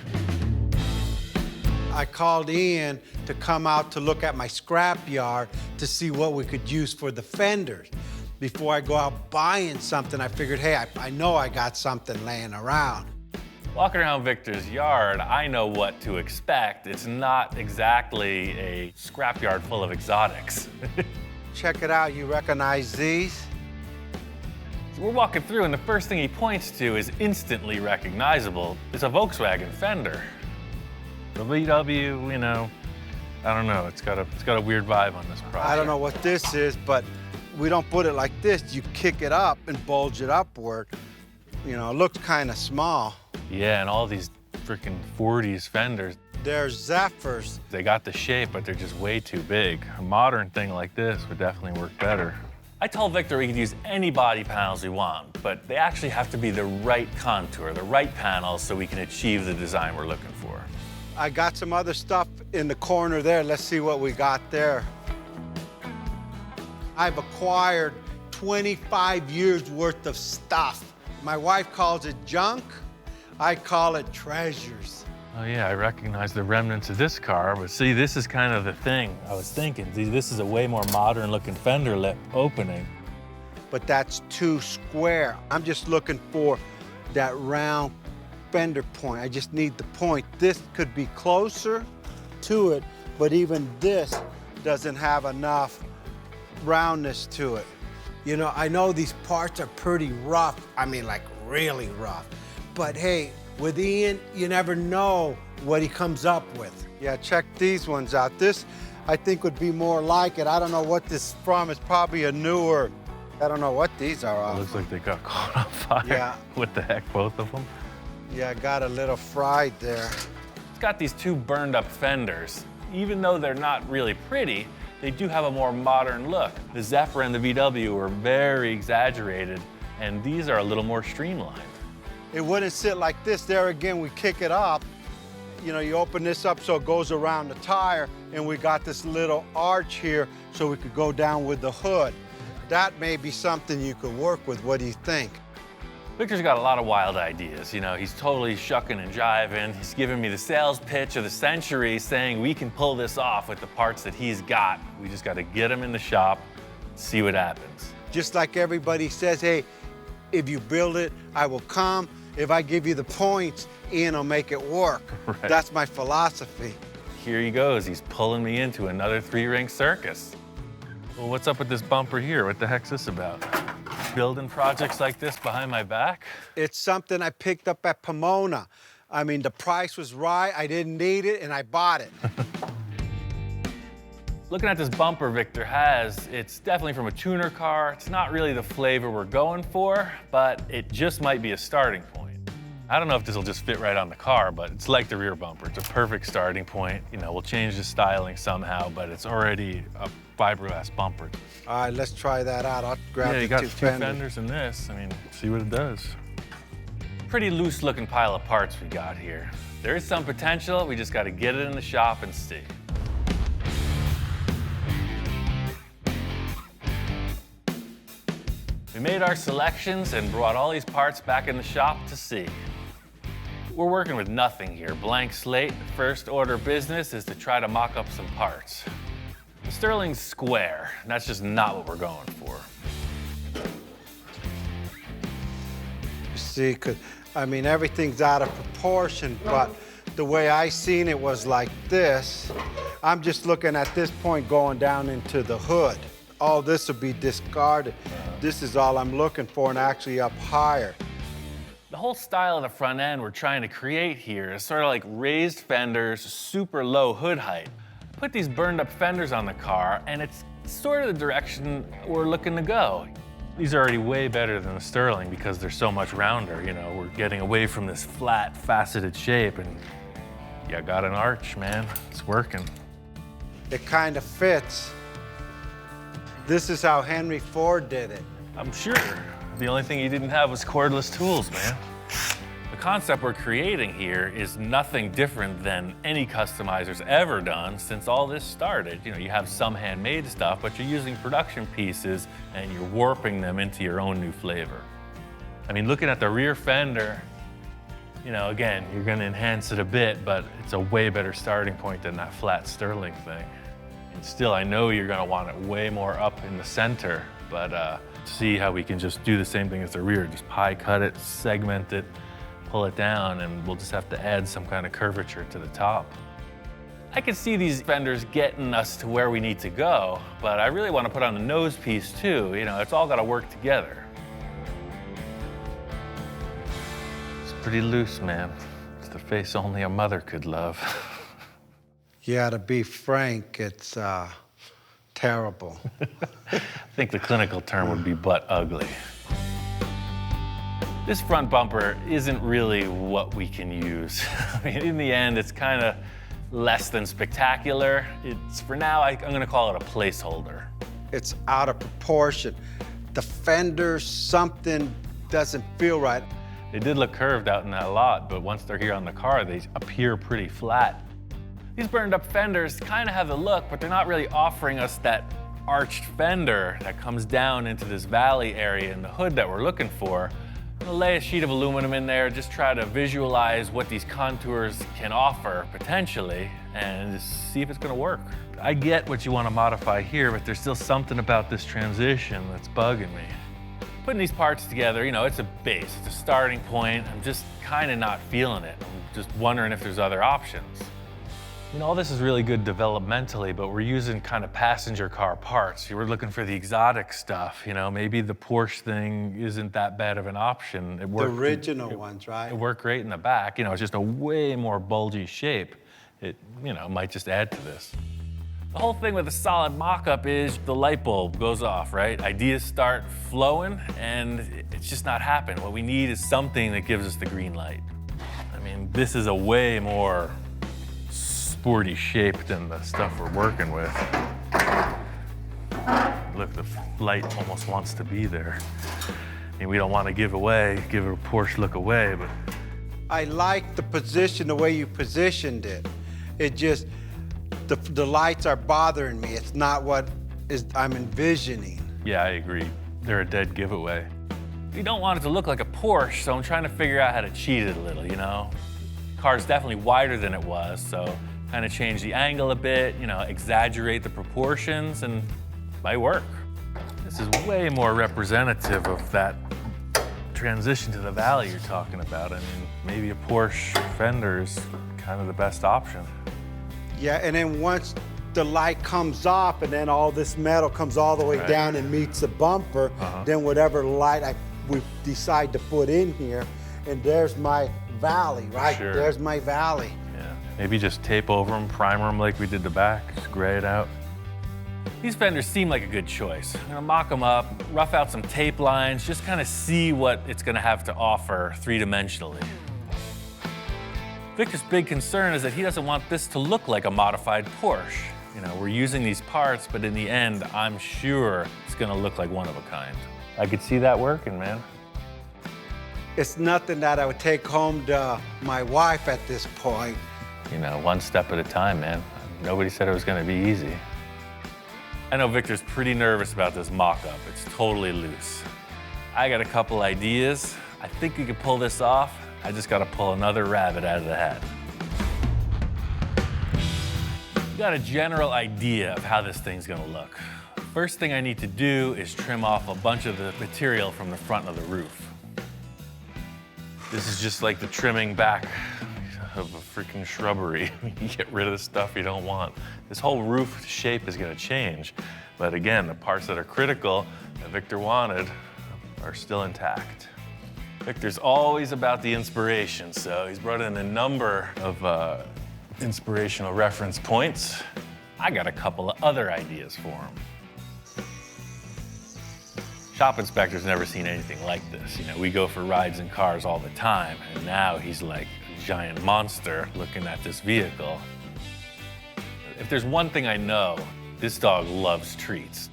I called Ian to come out to look at my scrap yard to see what we could use for the fenders. Before I go out buying something, I figured, hey, I know I got something laying around. Walking around Victor's yard, I know what to expect. It's not exactly a scrapyard full of exotics. Check it out, you recognize these? So we're walking through, and the first thing he points to is instantly recognizable. It's a Volkswagen fender. The VW, you know, I don't know. It's got a weird vibe on this product. I don't know what this is, but we don't put it like this. You kick it up and bulge it upward. You know, it looks kind of small. Yeah, and all these freaking 40s fenders. They're Zephyrs. They got the shape, but they're just way too big. A modern thing like this would definitely work better. I told Victor we could use any body panels we want, but they actually have to be the right contour, the right panels, so we can achieve the design we're looking for. I got some other stuff in the corner there. Let's see what we got there. I've acquired 25 years worth of stuff. My wife calls it junk. I call it treasures. Oh yeah, I recognize the remnants of this car, but see, this is kind of the thing I was thinking. See, this is a way more modern looking fender lip opening. But that's too square. I'm just looking for that round fender point. I just need the point. This could be closer to it, but even this doesn't have enough roundness to it. You know, I know these parts are pretty rough. I mean, like really rough. But hey, with Ian, you never know what he comes up with. Yeah, check these ones out. This, I think, would be more like it. I don't know what this is from. It's probably a newer, I don't know what these are off. It looks like they got caught on fire. Yeah. What the heck, both of them? Yeah, I got a little fried there. It's got these two burned up fenders. Even though they're not really pretty, they do have a more modern look. The Zephyr and the VW are very exaggerated, and these are a little more streamlined. It wouldn't sit like this. There again, we kick it up. You know, you open this up so it goes around the tire, and we got this little arch here so we could go down with the hood. That may be something you could work with. What do you think? Victor's got a lot of wild ideas. You know, he's totally shucking and jiving. He's giving me the sales pitch of the century, saying we can pull this off with the parts that he's got. We just got to get him in the shop, see what happens. Just like everybody says, hey, if you build it, I will come. If I give you the points, Ian will make it work. Right. That's my philosophy. Here he goes. He's pulling me into another three-ring circus. Well, what's up with this bumper here? What the heck's this about? Building projects like this behind my back? It's something I picked up at Pomona. I mean, the price was right, I didn't need it, and I bought it. Looking at this bumper Victor has, it's definitely from a tuner car. It's not really the flavor we're going for, but it just might be a starting point. I don't know if this will just fit right on the car, but it's like the rear bumper. It's a perfect starting point. You know, we'll change the styling somehow, but it's already a fiberglass bumper. All right, let's try that out. I'll grab Yeah, the you got two two fenders. fenders in this. I mean, see what it does. Pretty loose looking pile of parts we got here. There is some potential, we just got to get it in the shop and see. We made our selections and brought all these parts back in the shop to see. We're working with nothing here, blank slate. The first order of business is to try to mock up some parts. The Sterling's square, and that's just not what we're going for. See, 'cause, I mean, everything's out of proportion, but the way I seen it was like this. I'm just looking at this point going down into the hood. All this will be discarded. This is all I'm looking for, and actually up higher. The whole style of the front end we're trying to create here is sort of like raised fenders, super low hood height. Put these burned up fenders on the car, and it's sort of the direction we're looking to go. These are already way better than the Sterling because they're so much rounder. You know, we're getting away from this flat, faceted shape, and you got an arch, man. It's working. It kind of fits. This is how Henry Ford did it. I'm sure. The only thing he didn't have was cordless tools, man. The concept we're creating here is nothing different than any customizer's ever done since all this started. You know, you have some handmade stuff, but you're using production pieces and you're warping them into your own new flavor. I mean, looking at the rear fender, you know, again, you're gonna enhance it a bit, but it's a way better starting point than that flat Sterling thing. And still, I know you're gonna want it way more up in the center, but see how we can just do the same thing as the rear, just pie cut it, segment it, pull it down, and we'll just have to add some kind of curvature to the top. I can see these fenders getting us to where we need to go, but I really want to put on the nose piece too. You know, it's all got to work together. It's pretty loose, man. It's the face only a mother could love. Yeah, to be frank, it's terrible. I think the clinical term would be butt ugly. This front bumper isn't really what we can use. I mean, in the end, it's kind of less than spectacular. It's, for now, I'm gonna call it a placeholder. It's out of proportion. The fender, something doesn't feel right. They did look curved out in that lot, but once they're here on the car, they appear pretty flat. These burned up fenders kind of have the look, but they're not really offering us that arched fender that comes down into this valley area in the hood that we're looking for. I'll lay a sheet of aluminum in there, just try to visualize what these contours can offer potentially, and just see if it's gonna work. I get what you want to modify here, but there's still something about this transition that's bugging me. Putting these parts together, you know, it's a base, it's a starting point. I'm just kind of not feeling it. I'm just wondering if there's other options. You know, all this is really good developmentally, but we're using kind of passenger car parts. You were looking for the exotic stuff, you know, maybe the Porsche thing isn't that bad of an option. It worked, the original ones, right? It worked great in the back. You know, it's just a way more bulgy shape. It, you know, might just add to this. The whole thing with a solid mock-up is the light bulb goes off, right? Ideas start flowing, and it's just not happening. What we need is something that gives us the green light. I mean, this is a way more sporty shape than the stuff we're working with. Look, the light almost wants to be there. I mean, we don't want to give a Porsche look away, but. I like the position, the way you positioned it. It just, the lights are bothering me. It's not what I'm envisioning. Yeah, I agree. They're a dead giveaway. You don't want it to look like a Porsche, so I'm trying to figure out how to cheat it a little, you know? The car's definitely wider than it was, so kind of change the angle a bit, you know, exaggerate the proportions, and it might work. This is way more representative of that transition to the valley you're talking about. I mean, maybe a Porsche fender is kind of the best option. Yeah, and then once the light comes off and then all this metal comes all the way down and meets the bumper, then whatever light we decide to put in here, and there's my valley, right? Sure. There's my valley. Yeah, maybe just tape over them, primer them like we did the back, just gray it out. These fenders seem like a good choice. I'm gonna mock them up, rough out some tape lines, just kind of see what it's gonna have to offer three-dimensionally. Victor's big concern is that he doesn't want this to look like a modified Porsche. You know, we're using these parts, but in the end, I'm sure it's gonna look like one of a kind. I could see that working, man. It's nothing that I would take home to my wife at this point. You know, one step at a time, man. Nobody said it was gonna be easy. I know Victor's pretty nervous about this mock-up. It's totally loose. I got a couple ideas. I think we could pull this off. I just gotta pull another rabbit out of the hat. Got a general idea of how this thing's gonna look. First thing I need to do is trim off a bunch of the material from the front of the roof. This is just like the trimming back of a freaking shrubbery. You get rid of the stuff you don't want. This whole roof shape is gonna change. But again, the parts that are critical that Victor wanted are still intact. Victor's always about the inspiration, so he's brought in a number of inspirational reference points. I got a couple of other ideas for him. Shop inspector's never seen anything like this. You know, we go for rides in cars all the time, and now he's like a giant monster looking at this vehicle. If there's one thing I know, this dog loves treats.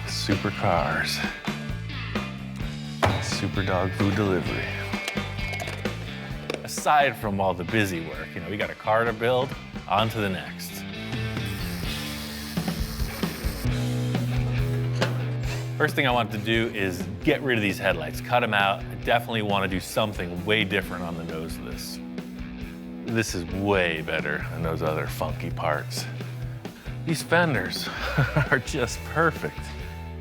Supercars. Super dog food delivery. Aside from all the busy work, you know, we got a car to build, on to the next. First thing I want to do is get rid of these headlights, cut them out. I definitely want to do something way different on the nose of this. This is way better than those other funky parts. These fenders are just perfect.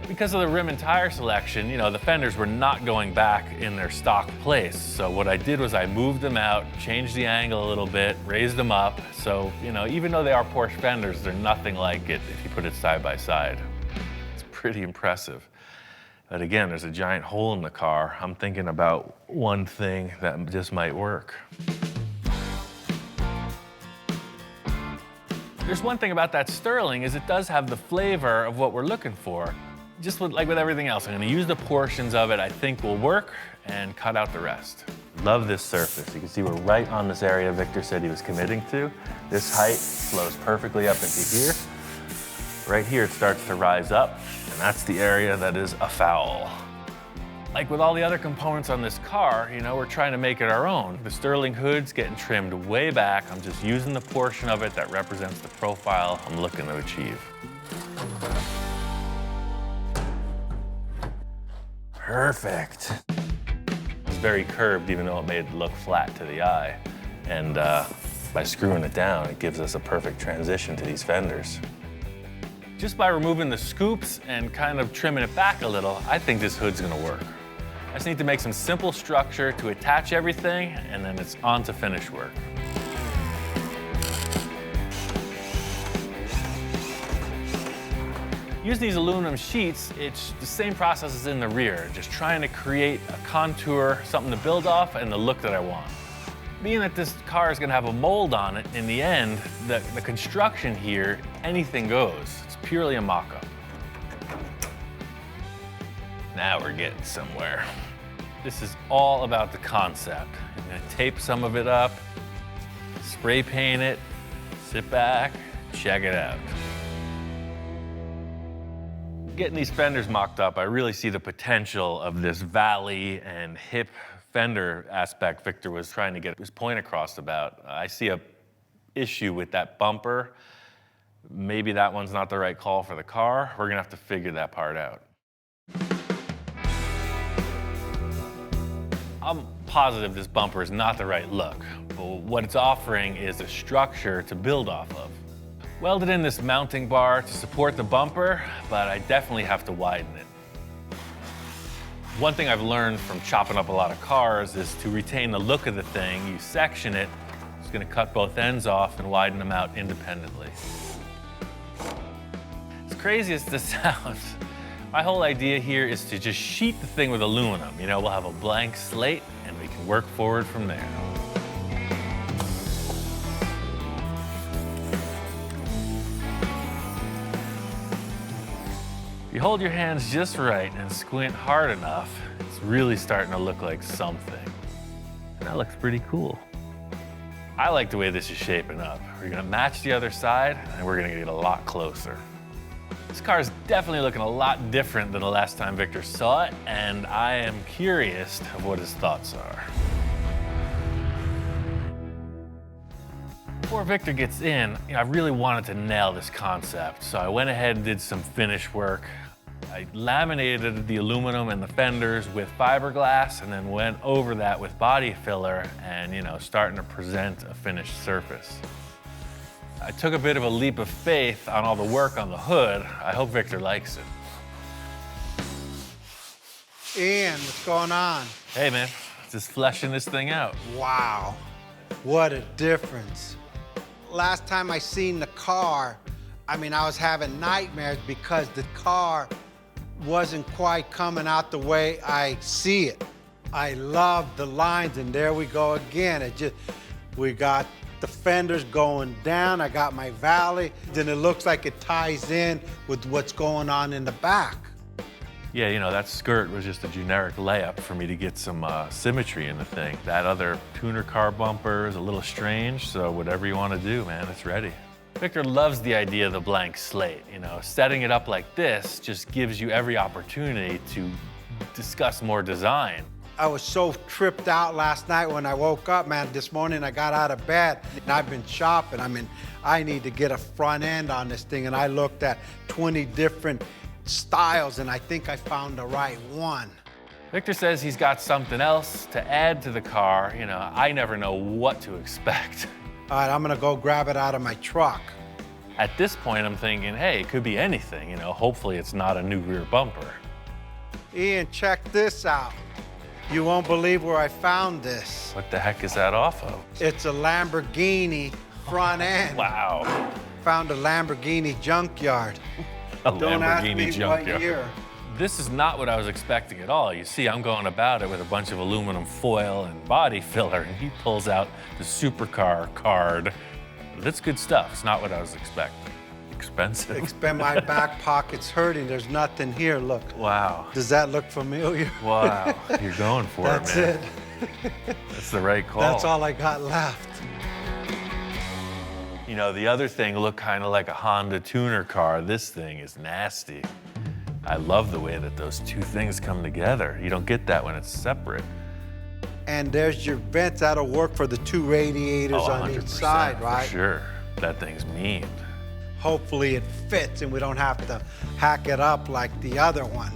Because of the rim and tire selection, you know, the fenders were not going back in their stock place. So what I did was I moved them out, changed the angle a little bit, raised them up. So, you know, even though they are Porsche fenders, they're nothing like it if you put it side by side. It's pretty impressive. But again, there's a giant hole in the car. I'm thinking about one thing that just might work. There's one thing about that Sterling is it does have the flavor of what we're looking for. Just like with everything else, I'm gonna use the portions of it I think will work and cut out the rest. Love this surface. You can see we're right on this area Victor said he was committing to. This height flows perfectly up into here. Right here it starts to rise up, and that's the area that is a foul. Like with all the other components on this car, you know, we're trying to make it our own. The Sterling hood's getting trimmed way back. I'm just using the portion of it that represents the profile I'm looking to achieve. Perfect. It's very curved, even though it made it look flat to the eye. And by screwing it down, it gives us a perfect transition to these fenders. Just by removing the scoops and kind of trimming it back a little, I think this hood's gonna work. I just need to make some simple structure to attach everything, and then it's on to finish work. Using these aluminum sheets, it's the same process as in the rear, just trying to create a contour, something to build off, and the look that I want. Being that this car is gonna have a mold on it, in the end, the construction here, anything goes. It's purely a mock-up. Now we're getting somewhere. This is all about the concept. I'm gonna tape some of it up, spray paint it, sit back, check it out. Getting these fenders mocked up, I really see the potential of this valley and hip fender aspect Victor was trying to get his point across about. I see a issue with that bumper. Maybe that one's not the right call for the car. We're gonna have to figure that part out. I'm positive this bumper is not the right look, but what it's offering is a structure to build off of. Welded in this mounting bar to support the bumper, but I definitely have to widen it. One thing I've learned from chopping up a lot of cars is to retain the look of the thing, you section it, it's gonna cut both ends off and widen them out independently. As crazy as this sounds, my whole idea here is to just sheet the thing with aluminum. You know, we'll have a blank slate and we can work forward from there. If you hold your hands just right and squint hard enough, it's really starting to look like something. And that looks pretty cool. I like the way this is shaping up. We're gonna match the other side and we're gonna get a lot closer. This car is definitely looking a lot different than the last time Victor saw it, and I am curious of what his thoughts are. Before Victor gets in, I really wanted to nail this concept, so I went ahead and did some finish work. I laminated the aluminum and the fenders with fiberglass and then went over that with body filler and, you know, starting to present a finished surface. I took a bit of a leap of faith on all the work on the hood. I hope Victor likes it. Ian, what's going on? Hey man, just fleshing this thing out. Wow, what a difference. Last time I seen the car, I mean, I was having nightmares because the car wasn't quite coming out the way I see it. I love the lines, and there we go again. We got the fenders going down, I got my valley, then it looks like it ties in with what's going on in the back. Yeah, you know, that skirt was just a generic layup for me to get some symmetry in the thing. That other tuner car bumper is a little strange, so whatever you want to do, man, it's ready. Victor loves the idea of the blank slate. You know, setting it up like this just gives you every opportunity to discuss more design. I was so tripped out last night when I woke up, man. This morning I got out of bed and I've been shopping. I mean, I need to get a front end on this thing, and I looked at 20 different styles and I think I found the right one. Victor says he's got something else to add to the car. You know, I never know what to expect. All right, I'm gonna go grab it out of my truck. At this point, I'm thinking, hey, it could be anything. You know, hopefully it's not a new rear bumper. Ian, check this out. You won't believe where I found this. What the heck is that off of? It's a Lamborghini front end. Wow. Found a Lamborghini junkyard. A Don't ask Lamborghini me junkyard. what year. This is not what I was expecting at all. You see, I'm going about it with a bunch of aluminum foil and body filler, and he pulls out the supercar card. That's good stuff. It's not what I was expecting. Expensive. My back pocket's hurting. There's nothing here. Look. Wow. Does that look familiar? Wow. You're going for That's it, man. it. That's the right call. That's all I got left. You know, the other thing looked kind of like a Honda tuner car. This thing is nasty. I love the way that those two things come together. You don't get that when it's separate. And there's your vents. That'll work for the two radiators on each side, right? For sure. That thing's mean. Hopefully it fits and we don't have to hack it up like the other one.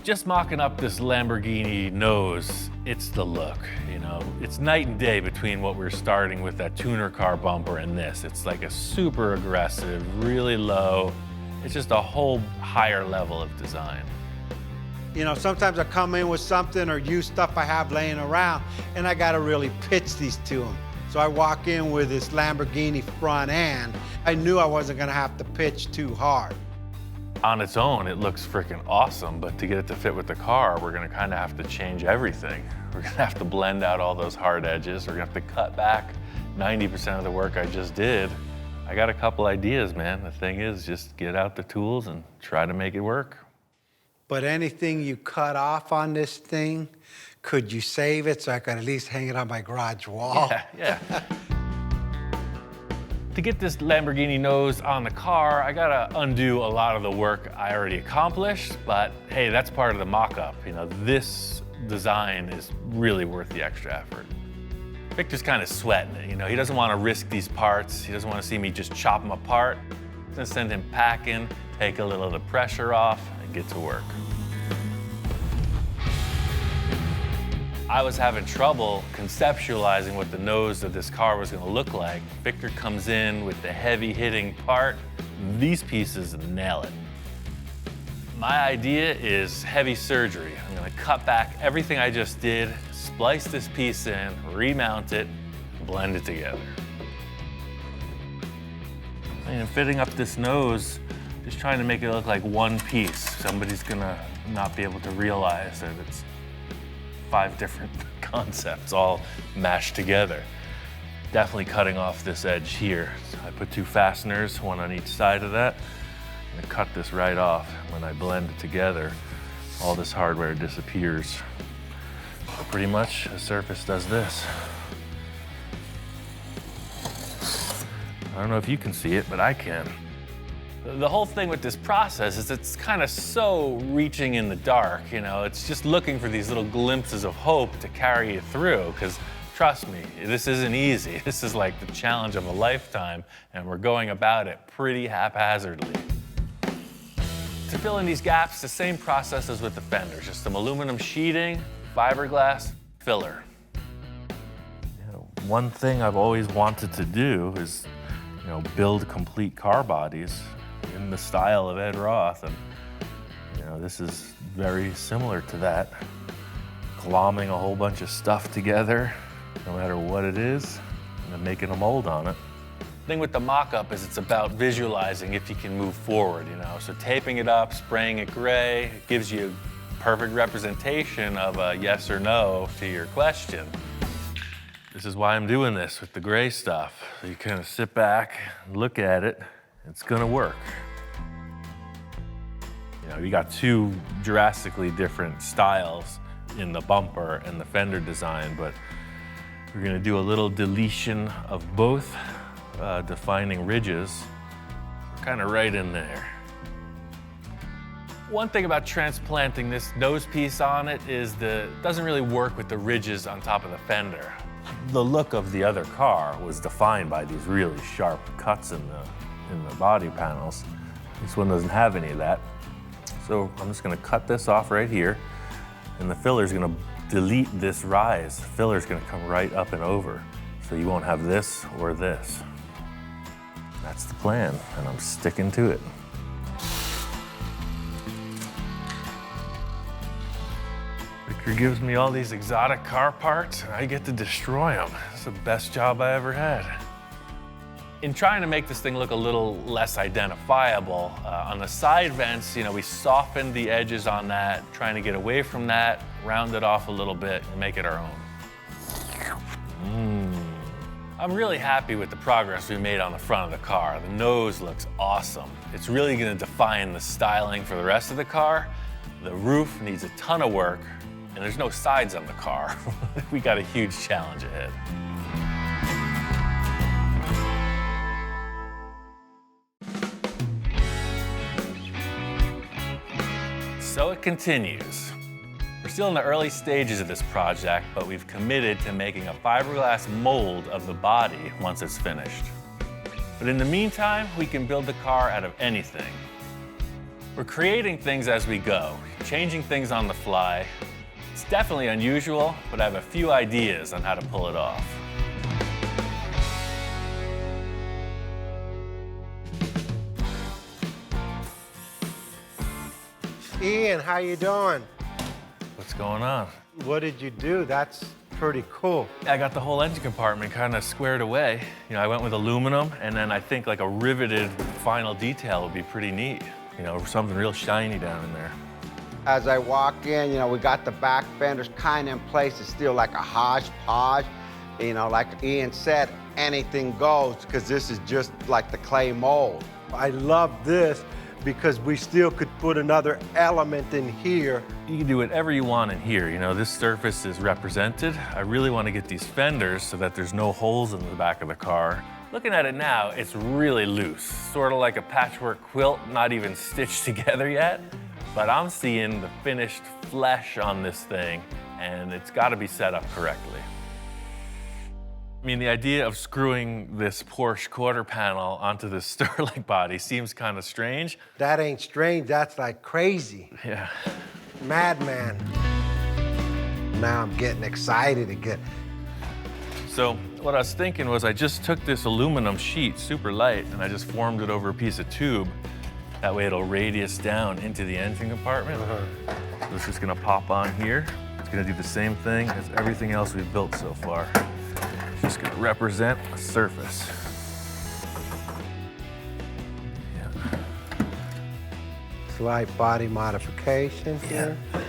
Just mocking up this Lamborghini nose, it's the look, you know. It's night and day between what we're starting with, that tuner car bumper, and this. It's like a super aggressive, really low. It's just a whole higher level of design. You know, sometimes I come in with something or use stuff I have laying around and I gotta really pitch these to them. So I walk in with this Lamborghini front end. I knew I wasn't gonna have to pitch too hard. On its own, it looks freaking awesome, but to get it to fit with the car, we're gonna kind of have to change everything. We're gonna have to blend out all those hard edges. We're gonna have to cut back 90% of the work I just did. I got a couple ideas, man. The thing is, just get out the tools and try to make it work. But anything you cut off on this thing, could you save it so I could at least hang it on my garage wall? Yeah. To get this Lamborghini nose on the car, I gotta undo a lot of the work I already accomplished, but hey, that's part of the mock-up. You know, this design is really worth the extra effort. Victor's kind of sweating it, you know, he doesn't want to risk these parts. He doesn't want to see me just chop them apart. I'm gonna send him packing, take a little of the pressure off, and get to work. I was having trouble conceptualizing what the nose of this car was going to look like. Victor comes in with the heavy-hitting part. These pieces nail it. My idea is heavy surgery. I'm going to cut back everything I just did, splice this piece in, remount it, blend it together. And fitting up this nose, just trying to make it look like one piece. Somebody's going to not be able to realize that it's 5 different concepts all mashed together. Definitely cutting off this edge here. So I put 2 fasteners, one on each side of that. I'm gonna cut this right off. When I blend it together, all this hardware disappears. Pretty much, the surface does this. I don't know if you can see it, but I can. The whole thing with this process is it's kind of so reaching in the dark, you know, it's just looking for these little glimpses of hope to carry you through, because trust me, this isn't easy. This is like the challenge of a lifetime, and we're going about it pretty haphazardly. To fill in these gaps, the same process as with the fenders, just some aluminum sheeting, fiberglass, filler. You know, one thing I've always wanted to do is, you know, build complete car bodies in the style of Ed Roth, and you know, this is very similar to that. Glomming a whole bunch of stuff together, no matter what it is, and then making a mold on it. thing with the mock-up is it's about visualizing if you can move forward, you know? So taping it up, spraying it gray, it gives you a perfect representation of a yes or no to your question. This is why I'm doing this with the gray stuff. So you kind of sit back, look at it, it's gonna work. You know, you got two drastically different styles in the bumper and the fender design, but we're gonna do a little deletion of both, defining ridges, kind of right in there. One thing about transplanting this nose piece on it is it doesn't really work with the ridges on top of the fender. The look of the other car was defined by these really sharp cuts in the body panels. This one doesn't have any of that. So I'm just gonna cut this off right here, and the filler's gonna delete this rise. The filler's gonna come right up and over. So you won't have this or this. That's the plan, and I'm sticking to it. Victor gives me all these exotic car parts, and I get to destroy them. It's the best job I ever had. In trying to make this thing look a little less identifiable, on the side vents, you know, we softened the edges on that, trying to get away from that, round it off a little bit, and make it our own. I'm really happy with the progress we made on the front of the car. The nose looks awesome. It's really gonna define the styling for the rest of the car. The roof needs a ton of work, and there's no sides on the car. We got a huge challenge ahead. So it continues. We're still in the early stages of this project, but we've committed to making a fiberglass mold of the body once it's finished. But in the meantime, we can build the car out of anything. We're creating things as we go, changing things on the fly. It's definitely unusual, but I have a few ideas on how to pull it off. Ian, how you doing? What's going on? What did you do? That's pretty cool. I got the whole engine compartment kind of squared away. You know, I went with aluminum, and then I think like a riveted final detail would be pretty neat. You know, something real shiny down in there. As I walk in, you know, we got the back fenders kind of in place. It's still like a hodgepodge. You know, like Ian said, anything goes, because this is just like the clay mold. I love this because we still could put another element in here. You can do whatever you want in here. You know, this surface is represented. I really want to get these fenders so that there's no holes in the back of the car. Looking at it now, it's really loose, sort of like a patchwork quilt, not even stitched together yet. But I'm seeing the finished flesh on this thing, and it's got to be set up correctly. I mean, the idea of screwing this Porsche quarter panel onto this Sterling body seems kind of strange. That ain't strange, that's like crazy. Yeah. Madman. Now I'm getting excited again. So what I was thinking was I just took this aluminum sheet, super light, and I just formed it over a piece of tube. That way it'll radius down into the engine compartment. So this is gonna pop on here. It's gonna do the same thing as everything else we've built so far. It's just gonna represent a surface. Yeah. Slight body modification here. I'm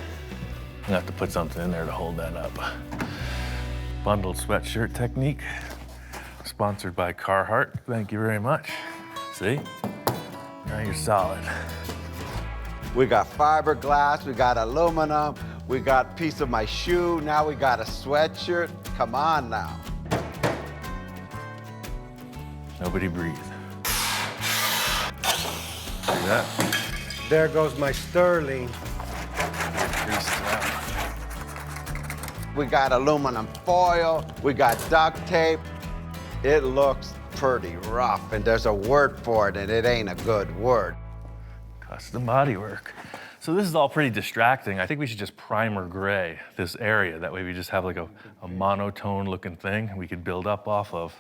gonna have to put something in there to hold that up. Bundled sweatshirt technique, sponsored by Carhartt. Thank you very much. See? Now you're solid. We got fiberglass, we got aluminum, we got a piece of my shoe, now we got a sweatshirt. Come on now. Nobody breathe. See that? There goes my Sterling. We got aluminum foil, we got duct tape. It looks pretty rough, and there's a word for it, and it ain't a good word. Custom bodywork. So this is all pretty distracting. I think we should just primer gray this area. That way we just have like a monotone looking thing we could build up off of.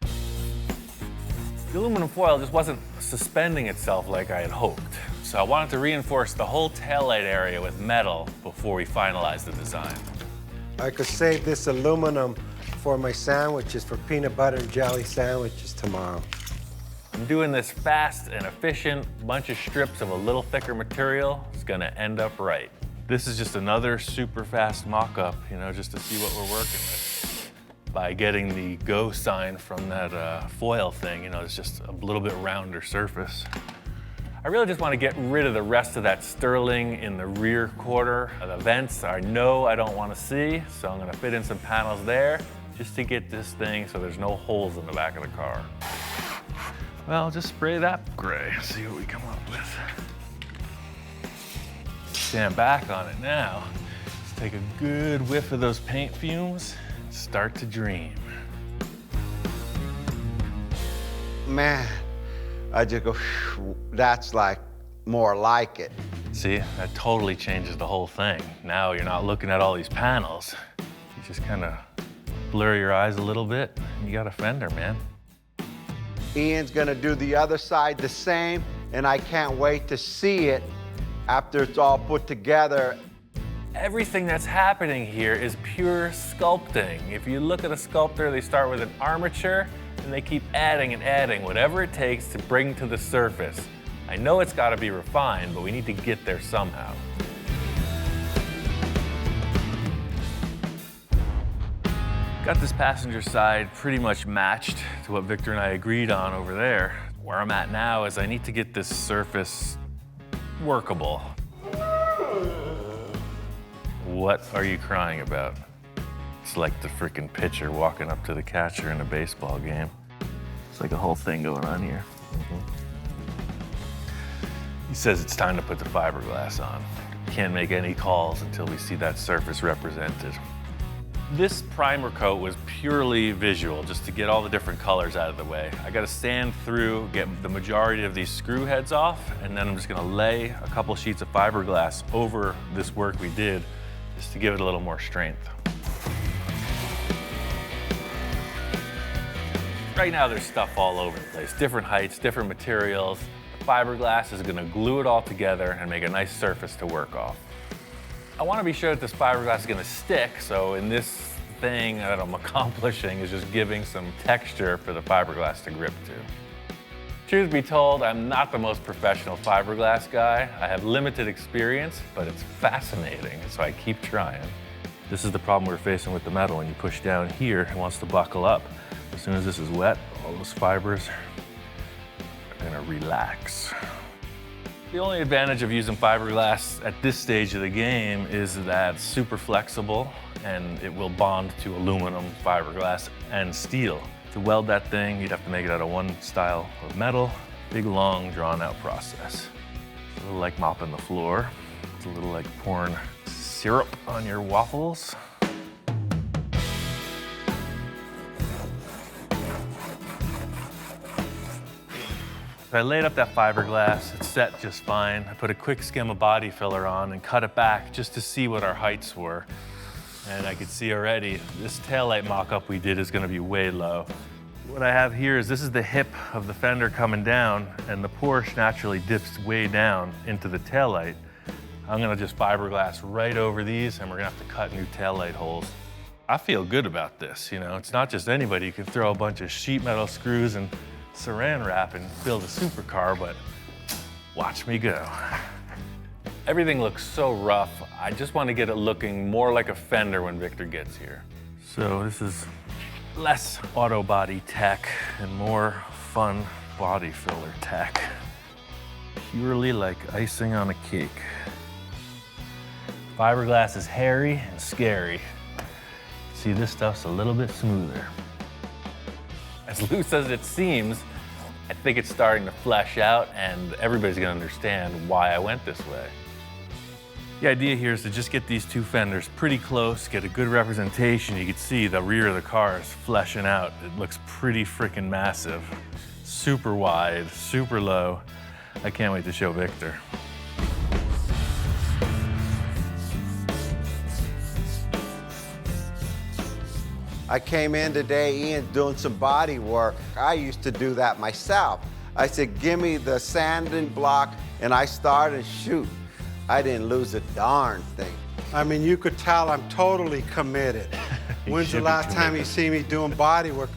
The aluminum foil just wasn't suspending itself like I had hoped. So I wanted to reinforce the whole taillight area with metal before we finalized the design. I could save this aluminum for my sandwiches, for peanut butter and jelly sandwiches tomorrow. I'm doing this fast and efficient, bunch of strips of a little thicker material. It's gonna end up right. This is just another super fast mock-up, you know, just to see what we're working with. By getting the go sign from that foil thing, you know, it's just a little bit rounder surface. I really just want to get rid of the rest of that sterling in the rear quarter of the vents. I know I don't want to see, so I'm going to fit in some panels there just to get this thing so there's no holes in the back of the car. Well, just spray that gray, see what we come up with. Stand back on it now. Let's take a good whiff of those paint fumes and start to dream. Man, I just go, that's like more like it. See, that totally changes the whole thing. Now you're not looking at all these panels. You just kind of blur your eyes a little bit, and you got a fender, man. Ian's gonna do the other side the same, and I can't wait to see it after it's all put together. Everything that's happening here is pure sculpting. If you look at a sculptor, they start with an armature, and they keep adding and adding whatever it takes to bring to the surface. I know it's gotta be refined, but we need to get there somehow. Got this passenger side pretty much matched to what Victor and I agreed on over there. Where I'm at now is I need to get this surface workable. What are you crying about? It's like the freaking pitcher walking up to the catcher in a baseball game. It's like a whole thing going on here. He says it's time to put the fiberglass on. Can't make any calls until we see that surface represented. This primer coat was purely visual, just to get all the different colors out of the way. I gotta sand through, get the majority of these screw heads off, and then I'm just gonna lay a couple sheets of fiberglass over this work we did, just to give it a little more strength. Right now there's stuff all over the place, different heights, different materials. The fiberglass is gonna glue it all together and make a nice surface to work off. I want to be sure that this fiberglass is going to stick, so in this thing that I'm accomplishing is just giving some texture for the fiberglass to grip to. Truth be told, I'm not the most professional fiberglass guy. I have limited experience, but it's fascinating, so I keep trying. This is the problem we're facing with the metal. When you push down here, it wants to buckle up. As soon as this is wet, all those fibers are going to relax. The only advantage of using fiberglass at this stage of the game is that it's super flexible and it will bond to aluminum, fiberglass, and steel. To weld that thing, you'd have to make it out of one style of metal. Big, long, drawn-out process. It's a little like mopping the floor. It's a little like pouring syrup on your waffles. I laid up that fiberglass, it's set just fine. I put a quick skim of body filler on and cut it back just to see what our heights were. And I could see already, this taillight mock-up we did is gonna be way low. What I have here is this is the hip of the fender coming down, and the Porsche naturally dips way down into the taillight. I'm gonna just fiberglass right over these, and we're gonna have to cut new taillight holes. I feel good about this, you know? It's not just anybody. You can throw a bunch of sheet metal screws and saran wrap and build a supercar, but watch me go. Everything looks so rough. I just want to get it looking more like a fender when Victor gets here. So this is less auto body tech and more fun body filler tech. Purely like icing on a cake. Fiberglass is hairy and scary. See, this stuff's a little bit smoother. As loose as it seems, I think it's starting to flesh out, and everybody's gonna understand why I went this way. The idea here is to just get these two fenders pretty close, get a good representation. You can see the rear of the car is fleshing out. It looks pretty freaking massive. Super wide, super low. I can't wait to show Victor. I came in today, Ian's doing some body work. I used to do that myself. I said, give me the sanding block, and I started and shoot. I didn't lose a darn thing. I mean, you could tell I'm totally committed. When's the should be last time you committed. see me doing body work?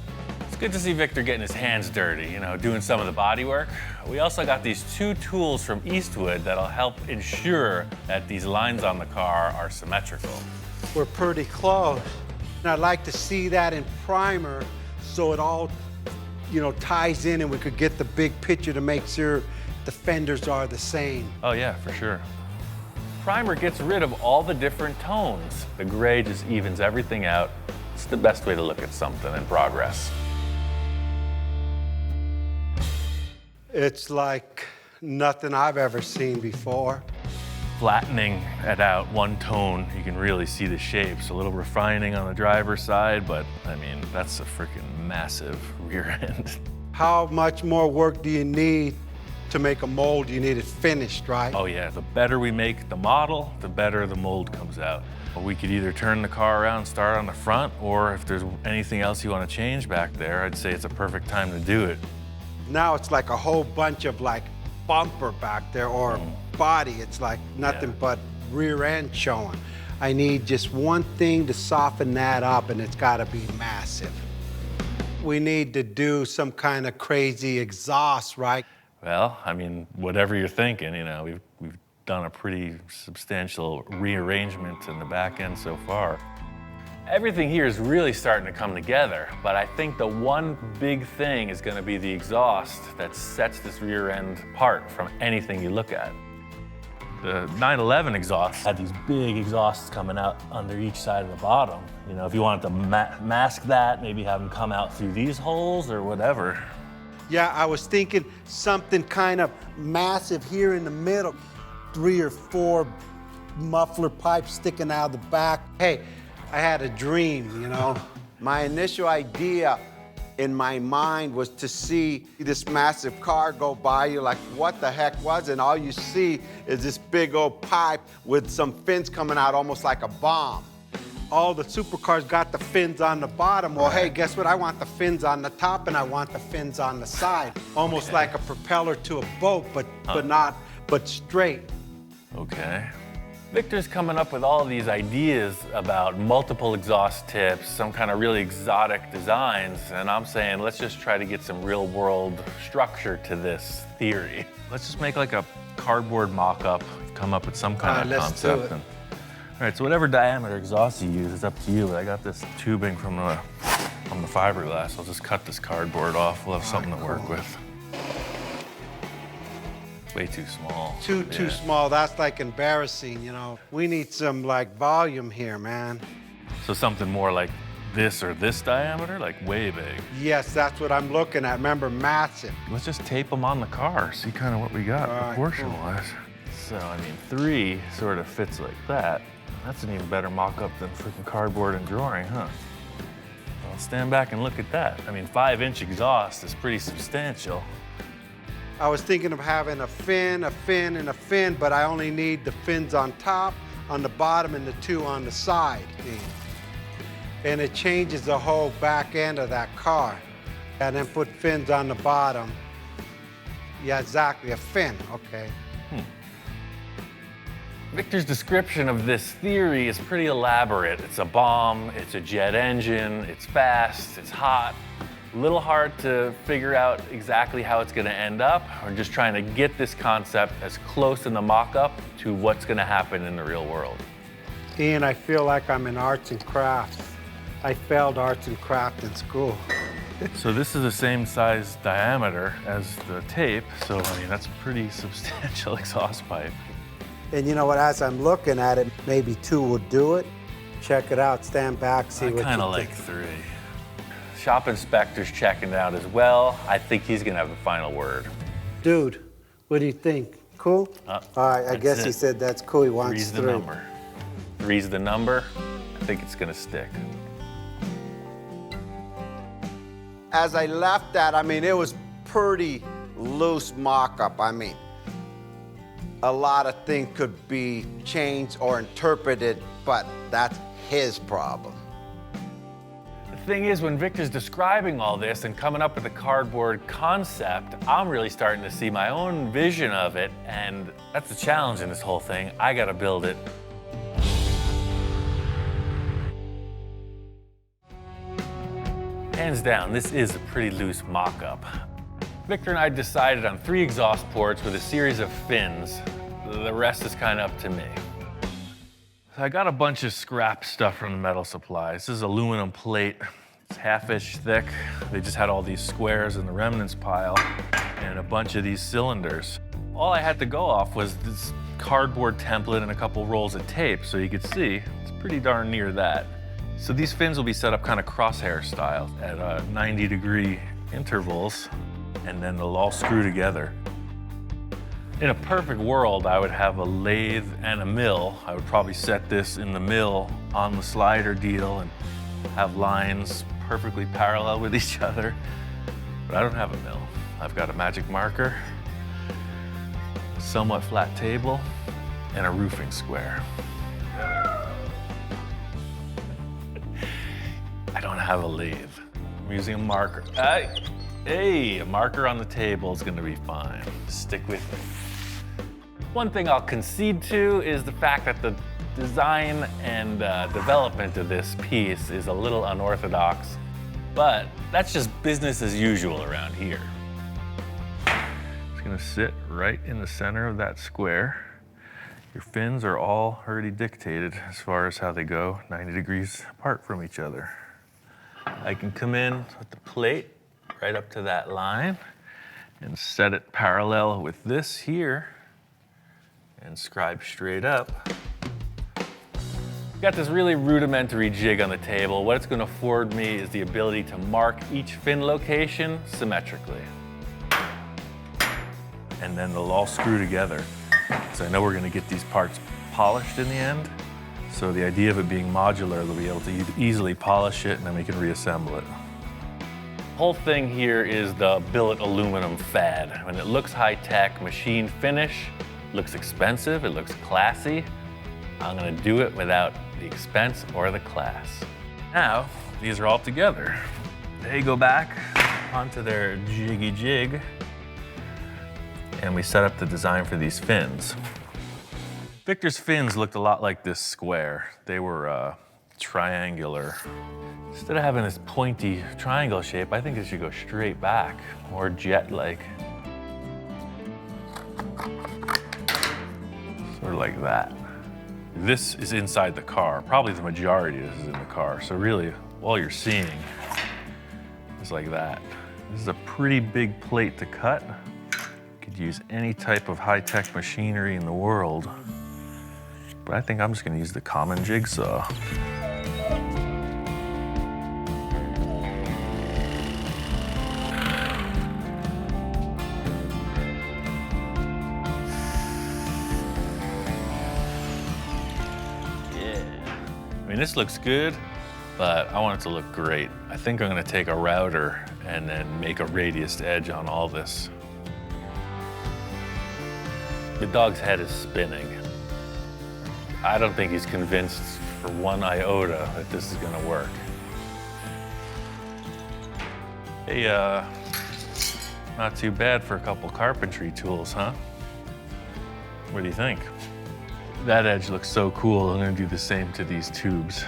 It's good to see Victor getting his hands dirty, you know, doing some of the body work. We also got these 2 tools from Eastwood that'll help ensure that these lines on the car are symmetrical. We're pretty close. And I'd like to see that in primer so it all, you know, ties in and we could get the big picture to make sure the fenders are the same. Oh yeah, for sure. Primer gets rid of all the different tones. The gray just evens everything out. It's the best way to look at something in progress. It's like nothing I've ever seen before. Flattening it out one tone, you can really see the shapes. A little refining on the driver's side, but I mean, that's a freaking massive rear end. How much more work do you need to make a mold? You need it finished, right? Oh yeah, the better we make the model, the better the mold comes out. We could either turn the car around and start on the front, or if there's anything else you want to change back there, I'd say it's a perfect time to do it. Now it's like a whole bunch of like bumper back there or body. It's like nothing but rear end showing. I need just one thing to soften that up, and it's got to be massive. We need to do some kind of crazy exhaust, right? Well, I mean, whatever you're thinking, you know, we've done a pretty substantial rearrangement in the back end so far. Everything here is really starting to come together, but I think the one big thing is going to be the exhaust that sets this rear end apart from anything you look at. The 911 exhaust had these big exhausts coming out under each side of the bottom. You know, if you wanted to mask that, maybe have them come out through these holes or whatever. Yeah, I was thinking something kind of massive here in the middle. 3 or 4 muffler pipes sticking out of the back. Hey, I had a dream, you know. My initial idea in my mind was to see this massive car go by you, like what the heck was it? And all you see is this big old pipe with some fins coming out almost like a bomb. All the supercars got the fins on the bottom. Well, hey, guess what? I want the fins on the top and I want the fins on the side. Almost like a propeller to a boat, but straight. Okay. Victor's coming up with all these ideas about multiple exhaust tips, some kind of really exotic designs, and I'm saying let's just try to get some real world structure to this theory. Let's just make like a cardboard mock-up, come up with some kind of let's do concept. it. All right, so whatever diameter exhaust you use, it's up to you, but I got this tubing from the fiberglass. I'll just cut this cardboard off. We'll have something to work with. Way too small. Too small. That's like embarrassing, you know. We need some like volume here, man. So something more like this or this diameter, like way big. Yes, that's what I'm looking at. Remember, massive. Let's just tape them on the car, see kind of what we got proportion-wise. So, I mean, 3 sort of fits like that. That's an even better mock-up than freaking cardboard and drawing, huh? Well, stand back and look at that. I mean, 5-inch exhaust is pretty substantial. I was thinking of having a fin, and a fin, but I only need the fins on top, on the bottom, and the 2 on the side. And it changes the whole back end of that car. And then put fins on the bottom. Yeah, exactly, a fin, okay. Victor's description of this theory is pretty elaborate. It's a bomb, it's a jet engine, it's fast, it's hot. A little hard to figure out exactly how it's going to end up. We're just trying to get this concept as close in the mock-up to what's going to happen in the real world. Ian, I feel like I'm in arts and crafts. I failed arts and crafts in school. So this is the same size diameter as the tape, so I mean, that's a pretty substantial exhaust pipe. And you know what, as I'm looking at it, maybe 2 would do it. Check it out, stand back, see what you think. I kind of like 3. Shop inspector's checking it out as well. I think he's gonna have the final word. Dude, what do you think? Cool? All right, I guess he said that's cool. He wants 3's the 3. number. 3's the number. I think it's gonna stick. As I left that, I mean, it was pretty loose mock-up. I mean, a lot of things could be changed or interpreted, but that's his problem. The thing is, when Victor's describing all this and coming up with the cardboard concept, I'm really starting to see my own vision of it, and that's the challenge in this whole thing. I gotta build it Hands down, this is a pretty loose mock-up. Victor and I decided on 3 exhaust ports with a series of fins. The rest is kind of up to me. So I got a bunch of scrap stuff from the metal supply. This is aluminum plate. It's half-inch thick. They just had all these squares in the remnants pile and a bunch of these cylinders. All I had to go off was this cardboard template and a couple rolls of tape, so you could see it's pretty darn near that. So these fins will be set up kind of crosshair style at 90-degree intervals, and then they'll all screw together. In a perfect world, I would have a lathe and a mill. I would probably set this in the mill on the slider deal and have lines perfectly parallel with each other. But I don't have a mill. I've got a magic marker, a somewhat flat table, and a roofing square. I don't have a lathe. I'm using a marker. Hey, a marker on the table is gonna be fine. Stick with me. One thing I'll concede to is the fact that the design and development of this piece is a little unorthodox, but that's just business as usual around here. It's gonna sit right in the center of that square. Your fins are all already dictated as far as how they go, 90 degrees apart from each other. I can come in with the plate right up to that line and set it parallel with this here and scribe straight up. Got this really rudimentary jig on the table. What it's going to afford me is the ability to mark each fin location symmetrically. And then they'll all screw together. So I know we're going to get these parts polished in the end. So the idea of it being modular, they'll be able to easily polish it and then we can reassemble it. The whole thing here is the billet aluminum fad. When it looks high-tech, machine finish, looks expensive, it looks classy. I'm gonna do it without the expense or the class. Now, these are all together. They go back onto their jiggy jig and we set up the design for these fins. Victor's fins looked a lot like this square. They were triangular. Instead of having this pointy triangle shape, I think it should go straight back, more jet-like. Sort of like that. This is inside the car. Probably the majority of this is in the car. So really, all you're seeing is like that. This is a pretty big plate to cut. You could use any type of high-tech machinery in the world. But I think I'm just gonna use the common jigsaw. I mean, this looks good, but I want it to look great. I think I'm gonna take a router and then make a radius edge on all this. The dog's head is spinning. I don't think he's convinced for one iota that this is gonna work. Hey, not too bad for a couple carpentry tools, huh? What do you think? That edge looks so cool. I'm gonna do the same to these tubes.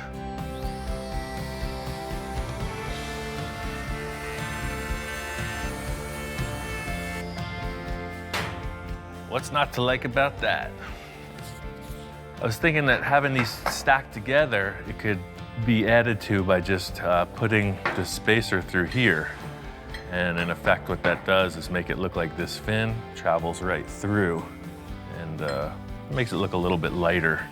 What's not to like about that? I was thinking that having these stacked together, it could be added to by just putting the spacer through here. And in effect, what that does is make it look like this fin travels right through and makes it look a little bit lighter.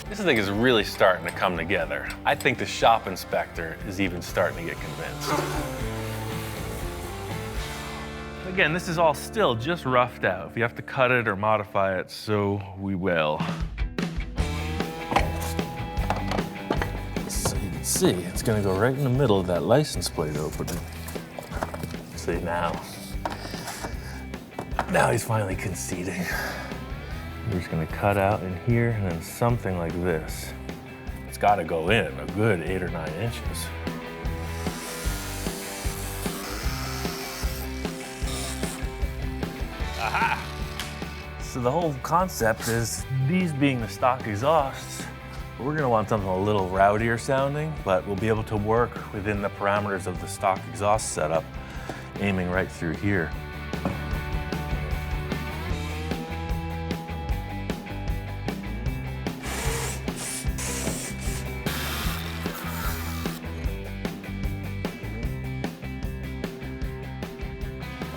This thing is really starting to come together. I think the shop inspector is even starting to get convinced. Again, this is all still just roughed out. If you have to cut it or modify it, so we will. So you can see, it's gonna go right in the middle of that license plate opening. See now he's finally conceding. We're just gonna cut out in here and then something like this. It's gotta go in a good 8 or 9 inches. So the whole concept is these being the stock exhausts, We're gonna want something a little rowdier sounding, but we'll be able to work within the parameters of the stock exhaust setup, aiming right through here.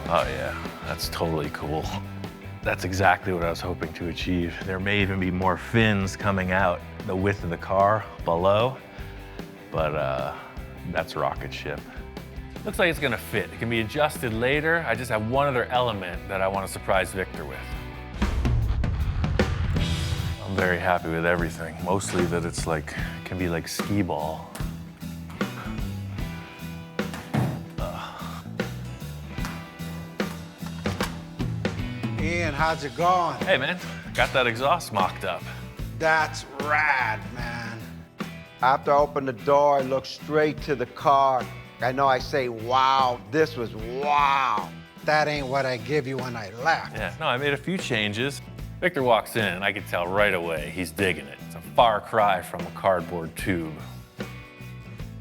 Oh yeah, that's totally cool. That's exactly what I was hoping to achieve. There may even be more fins coming out the width of the car below, but that's rocket ship. Looks like it's gonna fit. It can be adjusted later. I just have one other element that I want to surprise Victor with. I'm very happy with everything. Mostly that it's like, it can be like skee ball. Ian, how's it going? Hey man, got that exhaust mocked up. That's rad, man. After I opened the door, I looked straight to the car. I know I say, wow, this was wow. That ain't what I give you when I left. Yeah, no, I made a few changes. Victor walks in and I could tell right away he's digging it. It's a far cry from a cardboard tube.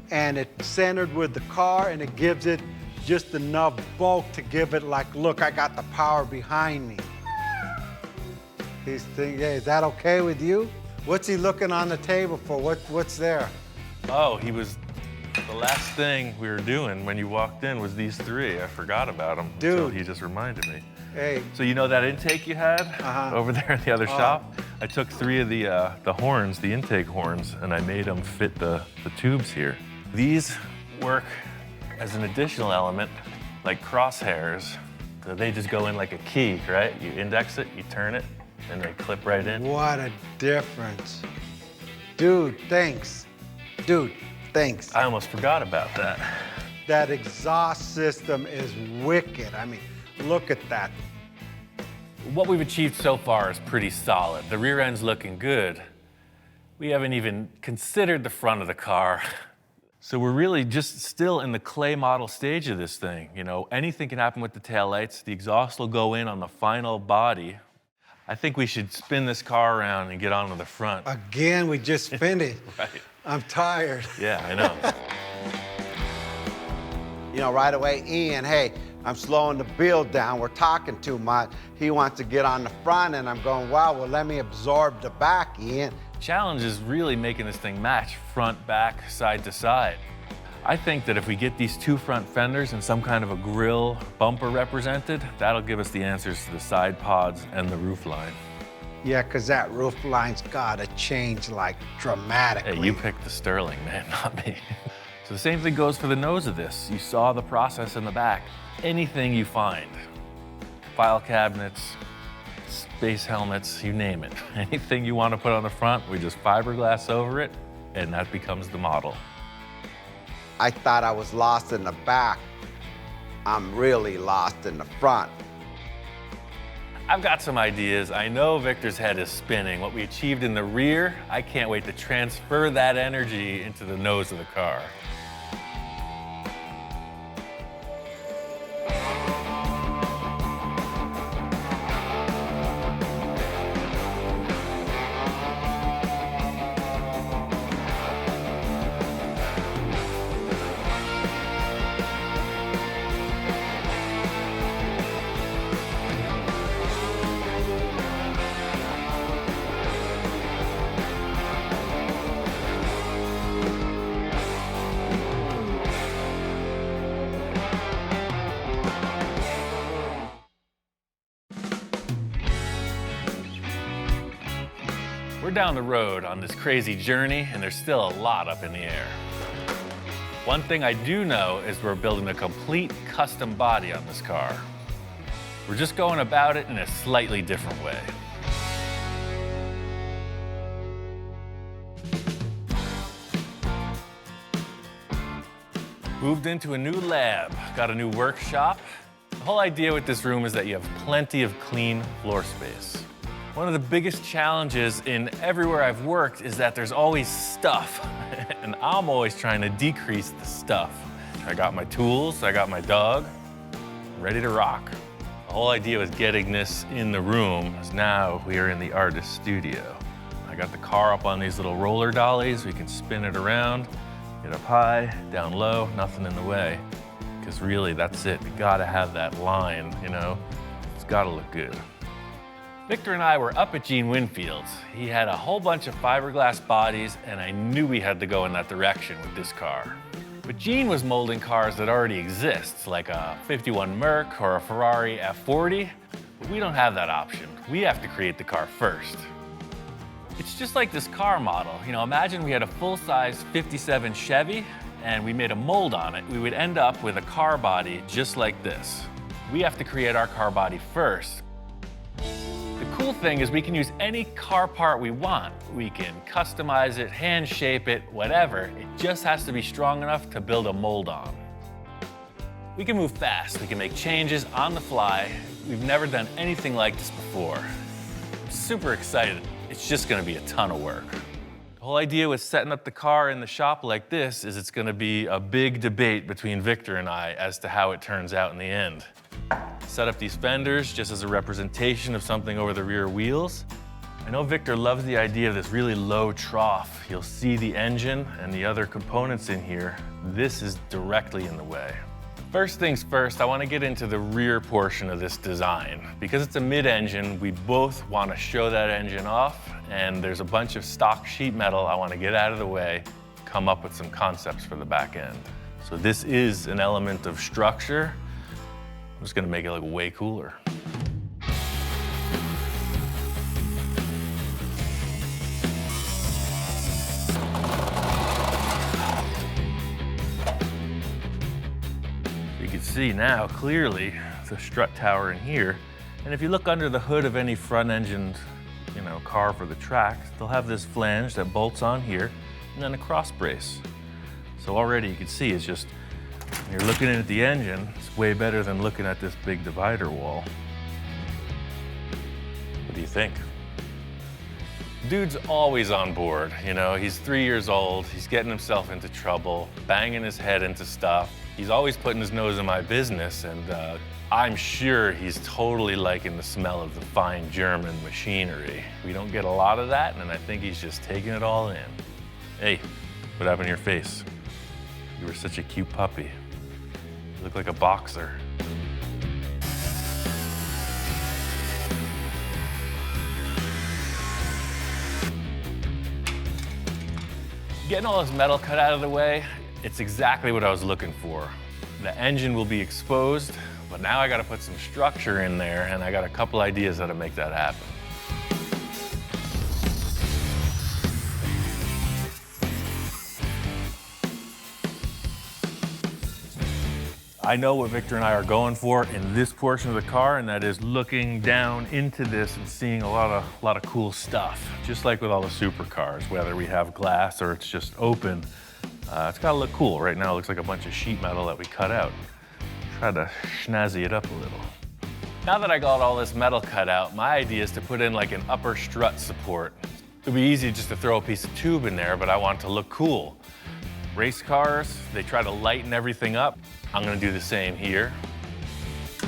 And it's centered with the car and it gives it just enough bulk to give it like, look, I got the power behind me. He's thinking, hey, is that okay with you? What's he looking on the table for? What's there? Oh, the last thing we were doing when you walked in was these three. I forgot about them until he just reminded me. Hey. So you know that intake you had over there in the other shop? I took 3 of the horns, the intake horns, and I made them fit the tubes here. These work as an additional element, like crosshairs. So they just go in like a key, right? You index it, you turn it, and they clip right in. What a difference. Dude, thanks. Dude, thanks. I almost forgot about that. That exhaust system is wicked. I mean, look at that. What we've achieved so far is pretty solid. The rear end's looking good. We haven't even considered the front of the car. So we're really just still in the clay model stage of this thing. You know, anything can happen with the taillights. The exhaust will go in on the final body. I think we should spin this car around and get onto the front. Again, we just finished. Right. I'm tired. Yeah, I know. You know, right away, Ian, hey, I'm slowing the build down. We're talking too much. He wants to get on the front, and I'm going, wow, well, let me absorb the back, Ian. Challenge is really making this thing match front, back, side to side. I think that if we get these 2 front fenders and some kind of a grille bumper represented, that'll give us the answers to the side pods and the roof line. Yeah, because that roof line's got to change, like, dramatically. Hey, you picked the Sterling, man, not me. So the same thing goes for the nose of this. You saw the process in the back. Anything you find, file cabinets, space helmets, you name it. Anything you want to put on the front, we just fiberglass over it, and that becomes the model. I thought I was lost in the back. I'm really lost in the front. I've got some ideas. I know Victor's head is spinning. What we achieved in the rear, I can't wait to transfer that energy into the nose of the car. We're down the road on this crazy journey, and there's still a lot up in the air. One thing I do know is we're building a complete custom body on this car. We're just going about it in a slightly different way. Moved into a new lab, got a new workshop. The whole idea with this room is that you have plenty of clean floor space. One of the biggest challenges in everywhere I've worked is that there's always stuff, and I'm always trying to decrease the stuff. I got my tools, I got my dog, I'm ready to rock. The whole idea with getting this in the room is now we are in the artist studio. I got the car up on these little roller dollies. We can spin it around, get up high, down low, nothing in the way. Because really, that's it. You gotta have that line, you know? It's gotta look good. Victor and I were up at Gene Winfield's. He had a whole bunch of fiberglass bodies, and I knew we had to go in that direction with this car. But Gene was molding cars that already exist, like a 51 Merc or a Ferrari F40, but we don't have that option. We have to create the car first. It's just like this car model. You know, imagine we had a full-size 57 Chevy, and we made a mold on it. We would end up with a car body just like this. We have to create our car body first. The cool thing is we can use any car part we want. We can customize it, hand shape it, whatever. It just has to be strong enough to build a mold on. We can move fast. We can make changes on the fly. We've never done anything like this before. I'm super excited. It's just gonna be a ton of work. The whole idea with setting up the car in the shop like this is it's gonna be a big debate between Victor and I as to how it turns out in the end. Set up these fenders just as a representation of something over the rear wheels. I know Victor loves the idea of this really low trough. You'll see the engine and the other components in here. This is directly in the way. First things first, I want to get into the rear portion of this design. Because it's a mid-engine, we both want to show that engine off, and there's a bunch of stock sheet metal I want to get out of the way, come up with some concepts for the back end. So this is an element of structure. I'm just gonna make it look way cooler. You can see now clearly the strut tower in here. And if you look under the hood of any front-engined, car for the track, they'll have this flange that bolts on here and then a cross brace. So already you can see it's just, when you're looking at the engine, it's way better than looking at this big divider wall. What do you think? Dude's always on board, he's 3 years old, he's getting himself into trouble, banging his head into stuff. He's always putting his nose in my business, and I'm sure he's totally liking the smell of the fine German machinery. We don't get a lot of that, and I think he's just taking it all in. Hey, what happened to your face? You were such a cute puppy. You look like a boxer. Getting all this metal cut out of the way, it's exactly what I was looking for. The engine will be exposed, but now I gotta put some structure in there, and I got a couple ideas how to make that happen. I know what Victor and I are going for in this portion of the car, and that is looking down into this and seeing a lot of cool stuff. Just like with all the supercars, whether we have glass or it's just open, it's gotta look cool. Right now it looks like a bunch of sheet metal that we cut out. Try to schnazzy it up a little. Now that I got all this metal cut out, my idea is to put in like an upper strut support. It'd be easy just to throw a piece of tube in there, but I want it to look cool. Race cars, they try to lighten everything up. I'm gonna do the same here. So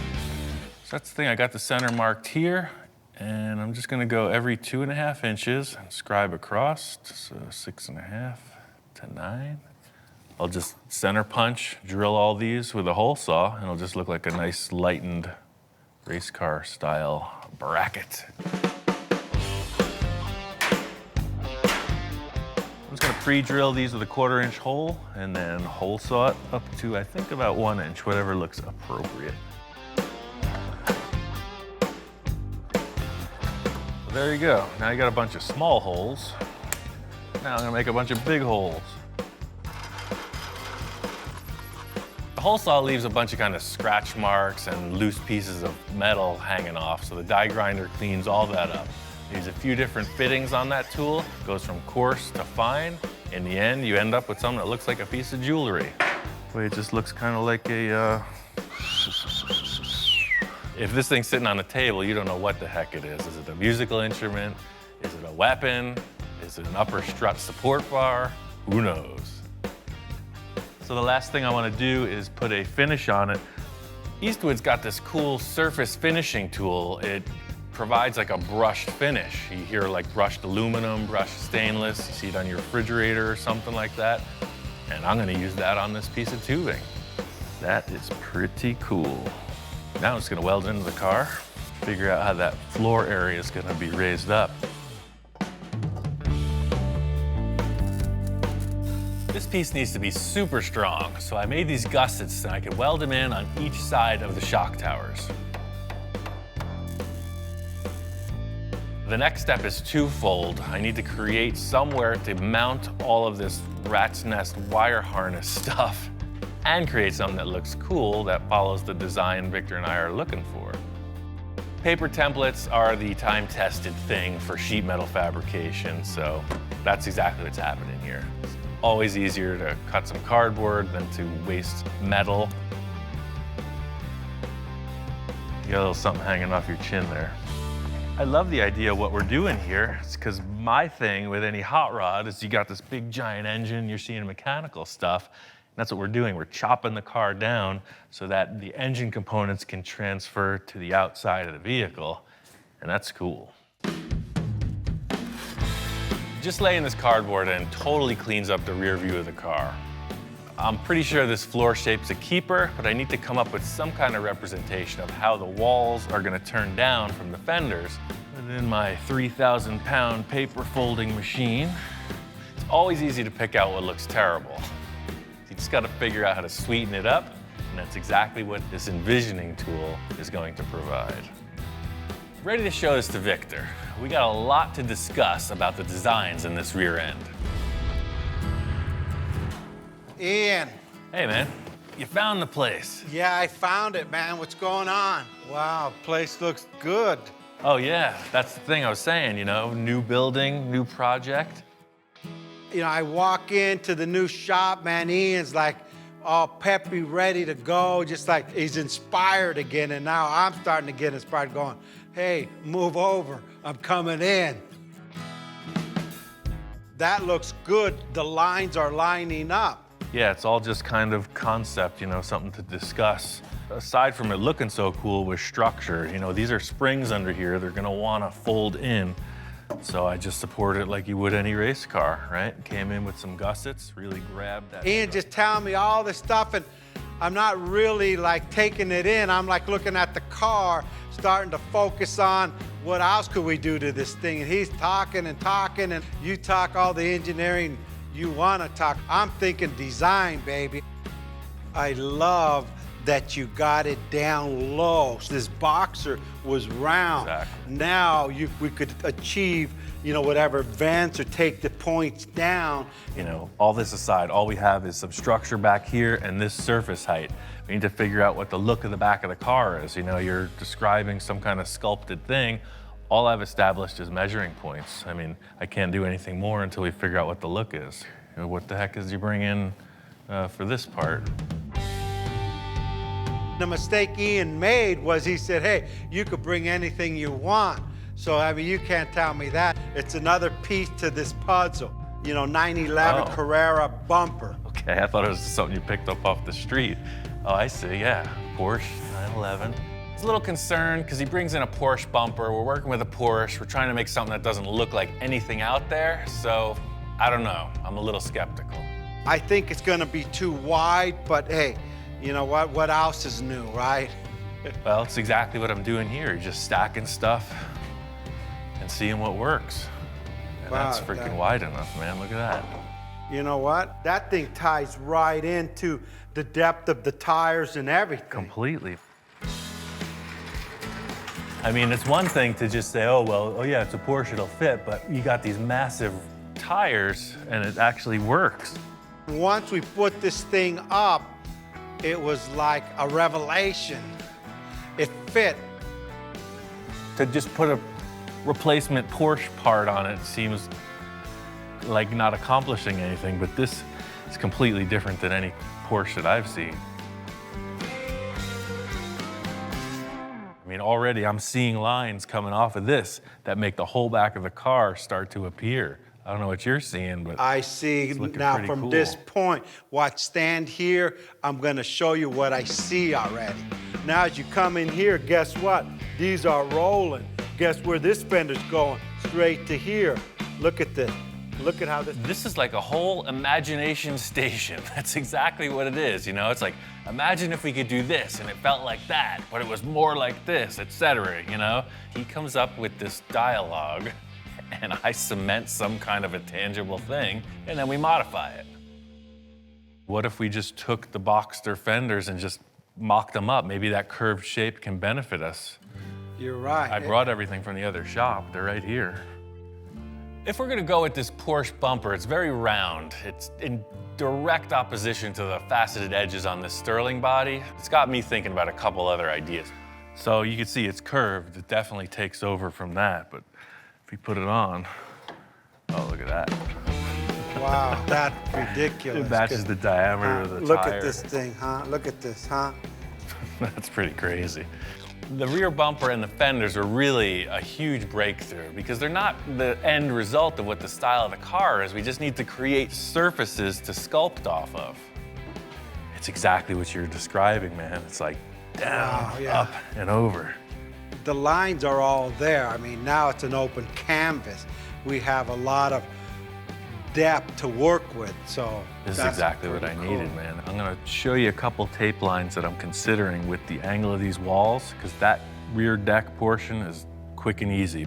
that's the thing, I got the center marked here, and I'm just gonna go every 2.5 inches and scribe across, so 6.5 to 9. I'll just center punch, drill all these with a hole saw, and it'll just look like a nice lightened race car style bracket. I'm just gonna pre-drill these with a 1/4 inch hole and then hole saw it up to, I think, about 1 inch, whatever looks appropriate. So there you go. Now you got a bunch of small holes. Now I'm gonna make a bunch of big holes. The hole saw leaves a bunch of kind of scratch marks and loose pieces of metal hanging off, so the die grinder cleans all that up. There's a few different fittings on that tool. It goes from coarse to fine. In the end, you end up with something that looks like a piece of jewelry. It just looks kind of like a, If this thing's sitting on a table, you don't know what the heck it is. Is it a musical instrument? Is it a weapon? Is it an upper strut support bar? Who knows? So the last thing I want to do is put a finish on it. Eastwood's got this cool surface finishing tool. It provides like a brushed finish. You hear like brushed aluminum, brushed stainless, you see it on your refrigerator or something like that. And I'm gonna use that on this piece of tubing. That is pretty cool. Now I'm just gonna weld into the car, figure out how that floor area is gonna be raised up. This piece needs to be super strong, so I made these gussets and I could weld them in on each side of the shock towers. The next step is twofold. I need to create somewhere to mount all of this rat's nest wire harness stuff and create something that looks cool that follows the design Victor and I are looking for. Paper templates are the time-tested thing for sheet metal fabrication, so that's exactly what's happening here. It's always easier to cut some cardboard than to waste metal. You got a little something hanging off your chin there. I love the idea of what we're doing here. It's because my thing with any hot rod is you got this big giant engine, you're seeing mechanical stuff. And that's what we're doing. We're chopping the car down so that the engine components can transfer to the outside of the vehicle. And that's cool. Just laying this cardboard in totally cleans up the rear view of the car. I'm pretty sure this floor shape's a keeper, but I need to come up with some kind of representation of how the walls are gonna turn down from the fenders. Within my 3,000-pound paper folding machine, it's always easy to pick out what looks terrible. You just gotta figure out how to sweeten it up, and that's exactly what this envisioning tool is going to provide. Ready to show this to Victor. We got a lot to discuss about the designs in this rear end. Ian. Hey, man, you found the place. Yeah, I found it, man. What's going on? Wow, place looks good. Oh, yeah, that's the thing I was saying, you know, new building, new project. You know, I walk into the new shop, man, Ian's like all peppy, ready to go, just like he's inspired again, and now I'm starting to get inspired going, hey, move over, I'm coming in. That looks good, the lines are lining up. Yeah, it's all just kind of concept, you know, something to discuss. Aside from it looking so cool with structure, you know, these are springs under here. They're gonna wanna fold in. So I just support it like you would any race car, right? Came in with some gussets, really grabbed that. Ian just telling me all this stuff, and I'm not really like taking it in. I'm like looking at the car, starting to focus on what else could we do to this thing. And he's talking and talking, and you talk all the engineering you want to talk. I'm thinking design, baby. I love that you got it down low. This boxer was round. Exactly. Now we could achieve, you know, whatever vents or take the points down. You know, all this aside, all we have is some structure back here and this surface height. We need to figure out what the look of the back of the car is. You know, you're describing some kind of sculpted thing. All I've established is measuring points. I mean, I can't do anything more until we figure out what the look is. You know, what the heck is he bringing for this part? The mistake Ian made was he said, hey, you could bring anything you want. So, I mean, you can't tell me that. It's another piece to this puzzle. You know, 911 Carrera bumper. Okay, I thought it was something you picked up off the street. Oh, I see, yeah. Porsche 911. I was a little concerned because he brings in a Porsche bumper. We're working with a Porsche. We're trying to make something that doesn't look like anything out there. So, I don't know. I'm a little skeptical. I think it's gonna be too wide, but hey, you know what? What else is new, right? Well, it's exactly what I'm doing here. You're just stacking stuff and seeing what works. And Wow, that's freaking wide enough, man. Look at that. You know what? That thing ties right into the depth of the tires and everything. Completely. I mean, it's one thing to just say, oh, well, oh yeah, it's a Porsche, it'll fit, but you got these massive tires and it actually works. Once we put this thing up, it was like a revelation. It fit. To just put a replacement Porsche part on it seems like not accomplishing anything, but this is completely different than any Porsche that I've seen. I mean, already I'm seeing lines coming off of this that make the whole back of the car start to appear. I don't know what you're seeing, but I see it's looking now pretty from cool. this point, watch, stand here, I'm gonna show you what I see already. Now as you come in here, guess what? These are rolling. Guess where this fender's going? Straight to here. Look at this. Look at how this. This is like a whole imagination station. That's exactly what it is, you know? It's like, imagine if we could do this and it felt like that, but it was more like this, etc., you know? He comes up with this dialogue and I cement some kind of a tangible thing and then we modify it. What if we just took the Boxster fenders and just mocked them up? Maybe that curved shape can benefit us. You're right. I brought everything from the other shop. They're right here. If we're gonna go with this Porsche bumper, it's very round. It's in direct opposition to the faceted edges on this Sterling body. It's got me thinking about a couple other ideas. So you can see it's curved. It definitely takes over from that, but if we put it on, oh, look at that. Wow, that's ridiculous. It matches the diameter of the Look tire. at this thing, huh? Look at this, huh? That's pretty crazy. The rear bumper and the fenders are really a huge breakthrough because they're not the end result of what the style of the car is. We just need to create surfaces to sculpt off of. It's exactly what you're describing, man. It's like down, up, and over. The lines are all there. I mean, now it's an open canvas. We have a lot of depth to work with, so this is exactly what I needed, man. I'm gonna show you a couple tape lines that I'm considering with the angle of these walls, because that rear deck portion is quick and easy.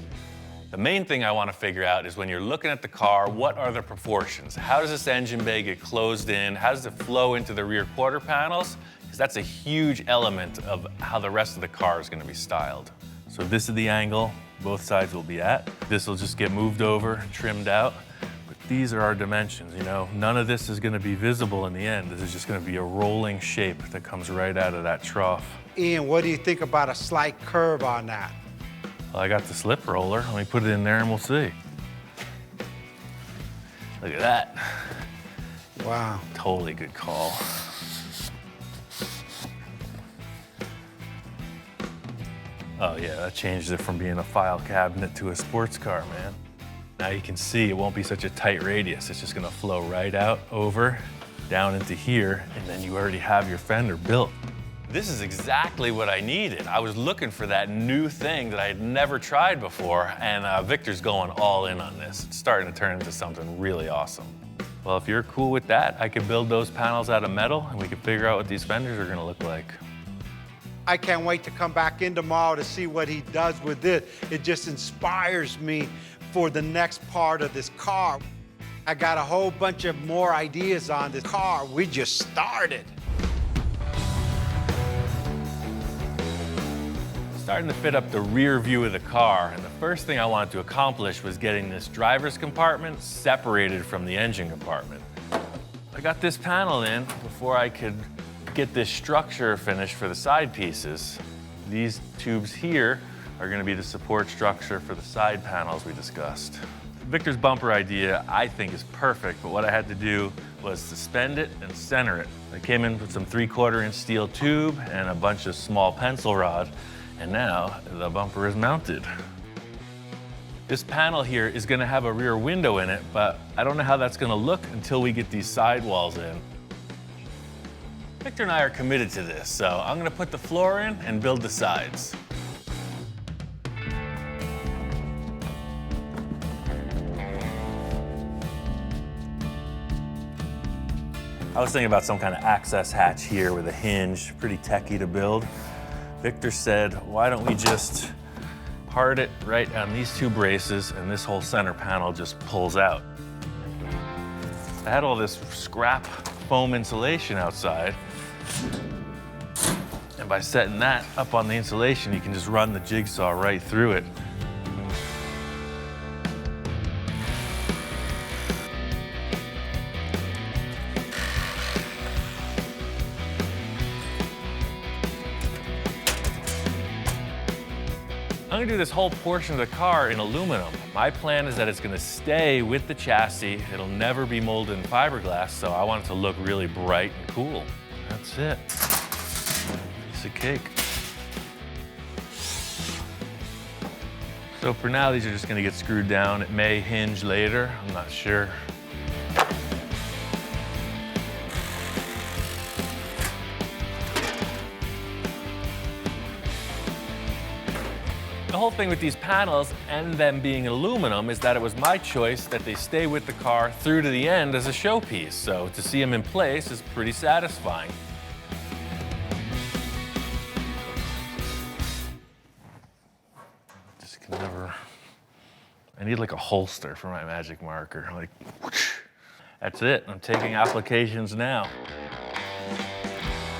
The main thing I want to figure out is when you're looking at the car, what are the proportions? How does this engine bay get closed in? How does it flow into the rear quarter panels? Because that's a huge element of how the rest of the car is going to be styled. So this is the angle both sides will be at. This will just get moved over, trimmed out. These are our dimensions, you know? None of this is gonna be visible in the end. This is just gonna be a rolling shape that comes right out of that trough. Ian, what do you think about a slight curve on that? Well, I got the slip roller. Let me put it in there and we'll see. Look at that. Wow. Totally good call. Oh yeah, that changed it from being a file cabinet to a sports car, man. Now you can see it won't be such a tight radius. It's just gonna flow right out, over, down into here, and then you already have your fender built. This is exactly what I needed. I was looking for that new thing that I had never tried before, and Victor's going all in on this. It's starting to turn into something really awesome. Well, if you're cool with that, I could build those panels out of metal, and we could figure out what these fenders are gonna look like. I can't wait to come back in tomorrow to see what he does with this. It just inspires me for the next part of this car. I got a whole bunch of more ideas on this car. We just started. Starting to fit up the rear view of the car, and the first thing I wanted to accomplish was getting this driver's compartment separated from the engine compartment. I got this panel in before I could get this structure finished for the side pieces. These tubes here are gonna be the support structure for the side panels we discussed. Victor's bumper idea, I think, is perfect, but what I had to do was suspend it and center it. I came in with some 3/4 inch steel tube and a bunch of small pencil rod, and now the bumper is mounted. This panel here is gonna have a rear window in it, but I don't know how that's gonna look until we get these sidewalls in. Victor and I are committed to this, so I'm gonna put the floor in and build the sides. I was thinking about some kind of access hatch here with a hinge, pretty techy to build. Victor said, why don't we just hard it right on these two braces and this whole center panel just pulls out. I had all this scrap foam insulation outside, and by setting that up on the insulation, you can just run the jigsaw right through it. I'm gonna do this whole portion of the car in aluminum. My plan is that it's gonna stay with the chassis. It'll never be molded in fiberglass, so I want it to look really bright and cool. That's it. Piece of cake. So for now, these are just gonna get screwed down. It may hinge later, I'm not sure. The whole thing with these panels and them being aluminum is that it was my choice that they stay with the car through to the end as a showpiece. So to see them in place is pretty satisfying. Just can never, I need like a holster for my magic marker. Like, whoosh. That's it, I'm taking applications now.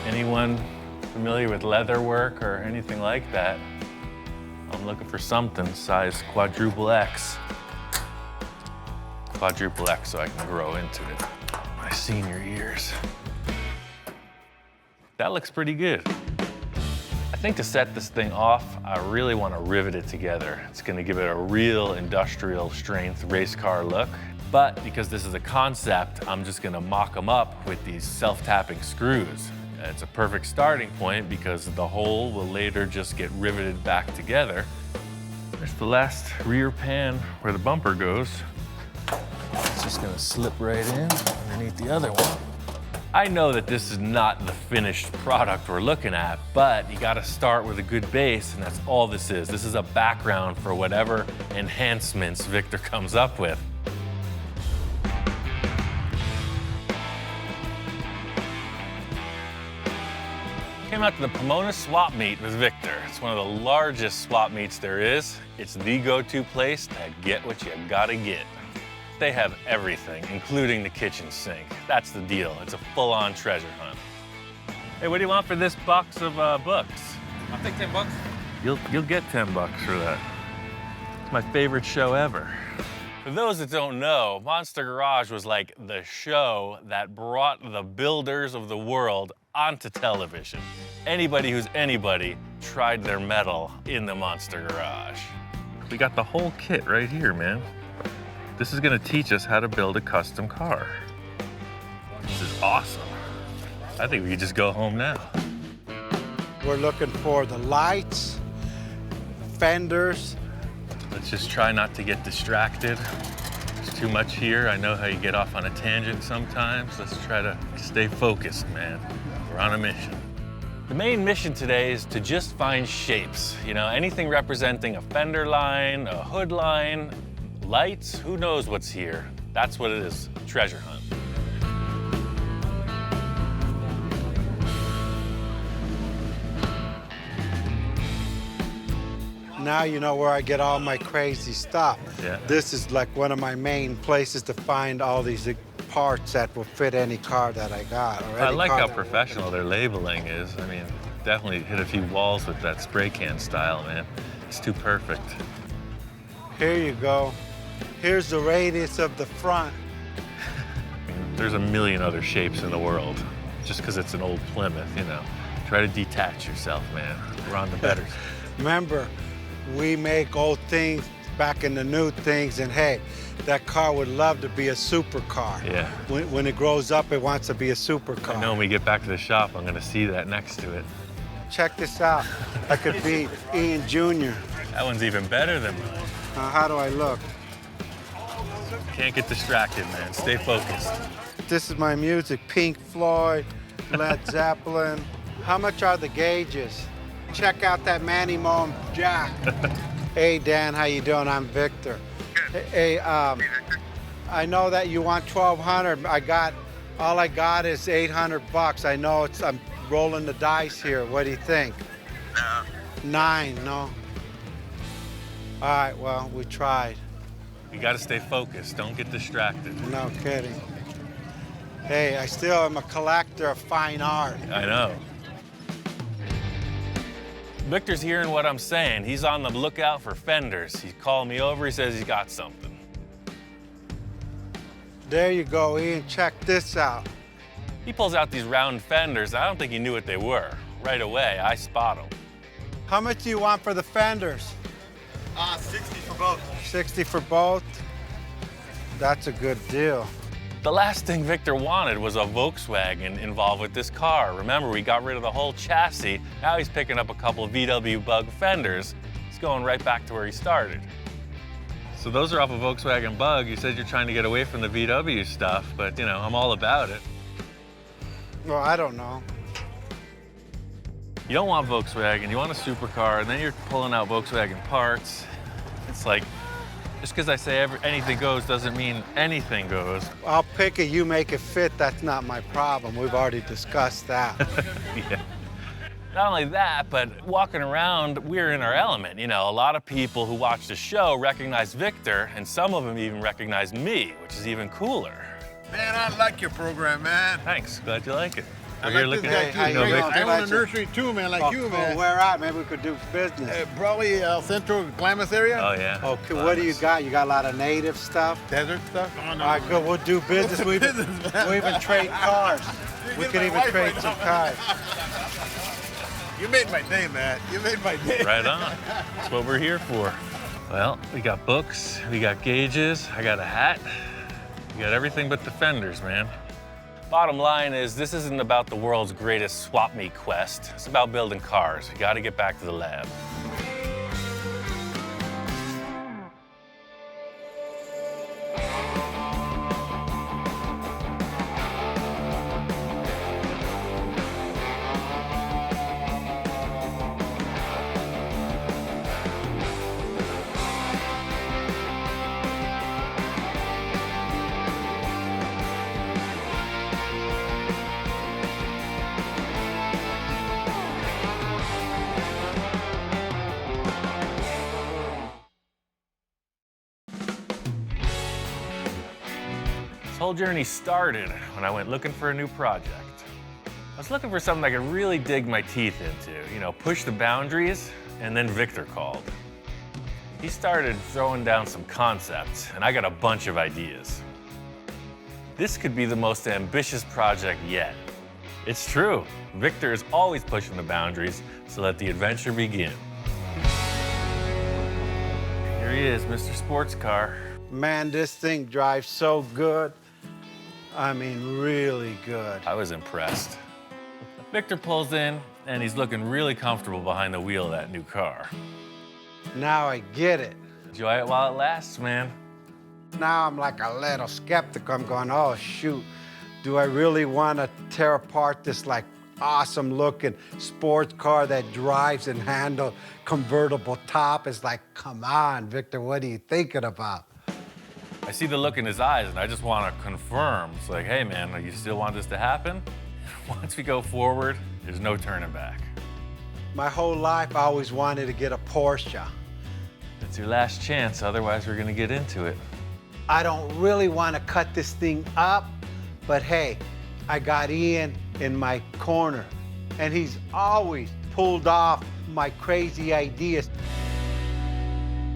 Anyone familiar with leather work or anything like that? I'm looking for something size quadruple X. Quadruple X so I can grow into it. My senior years. That looks pretty good. I think to set this thing off, I really want to rivet it together. It's going to give it a real industrial strength race car look. But because this is a concept, I'm just going to mock them up with these self-tapping screws. It's a perfect starting point because the whole will later just get riveted back together. There's the last rear pan where the bumper goes. It's just gonna slip right in underneath the other one. I know that this is not the finished product we're looking at, but you gotta start with a good base, and that's all this is. This is a background for whatever enhancements Victor comes up with. Came out to the Pomona swap meet with Victor. It's one of the largest swap meets there is. It's the go-to place to get what you gotta get. They have everything, including the kitchen sink. That's the deal. It's a full-on treasure hunt. Hey, what do you want for this box of books? I'll take 10 bucks. You'll get 10 bucks for that. It's my favorite show ever. For those that don't know, Monster Garage was like the show that brought the builders of the world onto television. Anybody who's anybody tried their mettle in the Monster Garage. We got the whole kit right here, man. This is gonna teach us how to build a custom car. This is awesome. I think we could just go home now. We're looking for the lights, fenders. Let's just try not to get distracted. There's too much here. I know how you get off on a tangent sometimes. Let's try to stay focused, man. We're on a mission. The main mission today is to just find shapes. You know, anything representing a fender line, a hood line, lights, who knows what's here. That's what it is, treasure hunt. Now you know where I get all my crazy stuff. Yeah. This is like one of my main places to find all these parts that will fit any car that I got. Or I any like car how that- professional their labeling is. I mean, definitely hit a few walls with that spray can style, man. It's too perfect. Here you go. Here's the radius of the front. There's a million other shapes in the world. Just because it's an old Plymouth, you know. Try to detach yourself, man. We're on the better side. Remember, we make old things back into new things, and hey, that car would love to be a supercar. Yeah. When it grows up, it wants to be a supercar. I know when we get back to the shop, I'm gonna see that next to it. Check this out. I could be Ian Jr. That one's even better than mine. How do I look? Can't get distracted, man. Stay focused. This is my music, Pink Floyd, Led Zeppelin. How much are the gauges? Check out that Manny Moen jack. Hey, Dan, how you doing? I'm Victor. Hey, I know that you want 1,200. All I got is 800 bucks. I know I'm rolling the dice here. What do you think? No. 9, no? All right, well, we tried. You gotta stay focused. Don't get distracted. No kidding. Hey, I still am a collector of fine art. I know. Victor's hearing what I'm saying. He's on the lookout for fenders. He's calling me over. He says he's got something. There you go, Ian. Check this out. He pulls out these round fenders. I don't think he knew what they were. Right away, I spot them. How much do you want for the fenders? 60 for both. 60 for both? That's a good deal. The last thing Victor wanted was a Volkswagen involved with this car. Remember, we got rid of the whole chassis. Now he's picking up a couple of VW Bug fenders. He's going right back to where he started. So those are off a Volkswagen Bug. You said you're trying to get away from the VW stuff, but you know, I'm all about it. Well, I don't know. You don't want Volkswagen, you want a supercar, and then you're pulling out Volkswagen parts. It's like, just because I say anything goes doesn't mean anything goes. I'll pick it, you make it fit, that's not my problem. We've already discussed that. Yeah. Not only that, but walking around, we're in our element. You know, a lot of people who watch the show recognize Victor, and some of them even recognize me, which is even cooler. Man, I like your program, man. Thanks, glad you like it. I We're here like looking this at guy, you too. know, Great. Victor. I own a nursery, too, man, like you, Cool. man. Where at? Maybe we could do business. Probably Central Klamath area. Oh, yeah. Okay, what do you got? You got a lot of native stuff? Desert stuff. Oh, no. All right, good. We'll do business. We even trade cars. We get could my even wife trade right some now. cars. You made my day, man. You made my day. Right on. That's what we're here for. Well, we got books, we got gauges, I got a hat. We got everything but the fenders, man. Bottom line is, this isn't about the world's greatest swap meet quest. It's about building cars. You gotta get back to the lab. This whole journey started when I went looking for a new project. I was looking for something I could really dig my teeth into, you know, push the boundaries, and then Victor called. He started throwing down some concepts, and I got a bunch of ideas. This could be the most ambitious project yet. It's true, Victor is always pushing the boundaries, so let the adventure begin. Here he is, Mr. Sports Car. Man, this thing drives so good. I mean, really good. I was impressed. Victor pulls in, and he's looking really comfortable behind the wheel of that new car. Now I get it. Enjoy it while it lasts, man. Now I'm like a little skeptical. I'm going, oh, shoot. Do I really want to tear apart this, like, awesome looking sports car that drives and handles convertible top? It's like, come on, Victor, what are you thinking about? I see the look in his eyes, and I just want to confirm. It's like, hey, man, you still want this to happen? Once we go forward, there's no turning back. My whole life, I always wanted to get a Porsche. It's your last chance, otherwise we're gonna get into it. I don't really want to cut this thing up, but hey, I got Ian in my corner, and he's always pulled off my crazy ideas.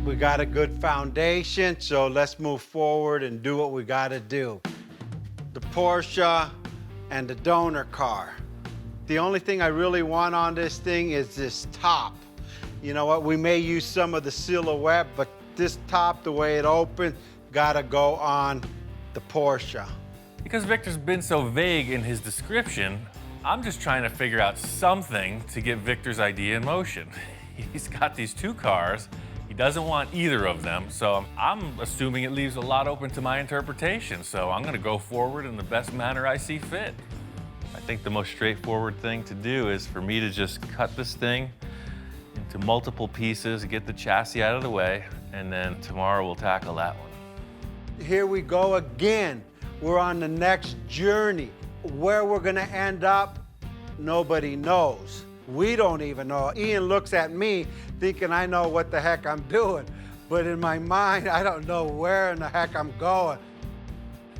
We got a good foundation, so let's move forward and do what we got to do. The Porsche and the donor car. The only thing I really want on this thing is this top. You know what, we may use some of the silhouette, but this top, the way it opens, gotta go on the Porsche. Because Victor's been so vague in his description, I'm just trying to figure out something to get Victor's idea in motion. He's got these two cars. He doesn't want either of them, so I'm assuming it leaves a lot open to my interpretation, so I'm gonna go forward in the best manner I see fit. I think the most straightforward thing to do is for me to just cut this thing into multiple pieces, get the chassis out of the way, and then tomorrow we'll tackle that one. Here we go again. We're on the next journey. Where we're gonna end up, nobody knows. We don't even know. Ian looks at me thinking I know what the heck I'm doing, but in my mind, I don't know where in the heck I'm going.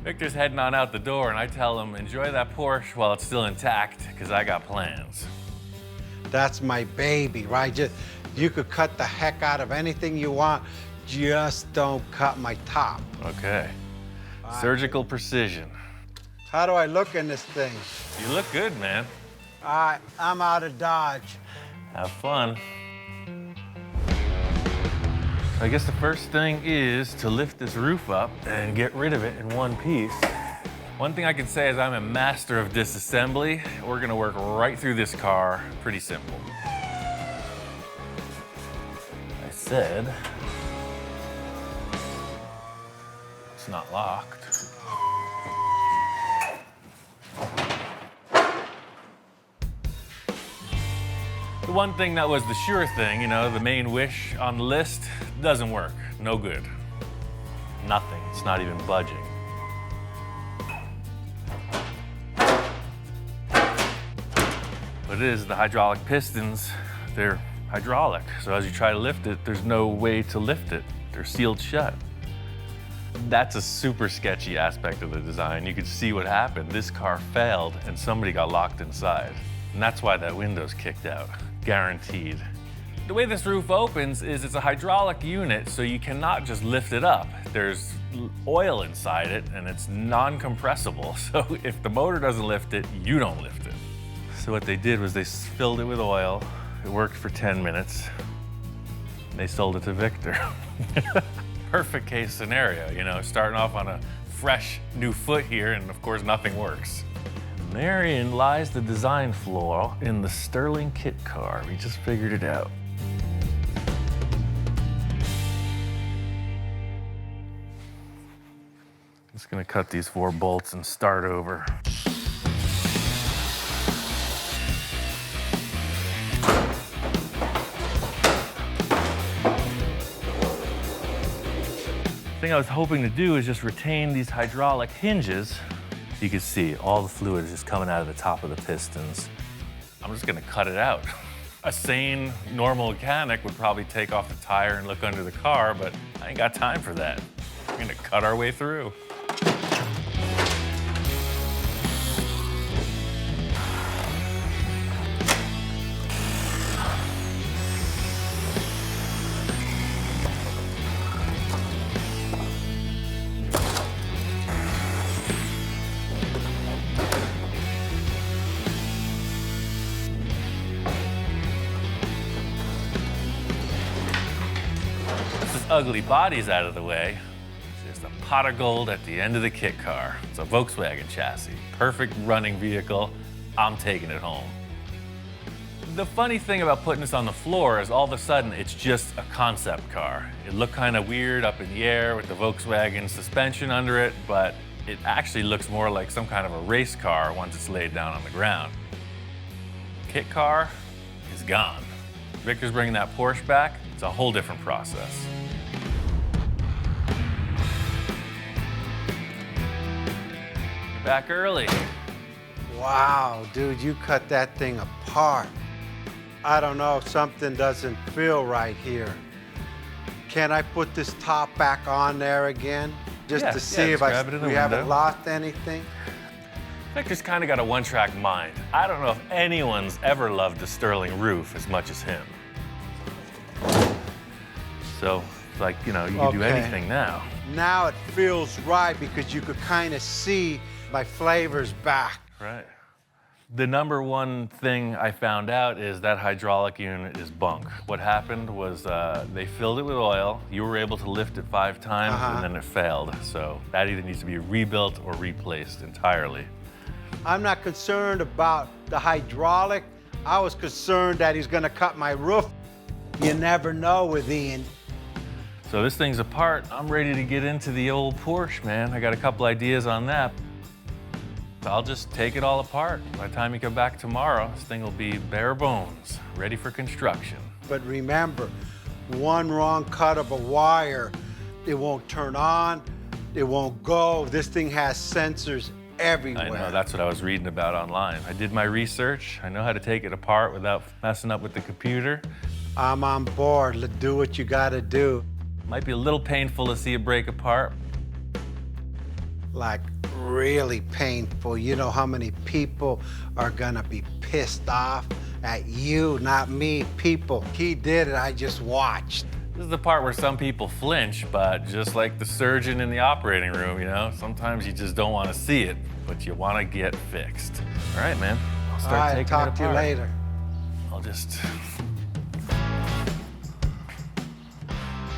Victor's heading on out the door, and I tell him, enjoy that Porsche while it's still intact, because I got plans. That's my baby, right? You could cut the heck out of anything you want, just don't cut my top. Okay. Surgical precision. How do I look in this thing? You look good, man. All right, I'm out of Dodge. Have fun. I guess the first thing is to lift this roof up and get rid of it in one piece. One thing I can say is I'm a master of disassembly. We're gonna work right through this car, pretty simple. I said, it's not locked. The one thing that was the sure thing, you know, the main wish on the list, doesn't work. No good. Nothing. It's not even budging. What it is, the hydraulic pistons, they're hydraulic. So as you try to lift it, there's no way to lift it. They're sealed shut. That's a super sketchy aspect of the design. You could see what happened. This car failed and somebody got locked inside. And that's why that window's kicked out, guaranteed. The way this roof opens is it's a hydraulic unit, so you cannot just lift it up. There's oil inside it and it's non-compressible. So if the motor doesn't lift it, you don't lift it. So what they did was they filled it with oil. It worked for 10 minutes. And they sold it to Victor. Perfect case scenario, you know, starting off on a fresh new foot here, and of course nothing works. Therein lies the design flaw in the Sterling kit car. We just figured it out. Just gonna cut these 4 bolts and start over. The thing I was hoping to do is just retain these hydraulic hinges. You can see all the fluid is just coming out of the top of the pistons. I'm just gonna cut it out. A sane, normal mechanic would probably take off the tire and look under the car, but I ain't got time for that. We're gonna cut our way through. Ugly body's out of the way. There's a pot of gold at the end of the kit car. It's a Volkswagen chassis. Perfect running vehicle. I'm taking it home. The funny thing about putting this on the floor is all of a sudden it's just a concept car. It looked kind of weird up in the air with the Volkswagen suspension under it, but it actually looks more like some kind of a race car once it's laid down on the ground. Kit car is gone. Victor's bringing that Porsche back. It's a whole different process. Back early. Wow, dude, you cut that thing apart. I don't know, something doesn't feel right here. Can I put this top back on there again? Just to see if we haven't lost anything? Victor's kind of got a one-track mind. I don't know if anyone's ever loved a Sterling roof as much as him. So, like, you know, you can do anything now. Now it feels right because you could kind of see my flavors back. Right. The number one thing I found out is that hydraulic unit is bunk. What happened was they filled it with oil. You were able to lift it 5 times and then it failed. So that either needs to be rebuilt or replaced entirely. I'm not concerned about the hydraulic. I was concerned that he's gonna cut my roof. You never know with Ian. So this thing's apart. I'm ready to get into the old Porsche, man. I got a couple ideas on that. I'll just take it all apart. By the time you come back tomorrow, this thing will be bare bones, ready for construction. But remember, one wrong cut of a wire, it won't turn on, it won't go. This thing has sensors everywhere. I know, that's what I was reading about online. I did my research. I know how to take it apart without messing up with the computer. I'm on board. Let's do what you gotta do. Might be a little painful to see it break apart. Like, really painful. You know how many people are gonna be pissed off at you, not me, people. He did it, I just watched. This is the part where some people flinch, but just like the surgeon in the operating room, you know, sometimes you just don't want to see it, but you want to get fixed. All right, man. I'll start taking it apart. Talk to you later. I'll just...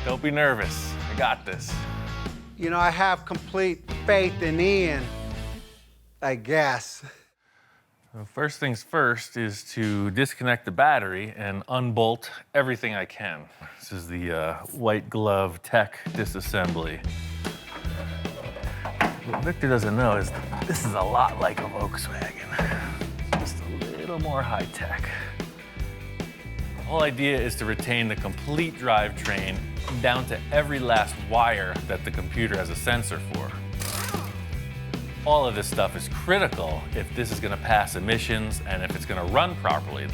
Don't be nervous. I got this. You know, I have complete faith in Ian, I guess. Well, first things first is to disconnect the battery and unbolt everything I can. This is the white glove tech disassembly. What Victor doesn't know is this is a lot like a Volkswagen, just a little more high tech. The whole idea is to retain the complete drivetrain down to every last wire that the computer has a sensor for. All of this stuff is critical if this is going to pass emissions and if it's going to run properly.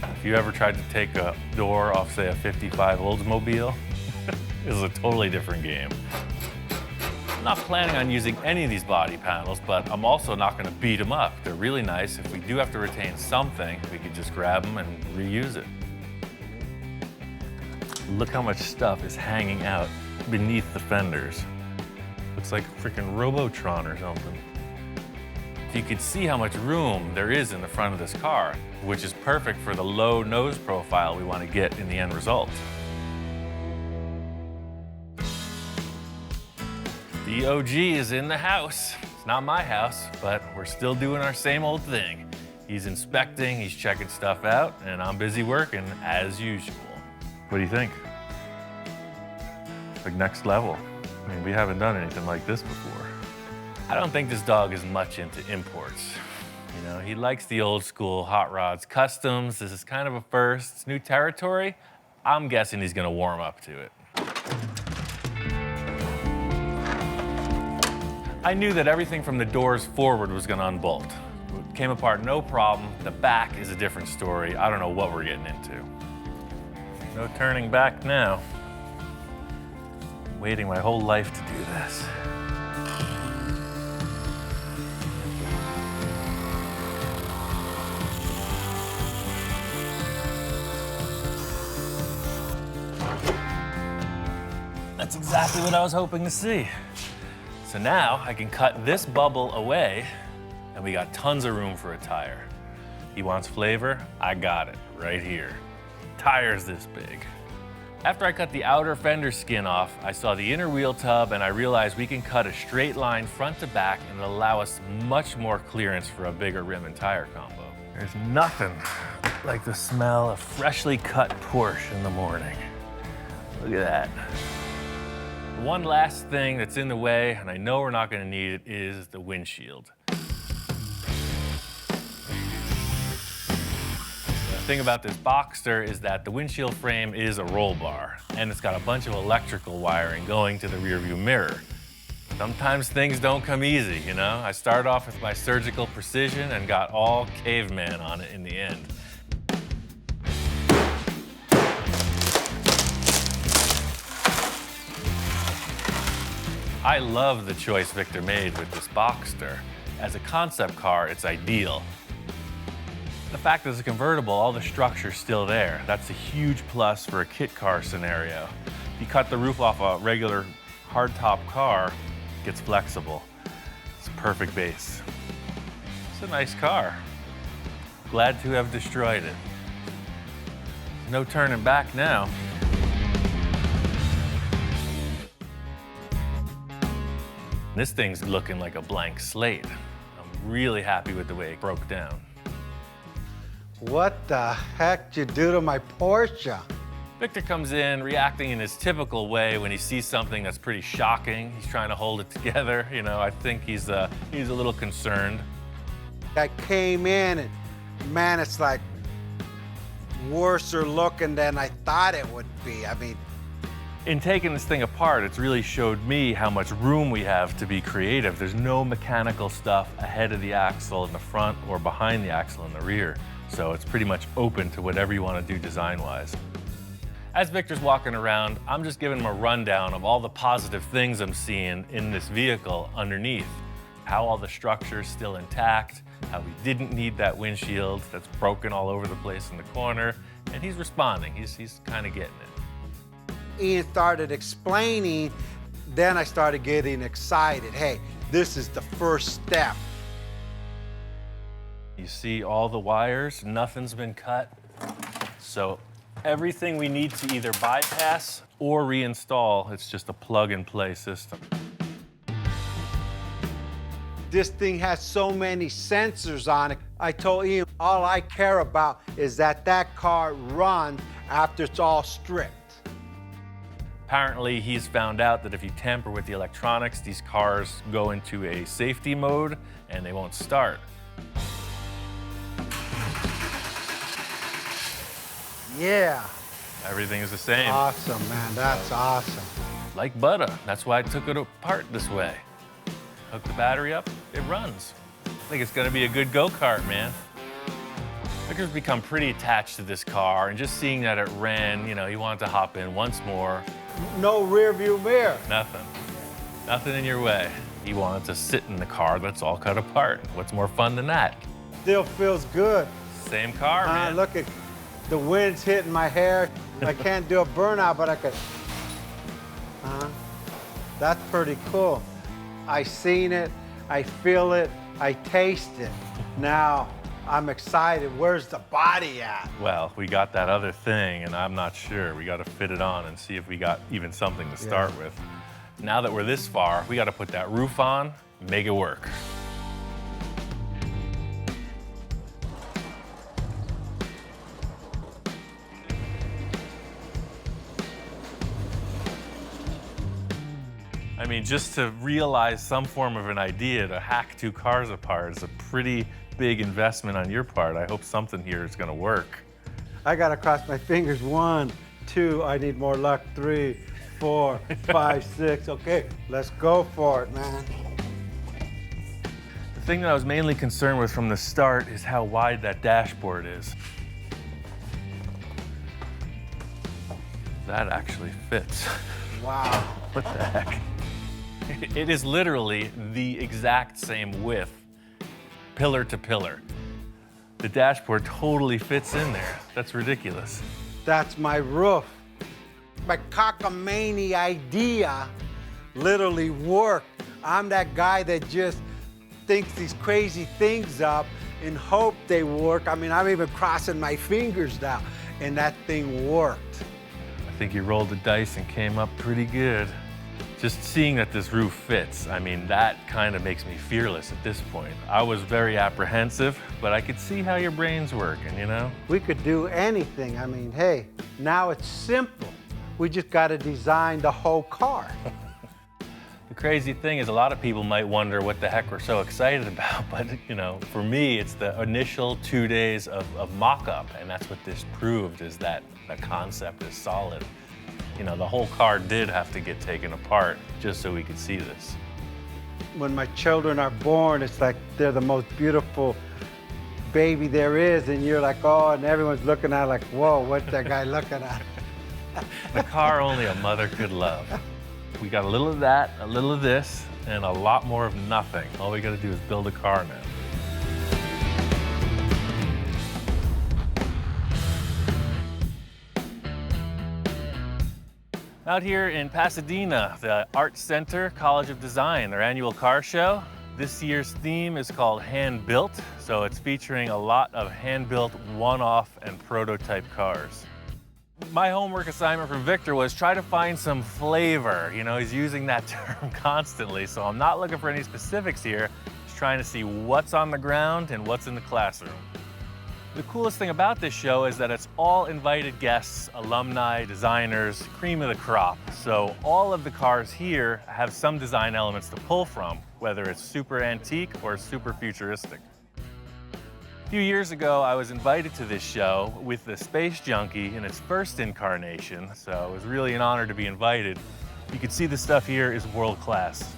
If you ever tried to take a door off, say, a 55 Oldsmobile, this is a totally different game. I'm not planning on using any of these body panels, but I'm also not going to beat them up. They're really nice. If we do have to retain something, we could just grab them and reuse it. Look how much stuff is hanging out beneath the fenders. Looks like a freaking Robotron or something. You can see how much room there is in the front of this car, which is perfect for the low nose profile we want to get in the end result. The OG is in the house. It's not my house, but we're still doing our same old thing. He's inspecting, he's checking stuff out, and I'm busy working as usual. What do you think? Like next level. I mean, we haven't done anything like this before. I don't think this dog is much into imports. You know, he likes the old school hot rods, customs. This is kind of a first. It's new territory. I'm guessing he's gonna warm up to it. I knew that everything from the doors forward was gonna unbolt. It came apart no problem. The back is a different story. I don't know what we're getting into. No turning back now. I'm waiting my whole life to do this. That's exactly what I was hoping to see. So now I can cut this bubble away and we got tons of room for a tire. He wants flavor, I got it right here. Tire's this big. After I cut the outer fender skin off, I saw the inner wheel tub and I realized we can cut a straight line front to back and allow us much more clearance for a bigger rim and tire combo. There's nothing like the smell of freshly cut Porsche in the morning. Look at that. One last thing that's in the way, and I know we're not gonna need it, is the windshield. The thing about this Boxster is that the windshield frame is a roll bar, and it's got a bunch of electrical wiring going to the rearview mirror. Sometimes things don't come easy, you know? I started off with my surgical precision and got all caveman on it in the end. I love the choice Victor made with this Boxster. As a concept car, it's ideal. The fact that it's a convertible, all the structure's still there. That's a huge plus for a kit car scenario. If you cut the roof off a regular hardtop car, it gets flexible. It's a perfect base. It's a nice car. Glad to have destroyed it. No turning back now. This thing's looking like a blank slate. I'm really happy with the way it broke down. What the heck did you do to my Porsche? Victor comes in reacting in his typical way when he sees something that's pretty shocking. He's trying to hold it together. You know, I think he's a little concerned. I came in and man, it's like worser looking than I thought it would be. I mean, in taking this thing apart, it's really showed me how much room we have to be creative. There's no mechanical stuff ahead of the axle in the front or behind the axle in the rear. So it's pretty much open to whatever you want to do design-wise. As Victor's walking around, I'm just giving him a rundown of all the positive things I'm seeing in this vehicle underneath. How all the structure's still intact, how we didn't need that windshield that's broken all over the place in the corner, and he's responding. He's kind of getting it. Ian started explaining, then I started getting excited. Hey, this is the first step. You see all the wires, nothing's been cut. So everything we need to either bypass or reinstall, it's just a plug-and-play system. This thing has so many sensors on it. I told Ian, all I care about is that that car runs after it's all stripped. Apparently, he's found out that if you tamper with the electronics, these cars go into a safety mode and they won't start. Yeah. Everything is the same. Awesome, man. That's awesome. Like butter. That's why I took it apart this way. Hook the battery up, it runs. I think it's gonna be a good go-kart, man. Victor's become pretty attached to this car, and just seeing that it ran, you know, he wanted to hop in once more. No rear view mirror. Nothing. Nothing in your way. He wanted to sit in the car that's all cut apart. What's more fun than that? Still feels good. Same car, man. Look at the wind's hitting my hair. I can't do a burnout, but I could. That's pretty cool. I seen it, I feel it, I taste it. Now I'm excited. Where's the body at? Well, we got that other thing, and I'm not sure. We got to fit it on and see if we got even something to start with. Now that we're this far, we got to put that roof on, make it work. I mean, just to realize some form of an idea to hack two cars apart is a pretty big investment on your part. I hope something here is gonna work. I gotta cross my fingers. 1, 2, I need more luck. 3, 4, 5, 6. Okay, let's go for it, man. The thing that I was mainly concerned with from the start is how wide that dashboard is. That actually fits. Wow. What the heck? It is literally the exact same width, pillar to pillar. The dashboard totally fits in there. That's ridiculous. That's my roof. My cockamamie idea literally worked. I'm that guy that just thinks these crazy things up and hope they work. I mean, I'm even crossing my fingers now, and that thing worked. I think you rolled the dice and came up pretty good. Just seeing that this roof fits, I mean, that kind of makes me fearless at this point. I was very apprehensive, but I could see how your brain's working, you know? We could do anything. I mean, hey, now it's simple. We just got to design the whole car. The crazy thing is a lot of people might wonder what the heck we're so excited about, but you know, for me, it's the initial 2 days of mock-up, and that's what this proved, is that the concept is solid. You know, the whole car did have to get taken apart just so we could see this. When my children are born, it's like they're the most beautiful baby there is, and you're like, oh, and everyone's looking at it like, whoa, what's that guy looking at? The car only a mother could love. We got a little of that, a little of this, and a lot more of nothing. All we gotta do is build a car now. Out here in Pasadena, the Art Center College of Design, their annual car show. This year's theme is called Hand Built, so it's featuring a lot of hand-built one-off and prototype cars. My homework assignment from Victor was try to find some flavor. You know, he's using that term constantly, so I'm not looking for any specifics here. Just trying to see what's on the ground and what's in the classroom. The coolest thing about this show is that it's all invited guests, alumni, designers, cream of the crop. So all of the cars here have some design elements to pull from, whether it's super antique or super futuristic. A few years ago, I was invited to this show with the Space Junkie in its first incarnation, so it was really an honor to be invited. You can see the stuff here is world class.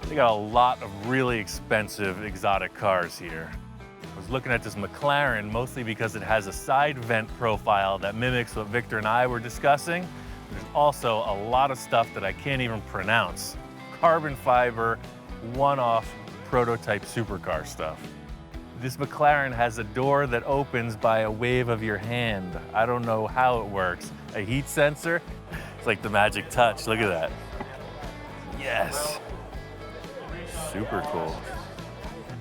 They got a lot of really expensive exotic cars here. I was looking at this McLaren mostly because it has a side vent profile that mimics what Victor and I were discussing. There's also a lot of stuff that I can't even pronounce. Carbon fiber, one-off prototype supercar stuff. This McLaren has a door that opens by a wave of your hand. I don't know how it works. A heat sensor? It's like the magic touch, look at that. Yes. Super cool.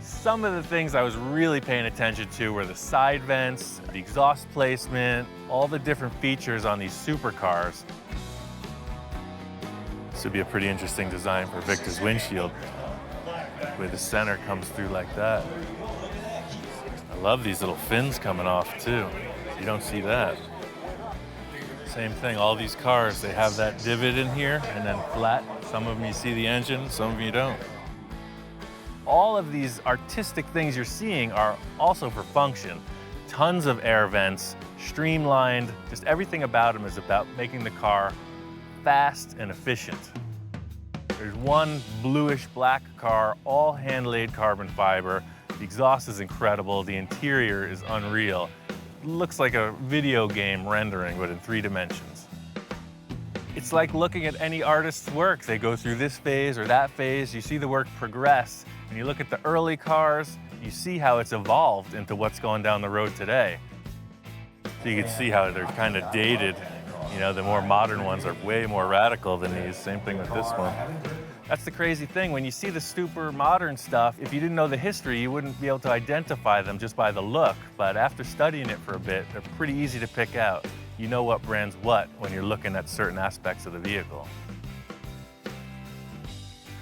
Some of the things I was really paying attention to were the side vents, the exhaust placement, all the different features on these supercars. This would be a pretty interesting design for Victor's windshield, where the center comes through like that. I love these little fins coming off too. You don't see that. Same thing, all these cars, they have that divot in here and then flat Some of them you see the engine, some of them you don't. All of these artistic things you're seeing are also for function. Tons of air vents, streamlined, just everything about them is about making the car fast and efficient. There's one bluish black car, all hand-laid carbon fiber. The exhaust is incredible, the interior is unreal. It looks like a video game rendering, but in 3 dimensions. It's like looking at any artist's work. They go through this phase or that phase, you see the work progress. When you look at the early cars, you see how it's evolved into what's going down the road today. So you can see how they're kind of dated. You know, the more modern ones are way more radical than these. Same thing with this one. That's the crazy thing. When you see the super modern stuff, if you didn't know the history, you wouldn't be able to identify them just by the look. But after studying it for a bit, they're pretty easy to pick out. You know what brand's what when you're looking at certain aspects of the vehicle.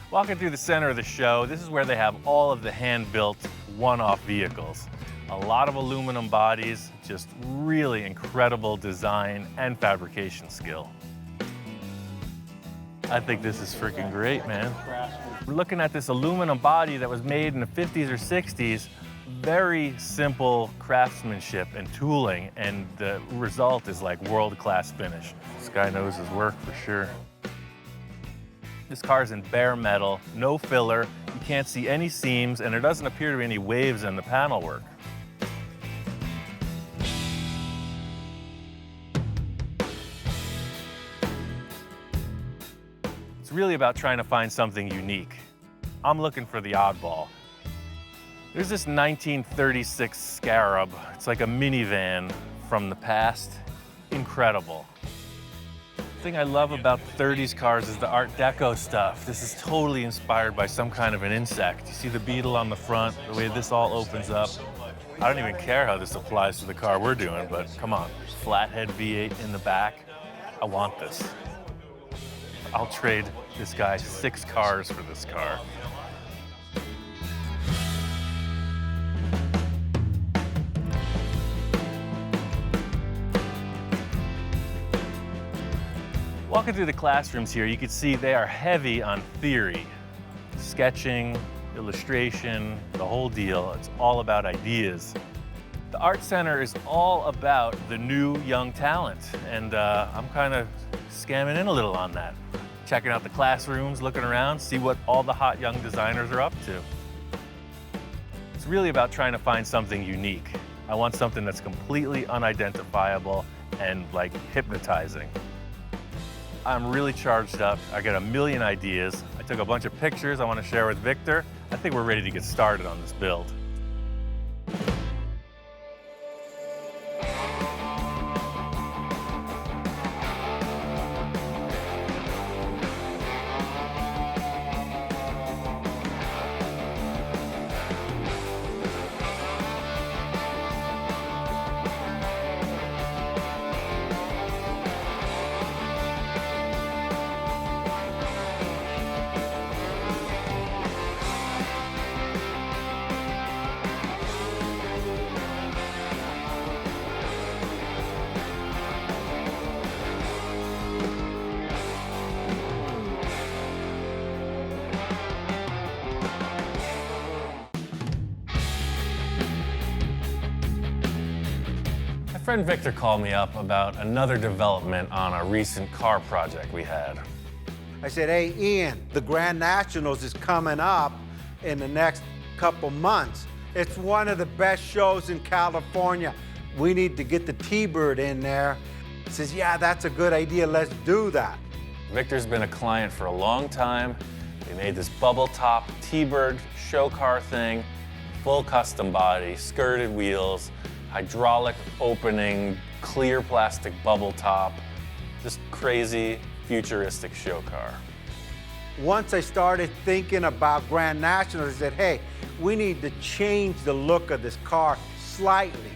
Walking through the center of the show, this is where they have all of the hand-built, one-off vehicles. A lot of aluminum bodies, just really incredible design and fabrication skill. I think this is freaking great, man. We're looking at this aluminum body that was made in the 50s or 60s. Very simple craftsmanship and tooling, and the result is like world-class finish. This guy knows his work for sure. This car's in bare metal, no filler, you can't see any seams, and there doesn't appear to be any waves in the panel work. It's really about trying to find something unique. I'm looking for the oddball. There's this 1936 Scarab. It's like a minivan from the past. Incredible. The thing I love about 30s cars is the Art Deco stuff. This is totally inspired by some kind of an insect. You see the beetle on the front, the way this all opens up. I don't even care how this applies to the car we're doing, but come on. Flathead V8 in the back. I want this. I'll trade this guy 6 cars for this car. Walking through the classrooms here, you can see they are heavy on theory. Sketching, illustration, the whole deal. It's all about ideas. The Art Center is all about the new young talent, and I'm kind of scamming in a little on that. Checking out the classrooms, looking around, see what all the hot young designers are up to. It's really about trying to find something unique. I want something that's completely unidentifiable and like hypnotizing. I'm really charged up. I got a million ideas. I took a bunch of pictures I want to share with Victor. I think we're ready to get started on this build. My friend Victor called me up about another development on a recent car project we had. I said, hey, Ian, the Grand Nationals is coming up in the next couple months. It's one of the best shows in California. We need to get the T-Bird in there. He says, yeah, that's a good idea. Let's do that. Victor's been a client for a long time. We made this bubble top T-Bird show car thing, full custom body, skirted wheels, hydraulic opening, clear plastic bubble top, just crazy, futuristic show car. Once I started thinking about Grand Nationals, I said, hey, we need to change the look of this car slightly.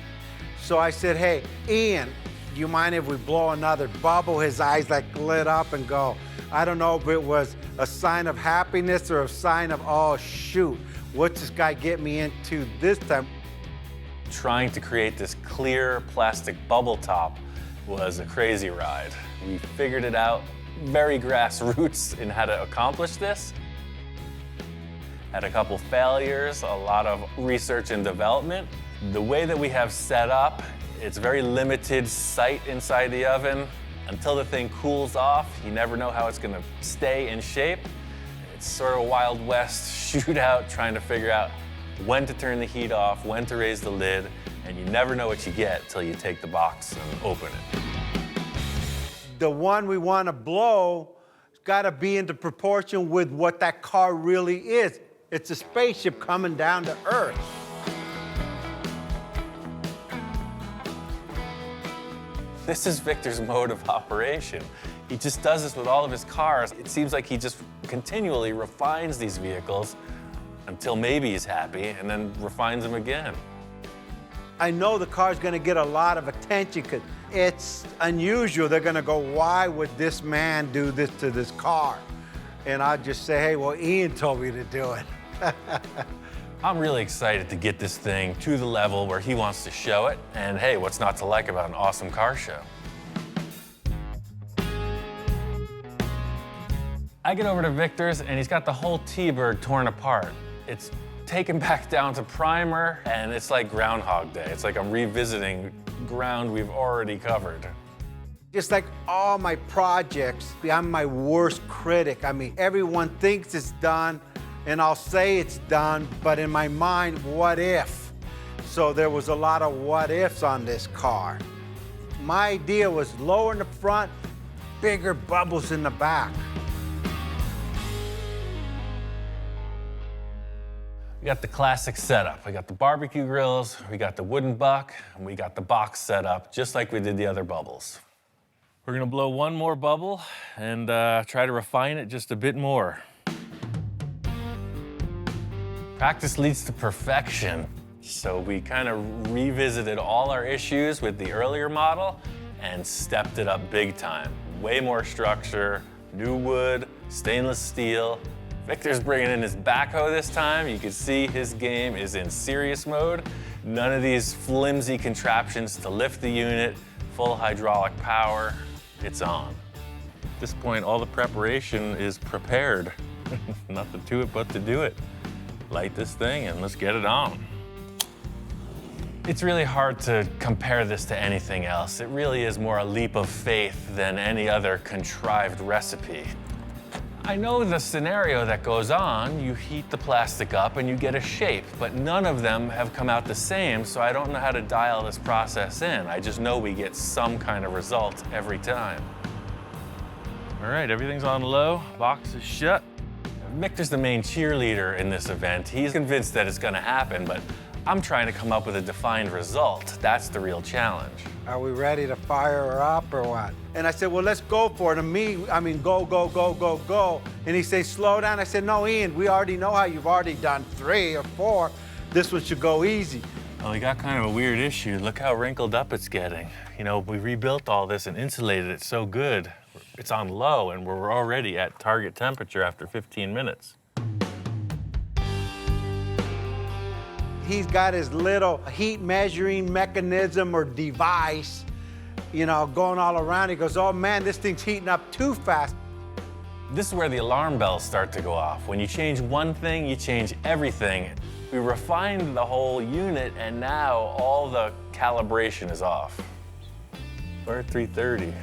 So I said, hey, Ian, do you mind if we blow another bubble? His eyes like lit up and go, I don't know if it was a sign of happiness or a sign of, oh, shoot, what's this guy get me into this time? Trying to create this clear plastic bubble top was a crazy ride. We figured it out very grassroots in how to accomplish this. Had a couple failures, a lot of research and development. The way that we have set up, it's very limited sight inside the oven. Until the thing cools off, you never know how it's gonna stay in shape. It's sort of a Wild West shootout trying to figure out when to turn the heat off, when to raise the lid, and you never know what you get till you take the box and open it. The one we want to blow has got to be into proportion with what that car really is. It's a spaceship coming down to Earth. This is Victor's mode of operation. He just does this with all of his cars. It seems like he just continually refines these vehicles until maybe he's happy, and then refines them again. I know the car's going to get a lot of attention because it's unusual. They're going to go, why would this man do this to this car? And I'll just say, hey, well, Ian told me to do it. I'm really excited to get this thing to the level where he wants to show it. And hey, what's not to like about an awesome car show? I get over to Victor's and he's got the whole T-Bird torn apart. It's taken back down to primer and it's like Groundhog Day. It's like I'm revisiting ground we've already covered. Just like all my projects, I'm my worst critic. I mean, everyone thinks it's done, and I'll say it's done, but in my mind, what if? So there was a lot of what ifs on this car. My idea was lower in the front, bigger bubbles in the back. We got the classic setup. We got the barbecue grills, we got the wooden buck, and we got the box set up just like we did the other bubbles. We're gonna blow one more bubble and try to refine it just a bit more. Practice leads to perfection. So we kind of revisited all our issues with the earlier model and stepped it up big time. Way more structure, new wood, stainless steel. Victor's bringing in his backhoe this time. You can see his game is in serious mode. None of these flimsy contraptions to lift the unit, full hydraulic power. It's on. At this point, all the preparation is prepared. Nothing to it but to do it. Light this thing and let's get it on. It's really hard to compare this to anything else. It really is more a leap of faith than any other contrived recipe. I know the scenario that goes on. You heat the plastic up and you get a shape, but none of them have come out the same, so I don't know how to dial this process in. I just know we get some kind of result every time. All right, everything's on low, box is shut. Victor's the main cheerleader in this event. He's convinced that it's gonna happen, but I'm trying to come up with a defined result. That's the real challenge. Are we ready to fire her up or what? And I said, well, let's go for it. And I mean, go, go, go, go, go. And he said, slow down. I said, no, Ian, we already know how you've already done 3 or 4. This one should go easy. Well, we got kind of a weird issue. Look how wrinkled up it's getting. You know, we rebuilt all this and insulated it so good. It's on low, and we're already at target temperature after 15 minutes. He's got his little heat measuring mechanism or device, you know, going all around. He goes, oh man, this thing's heating up too fast. This is where the alarm bells start to go off. When you change one thing, you change everything. We refined the whole unit, and now all the calibration is off. We're at 330.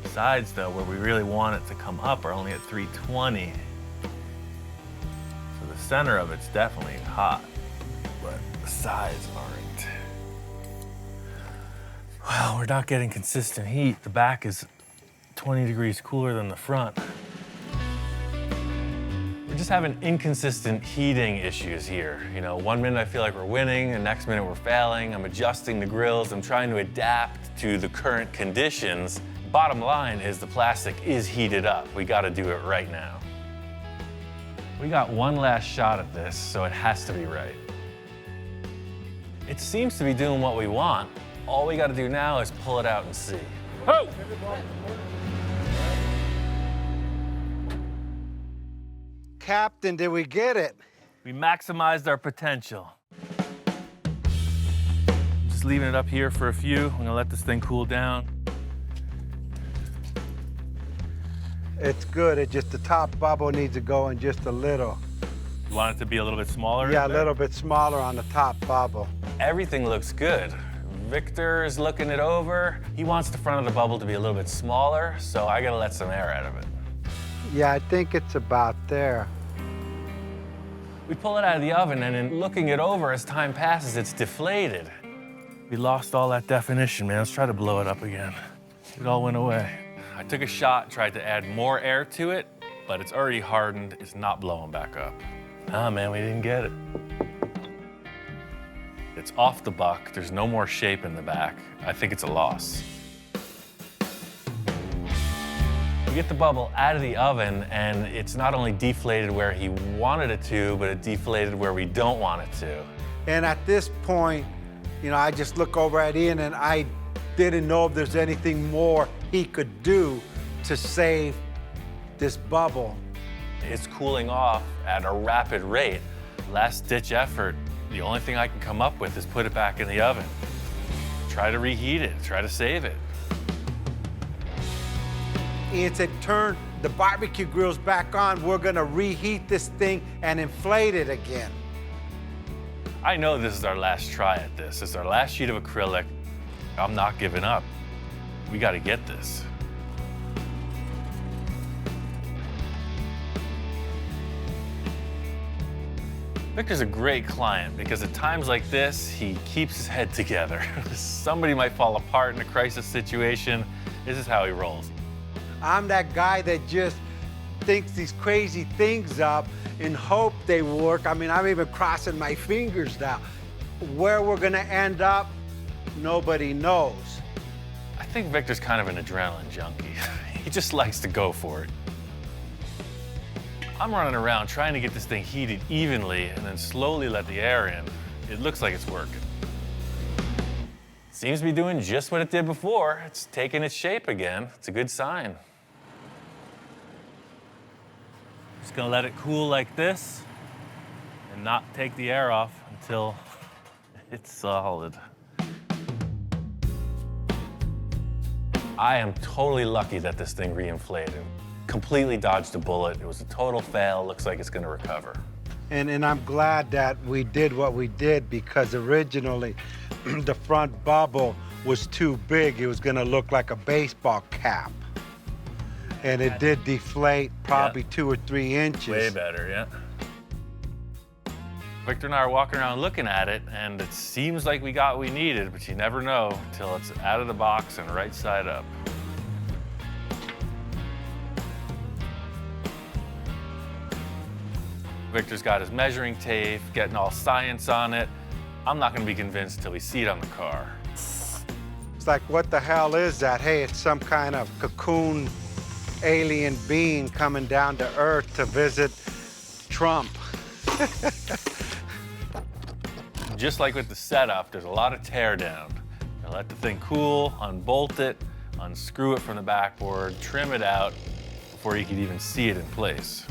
Sides, though, where we really want it to come up are only at 320. So the center of it's definitely hot, but the sides aren't. Well, we're not getting consistent heat. The back is 20 degrees cooler than the front. We're just having inconsistent heating issues here. You know, one minute I feel like we're winning, the next minute we're failing. I'm adjusting the grills. I'm trying to adapt to the current conditions. Bottom line is the plastic is heated up. We got to do it right now. We got one last shot at this, so it has to be right. It seems to be doing what we want. All we got to do now is pull it out and see. Oh! Captain, did we get it? We maximized our potential. Just leaving it up here for a few. I'm gonna let this thing cool down. It's good. It's just the top bubble needs to go in just a little. You want it to be a little bit smaller? Yeah, a little bit smaller on the top bubble. Everything looks good. Victor is looking it over. He wants the front of the bubble to be a little bit smaller, so I gotta let some air out of it. Yeah, I think it's about there. We pull it out of the oven, and in looking it over as time passes, it's deflated. We lost all that definition, man. Let's try to blow it up again. It all went away. I took a shot, tried to add more air to it, but it's already hardened. It's not blowing back up. Ah, man, we didn't get it. It's off the buck. There's no more shape in the back. I think it's a loss. We get the bubble out of the oven, and it's not only deflated where he wanted it to, but it deflated where we don't want it to. And at this point, you know, I just look over at Ian and I didn't know if there's anything more he could do to save this bubble. It's cooling off at a rapid rate. Last ditch effort, the only thing I can come up with is put it back in the oven. Try to reheat it, try to save it. Ian said, turn the barbecue grills back on. We're gonna reheat this thing and inflate it again. I know this is our last try at this. It's our last sheet of acrylic. I'm not giving up. We gotta get this. Victor's a great client because at times like this, he keeps his head together. Somebody might fall apart in a crisis situation. This is how he rolls. I'm that guy that just thinks these crazy things up in hope they work. I mean, I'm even crossing my fingers now. Where we're gonna end up, nobody knows. I think Victor's kind of an adrenaline junkie. He just likes to go for it. I'm running around trying to get this thing heated evenly and then slowly let the air in. It looks like it's working. Seems to be doing just what it did before. It's taking its shape again. It's a good sign. Just gonna let it cool like this and not take the air off until it's solid. I am totally lucky that this thing reinflated. Completely dodged a bullet. It was a total fail. Looks like it's gonna recover. And I'm glad that we did what we did because originally the front bubble was too big. It was gonna look like a baseball cap. And it did deflate probably 2 or 3 inches. Way better, yeah. Victor and I are walking around looking at it, and it seems like we got what we needed, but you never know until it's out of the box and right side up. Victor's got his measuring tape, getting all science on it. I'm not gonna be convinced till we see it on the car. It's like, what the hell is that? Hey, it's some kind of cocoon alien being coming down to Earth to visit Trump. Just like with the setup, there's a lot of tear down. Now let the thing cool, unbolt it, unscrew it from the backboard, trim it out before you could even see it in place.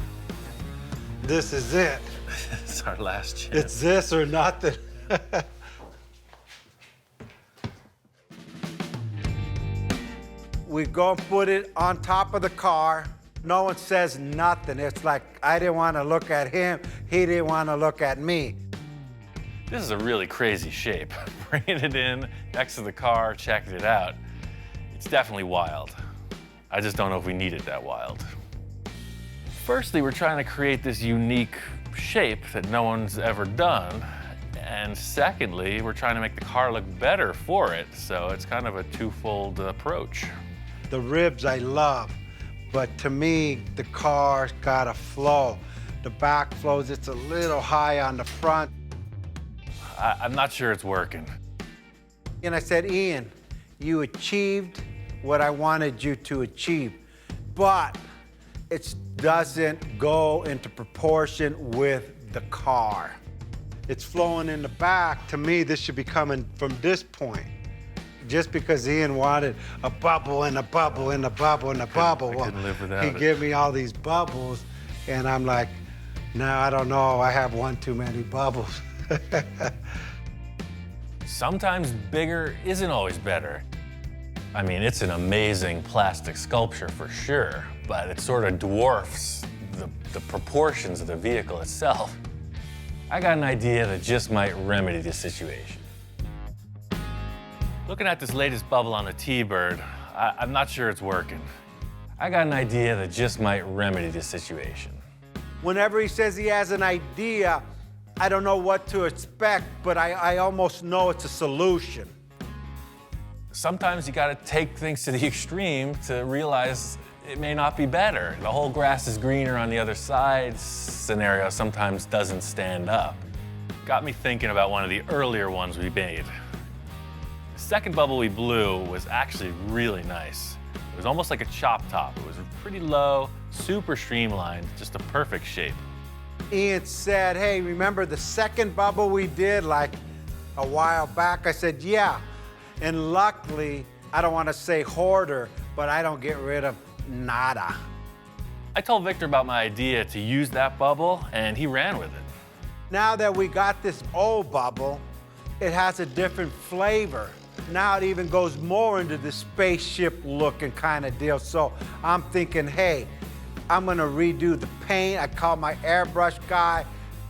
This is it. It's our last chance. It's this or nothing. We go and put it on top of the car. No one says nothing. It's like, I didn't want to look at him. He didn't want to look at me. This is a really crazy shape. Bringing it in next to the car, checking it out. It's definitely wild. I just don't know if we need it that wild. Firstly, we're trying to create this unique shape that no one's ever done. And secondly, we're trying to make the car look better for it. So it's kind of a twofold approach. The ribs I love, but to me, the car's got a flow. The back flows, it's a little high on the front. I'm not sure it's working. And I said, Ian, you achieved what I wanted you to achieve, but it doesn't go into proportion with the car. It's flowing in the back. To me, this should be coming from this point. Just because Ian wanted a bubble and a bubble and a bubble and a bubble, I couldn't live without he it. gave me all these bubbles, and I'm like, no, I don't know. I have one too many bubbles. Sometimes bigger isn't always better. I mean, it's an amazing plastic sculpture for sure, but it sort of dwarfs the proportions of the vehicle itself. I got an idea that just might remedy the situation. Looking at this latest bubble on the T-Bird, I'm not sure it's working. I got an idea that just might remedy the situation. Whenever he says he has an idea, I don't know what to expect, but I almost know it's a solution. Sometimes you gotta take things to the extreme to realize it may not be better. The whole grass is greener on the other side scenario sometimes doesn't stand up. Got me thinking about one of the earlier ones we made. The second bubble we blew was actually really nice. It was almost like a chop top. It was pretty low, super streamlined, just a perfect shape. Ian said, hey, remember the second bubble we did like a while back? I said, yeah. And luckily, I don't want to say hoarder, but I don't get rid of nada. I told Victor about my idea to use that bubble, and he ran with it. Now that we got this old bubble, it has a different flavor. Now it even goes more into the spaceship looking kind of deal. So I'm thinking, hey, I'm gonna redo the paint. I call my airbrush guy,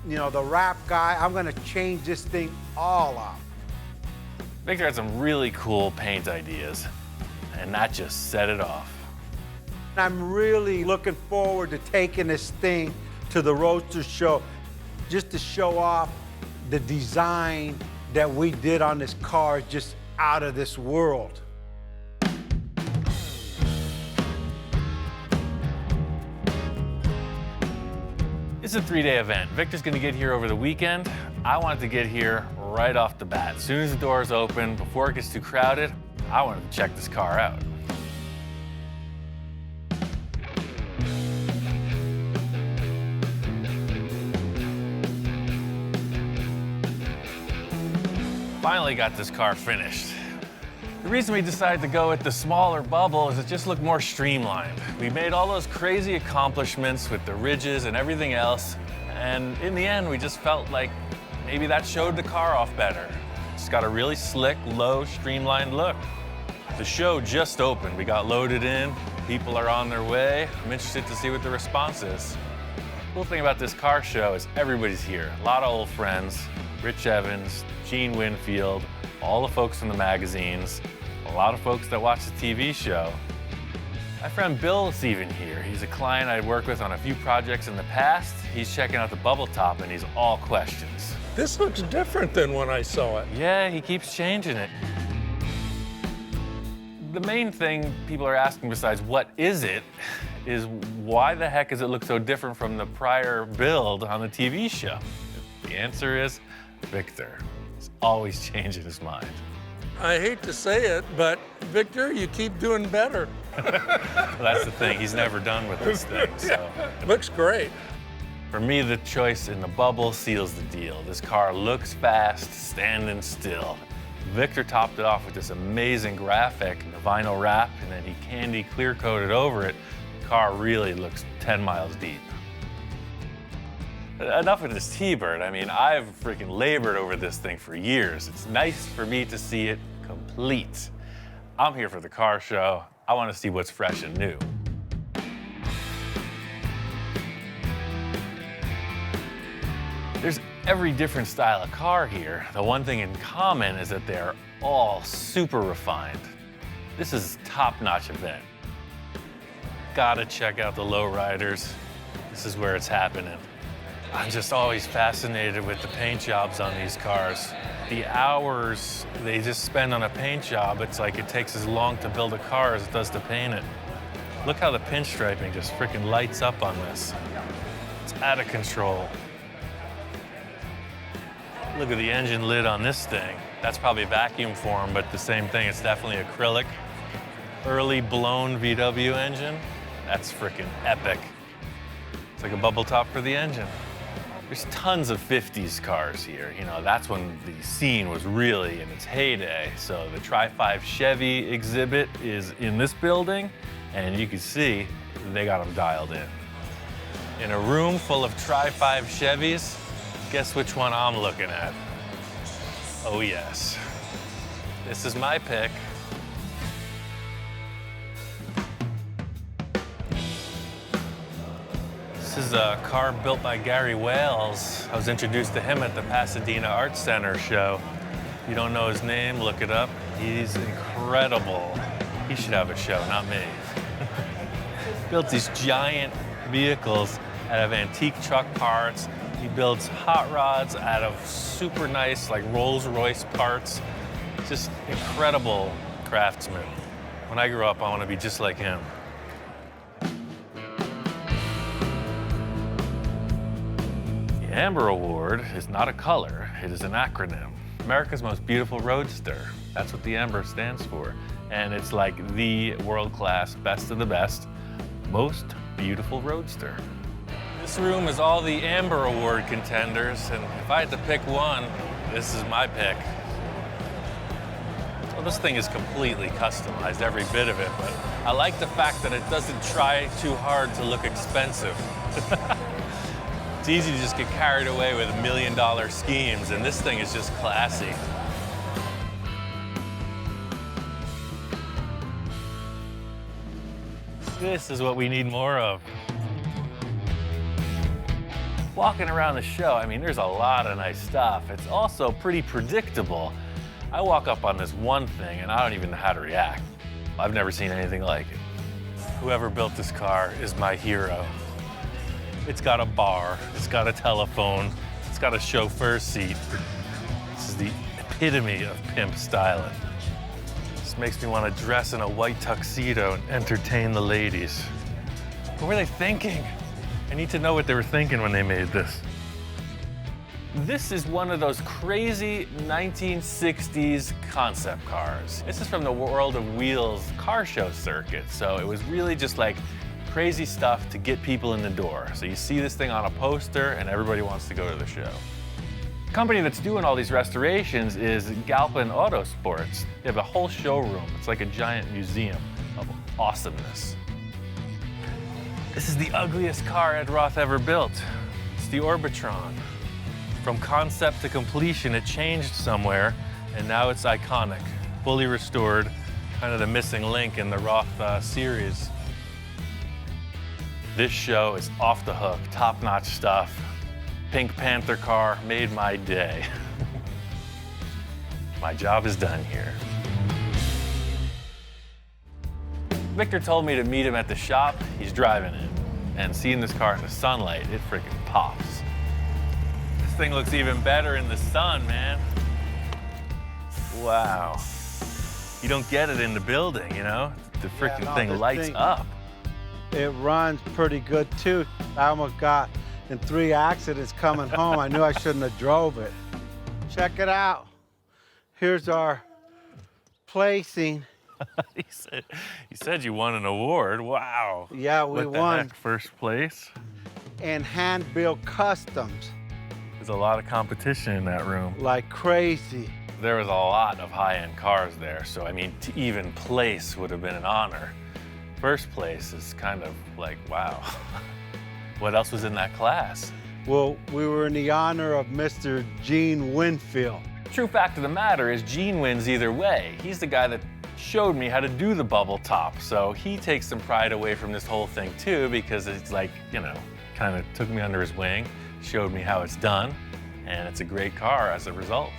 you know, the wrap guy. I'm gonna change this thing all up. Victor had some really cool paint ideas, and that just set it off. I'm really looking forward to taking this thing to the Roadster Show just to show off the design that we did on this car, just out of this world. It's a 3-day event. Victor's gonna get here over the weekend. I wanted to get here right off the bat. As soon as the doors open, before it gets too crowded, I wanted to check this car out. Finally got this car finished. The reason we decided to go with the smaller bubble is it just looked more streamlined. We made all those crazy accomplishments with the ridges and everything else, and in the end, we just felt like maybe that showed the car off better. It's got a really slick, low, streamlined look. The show just opened. We got loaded in. People are on their way. I'm interested to see what the response is. The cool thing about this car show is everybody's here. A lot of old friends. Rich Evans, Gene Winfield, all the folks from the magazines, a lot of folks that watch the TV show. My friend Bill's even here. He's a client I'd worked with on a few projects in the past. He's checking out the bubble top and he's all questions. This looks different than when I saw it. Yeah, he keeps changing it. The main thing people are asking besides what is it is why the heck does it look so different from the prior build on the TV show? The answer is Victor. He's always changing his mind. I hate to say it, but Victor, you keep doing better. Well, that's the thing. He's never done with this thing, so. Looks great. For me, the choice in the bubble seals the deal. This car looks fast, standing still. Victor topped it off with this amazing graphic, the vinyl wrap, and then he candy clear coated over it. The car really looks 10 miles deep. Enough of this T-Bird. I mean, I've freaking labored over this thing for years. It's nice for me to see it complete. I'm here for the car show. I want to see what's fresh and new. There's every different style of car here. The one thing in common is that they're all super refined. This is a top-notch event. Gotta check out the lowriders. This is where it's happening. I'm just always fascinated with the paint jobs on these cars. The hours they just spend on a paint job, it's like it takes as long to build a car as it does to paint it. Look how the pinstriping just freaking lights up on this. It's out of control. Look at the engine lid on this thing. That's probably vacuum form, but the same thing, it's definitely acrylic. Early blown VW engine. That's freaking epic. It's like a bubble top for the engine. There's tons of 50s cars here. You know, that's when the scene was really in its heyday. So the Tri-5 Chevy exhibit is in this building, and you can see they got them dialed in. In a room full of Tri-5 Chevys, guess which one I'm looking at? Oh yes, this is my pick. This is a car built by Gary Wales. I was introduced to him at the Pasadena Art Center show. If you don't know his name, look it up. He's incredible. He should have a show, not me. Built these giant vehicles out of antique truck parts. He builds hot rods out of super nice, like Rolls-Royce parts. Just incredible craftsman. When I grow up, I want to be just like him. The Amber Award is not a color, it is an acronym. America's Most Beautiful Roadster. That's what the Amber stands for. And it's like the world-class, best of the best, most beautiful roadster. This room is all the Amber Award contenders, and if I had to pick one, this is my pick. Well, this thing is completely customized, every bit of it, but I like the fact that it doesn't try too hard to look expensive. It's easy to just get carried away with $1 million schemes, and this thing is just classy. This is what we need more of. Walking around the show, I mean, there's a lot of nice stuff. It's also pretty predictable. I walk up on this one thing and I don't even know how to react. I've never seen anything like it. Whoever built this car is my hero. It's got a bar, it's got a telephone, it's got a chauffeur seat. This is the epitome of pimp styling. This makes me want to dress in a white tuxedo and entertain the ladies. What were they thinking? I need to know what they were thinking when they made this. This is one of those crazy 1960s concept cars. This is from the World of Wheels car show circuit, so it was really just like crazy stuff to get people in the door. So you see this thing on a poster and everybody wants to go to the show. The company that's doing all these restorations is Galpin Autosports. They have a whole showroom. It's like a giant museum of awesomeness. This is the ugliest car Ed Roth ever built. It's the Orbitron. From concept to completion, it changed somewhere, and now it's iconic, fully restored, kind of the missing link in the Roth series. This show is off the hook, top-notch stuff. Pink Panther car made my day. My job is done here. Victor told me to meet him at the shop. He's driving it. And seeing this car in the sunlight, it freaking pops. This thing looks even better in the sun, man. Wow. You don't get it in the building, you know? The freaking thing lights up. It runs pretty good too. I almost got in 3 accidents coming home. I knew I shouldn't have drove it. Check it out. Here's our placing. He said you won an award. Wow. Yeah, we what the won. Heck, first place. And hand-built customs. There's a lot of competition in that room. Like crazy. There was a lot of high-end cars there, so I mean, to even place would have been an honor. First place is kind of like, wow. What else was in that class? Well, we were in the honor of Mr. Gene Winfield. True fact of the matter is Gene wins either way. He's the guy that showed me how to do the bubble top, so he takes some pride away from this whole thing too, because it's like, you know, kind of took me under his wing, showed me how it's done, and it's a great car as a result.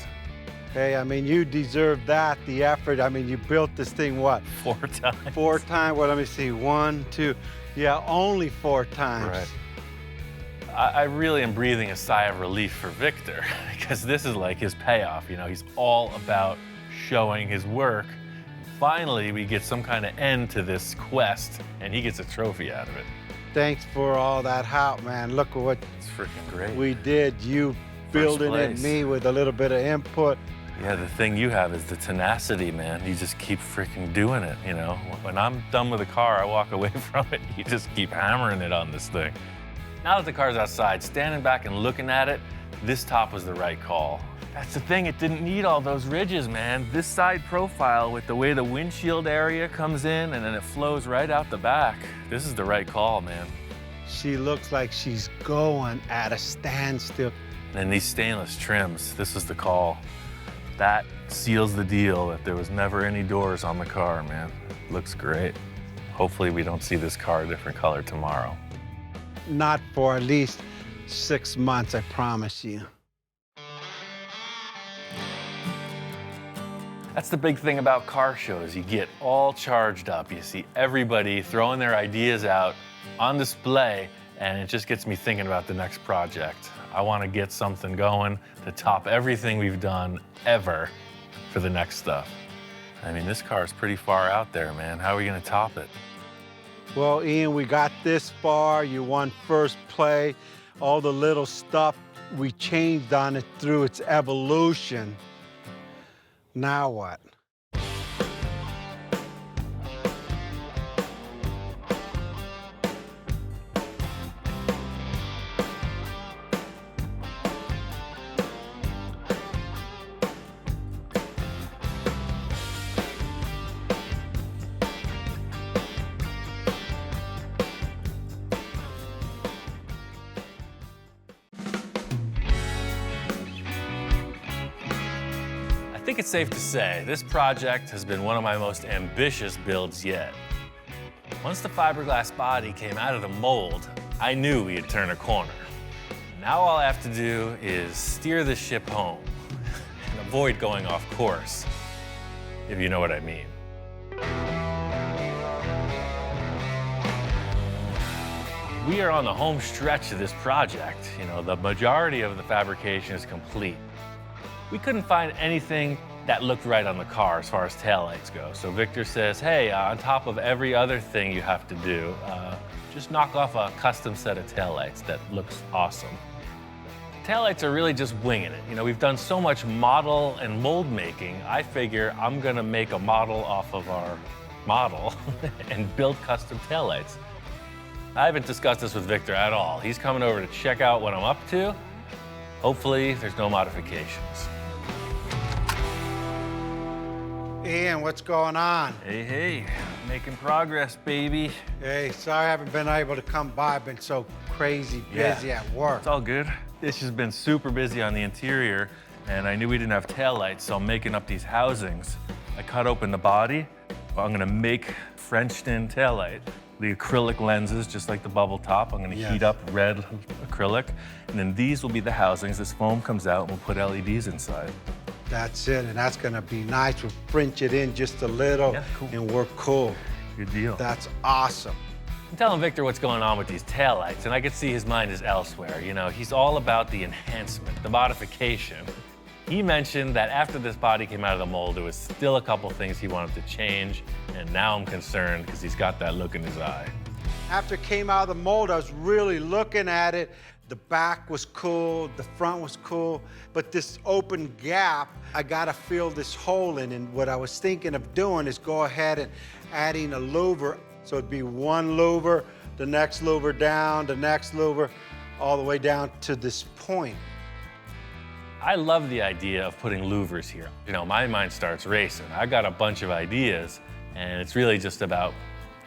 Hey, I mean, you deserve that, the effort. I mean, you built this thing, what? 4 times. 4 times, well, let me see, 1, 2, yeah, only 4 times. Right. I really am breathing a sigh of relief for Victor, because this is like his payoff, you know, he's all about showing his work. Finally, we get some kind of end to this quest, and he gets a trophy out of it. Thanks for all that help, man. Look at what It's freaking great. we did. You building it, place. me with a little bit of input. Yeah, the thing you have is the tenacity, man. You just keep freaking doing it, you know? When I'm done with a car, I walk away from it. You just keep hammering it on this thing. Now that the car's outside, standing back and looking at it, this top was the right call. That's the thing, it didn't need all those ridges, man. This side profile with the way the windshield area comes in and then it flows right out the back. This is the right call, man. She looks like she's going at a standstill. And then these stainless trims, this is the call. That seals the deal that there was never any doors on the car, man. Looks great. Hopefully we don't see this car a different color tomorrow. not for at least 6 months, I promise you. That's the big thing about car shows. You get all charged up. You see everybody throwing their ideas out on display, and it just gets me thinking about the next project. I want to get something going to top everything we've done ever for the next stuff. I mean, this car is pretty far out there, man. How are we going to top it? Well, Ian, we got this far. You won first play. All the little stuff we changed on it through its evolution. Now what? I think it's safe to say this project has been one of my most ambitious builds yet. Once the fiberglass body came out of the mold, I knew we had turned a corner. Now all I have to do is steer the ship home and avoid going off course, if you know what I mean. We are on the home stretch of this project. You know, the majority of the fabrication is complete. We couldn't find anything that looked right on the car as far as taillights go. So Victor says, hey, on top of every other thing you have to do, just knock off a custom set of taillights that looks awesome. Taillights are really just winging it. You know, we've done so much model and mold making, I figure I'm gonna make a model off of our model and build custom taillights. I haven't discussed this with Victor at all. He's coming over to check out what I'm up to. Hopefully, there's no modifications. Ian, what's going on? Hey, making progress, baby. Hey, sorry I haven't been able to come by. I've been so crazy busy at work. It's all good. This has been super busy on the interior, and I knew we didn't have taillights, so I'm making up these housings. I cut open the body. I'm gonna make French-tin taillight. The acrylic lenses, just like the bubble top. I'm gonna heat up red acrylic, and then these will be the housings. This foam comes out, and we'll put LEDs inside. That's it, and that's gonna be nice. We'll French it in just a little, and we're cool. Good deal. That's awesome. I'm telling Victor what's going on with these taillights, and I could see his mind is elsewhere. You know, he's all about the enhancement, the modification. He mentioned that after this body came out of the mold, there was still a couple things he wanted to change, and now I'm concerned because he's got that look in his eye. After it came out of the mold, I was really looking at it. The back was cool, the front was cool, but this open gap, I gotta fill this hole in, and what I was thinking of doing is go ahead and adding a louver. So it'd be one louver, the next louver down, the next louver, all the way down to this point. I love the idea of putting louvers here. You know, my mind starts racing. I got a bunch of ideas, and it's really just about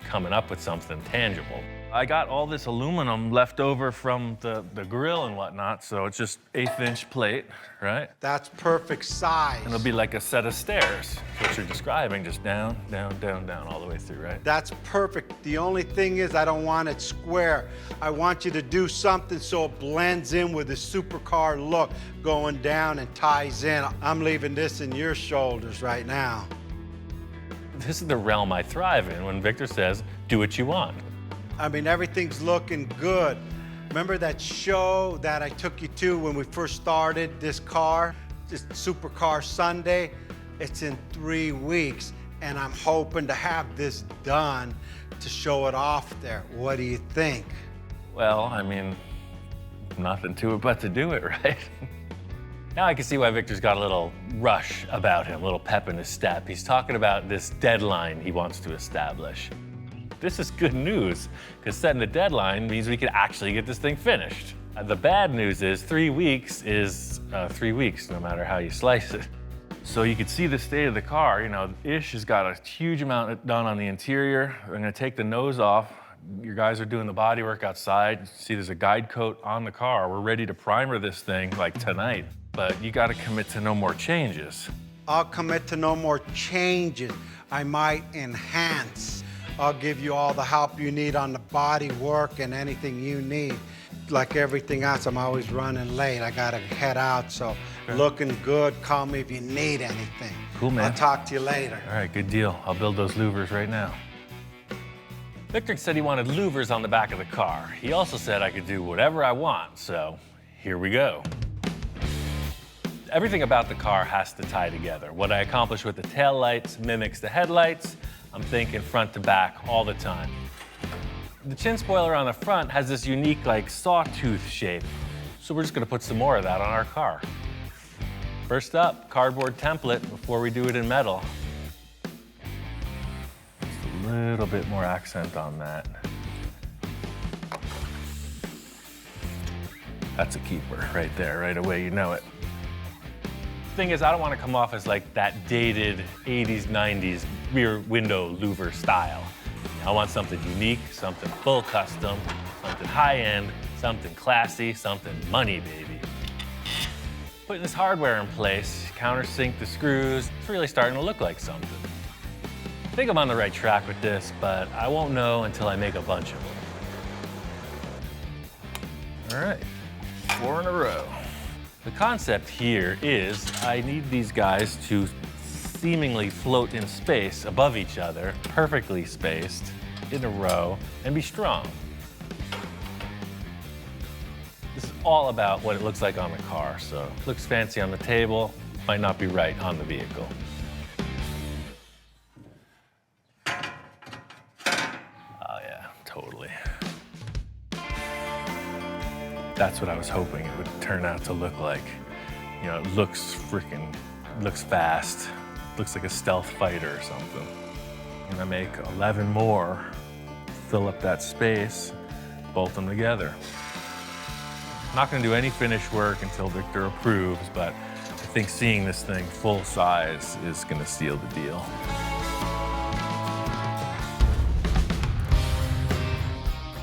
coming up with something tangible. I got all this aluminum left over from the grill and whatnot, so it's just 1/8" plate, right? That's perfect size. And it'll be like a set of stairs, what you're describing, just down, down, down, down, all the way through, right? That's perfect. The only thing is I don't want it square. I want you to do something so it blends in with the supercar look, going down and ties in. I'm leaving this in your shoulders right now. This is the realm I thrive in when Victor says, do what you want. I mean, everything's looking good. Remember that show that I took you to when we first started this car? This Supercar Sunday? It's in 3 weeks, and I'm hoping to have this done to show it off there. What do you think? Well, I mean, nothing to it but to do it, right? Now I can see why Victor's got a little rush about him, a little pep in his step. He's talking about this deadline he wants to establish. This is good news, because setting the deadline means we can actually get this thing finished. The bad news is 3 weeks is 3 weeks, no matter how you slice it. So you can see the state of the car. You know, Ish has got a huge amount done on the interior. I'm gonna take the nose off. Your guys are doing the body work outside. See, there's a guide coat on the car. We're ready to primer this thing like tonight, but you gotta commit to no more changes. I'll commit to no more changes. I might enhance. I'll give you all the help you need on the body work and anything you need. Like everything else, I'm always running late. I gotta head out, so looking good, call me if you need anything. Cool, man. I'll talk to you later. All right, good deal. I'll build those louvers right now. Victor said he wanted louvers on the back of the car. He also said I could do whatever I want, so here we go. Everything about the car has to tie together. What I accomplish with the taillights mimics the headlights. I'm thinking front to back all the time. The chin spoiler on the front has this unique, like, sawtooth shape. So we're just gonna put some more of that on our car. First up, cardboard template before we do it in metal. Just a little bit more accent on that. That's a keeper right there, right away, you know it. Thing is, I don't want to come off as like that dated 80s, 90s rear window louver style. I want something unique, something full custom, something high-end, something classy, something money, baby. Putting this hardware in place, countersink the screws, it's really starting to look like something. I think I'm on the right track with this, but I won't know until I make a bunch of them. All right, 4 in a row. The concept here is I need these guys to seemingly float in space above each other, perfectly spaced, in a row, and be strong. This is all about what it looks like on the car, so it looks fancy on the table, might not be right on the vehicle. Oh yeah, totally. That's what I was hoping it would turn out to look like. You know, it looks fast. Looks like a stealth fighter or something. I'm gonna make 11 more, fill up that space, bolt them together. I'm not gonna do any finish work until Victor approves, but I think seeing this thing full size is gonna seal the deal.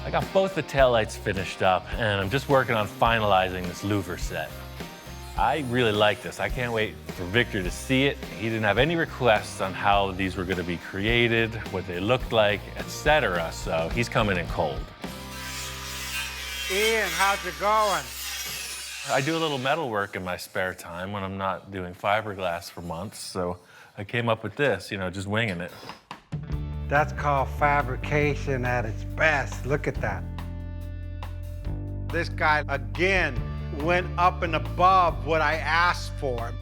I got both the taillights finished up, and I'm just working on finalizing this louver set. I really like this. I can't wait for Victor to see it. He didn't have any requests on how these were gonna be created, what they looked like, etc. So he's coming in cold. Ian, how's it going? I do a little metal work in my spare time when I'm not doing fiberglass for months, so I came up with this, you know, just winging it. That's called fabrication at its best. Look at that. This guy, again, went up and above what I asked for.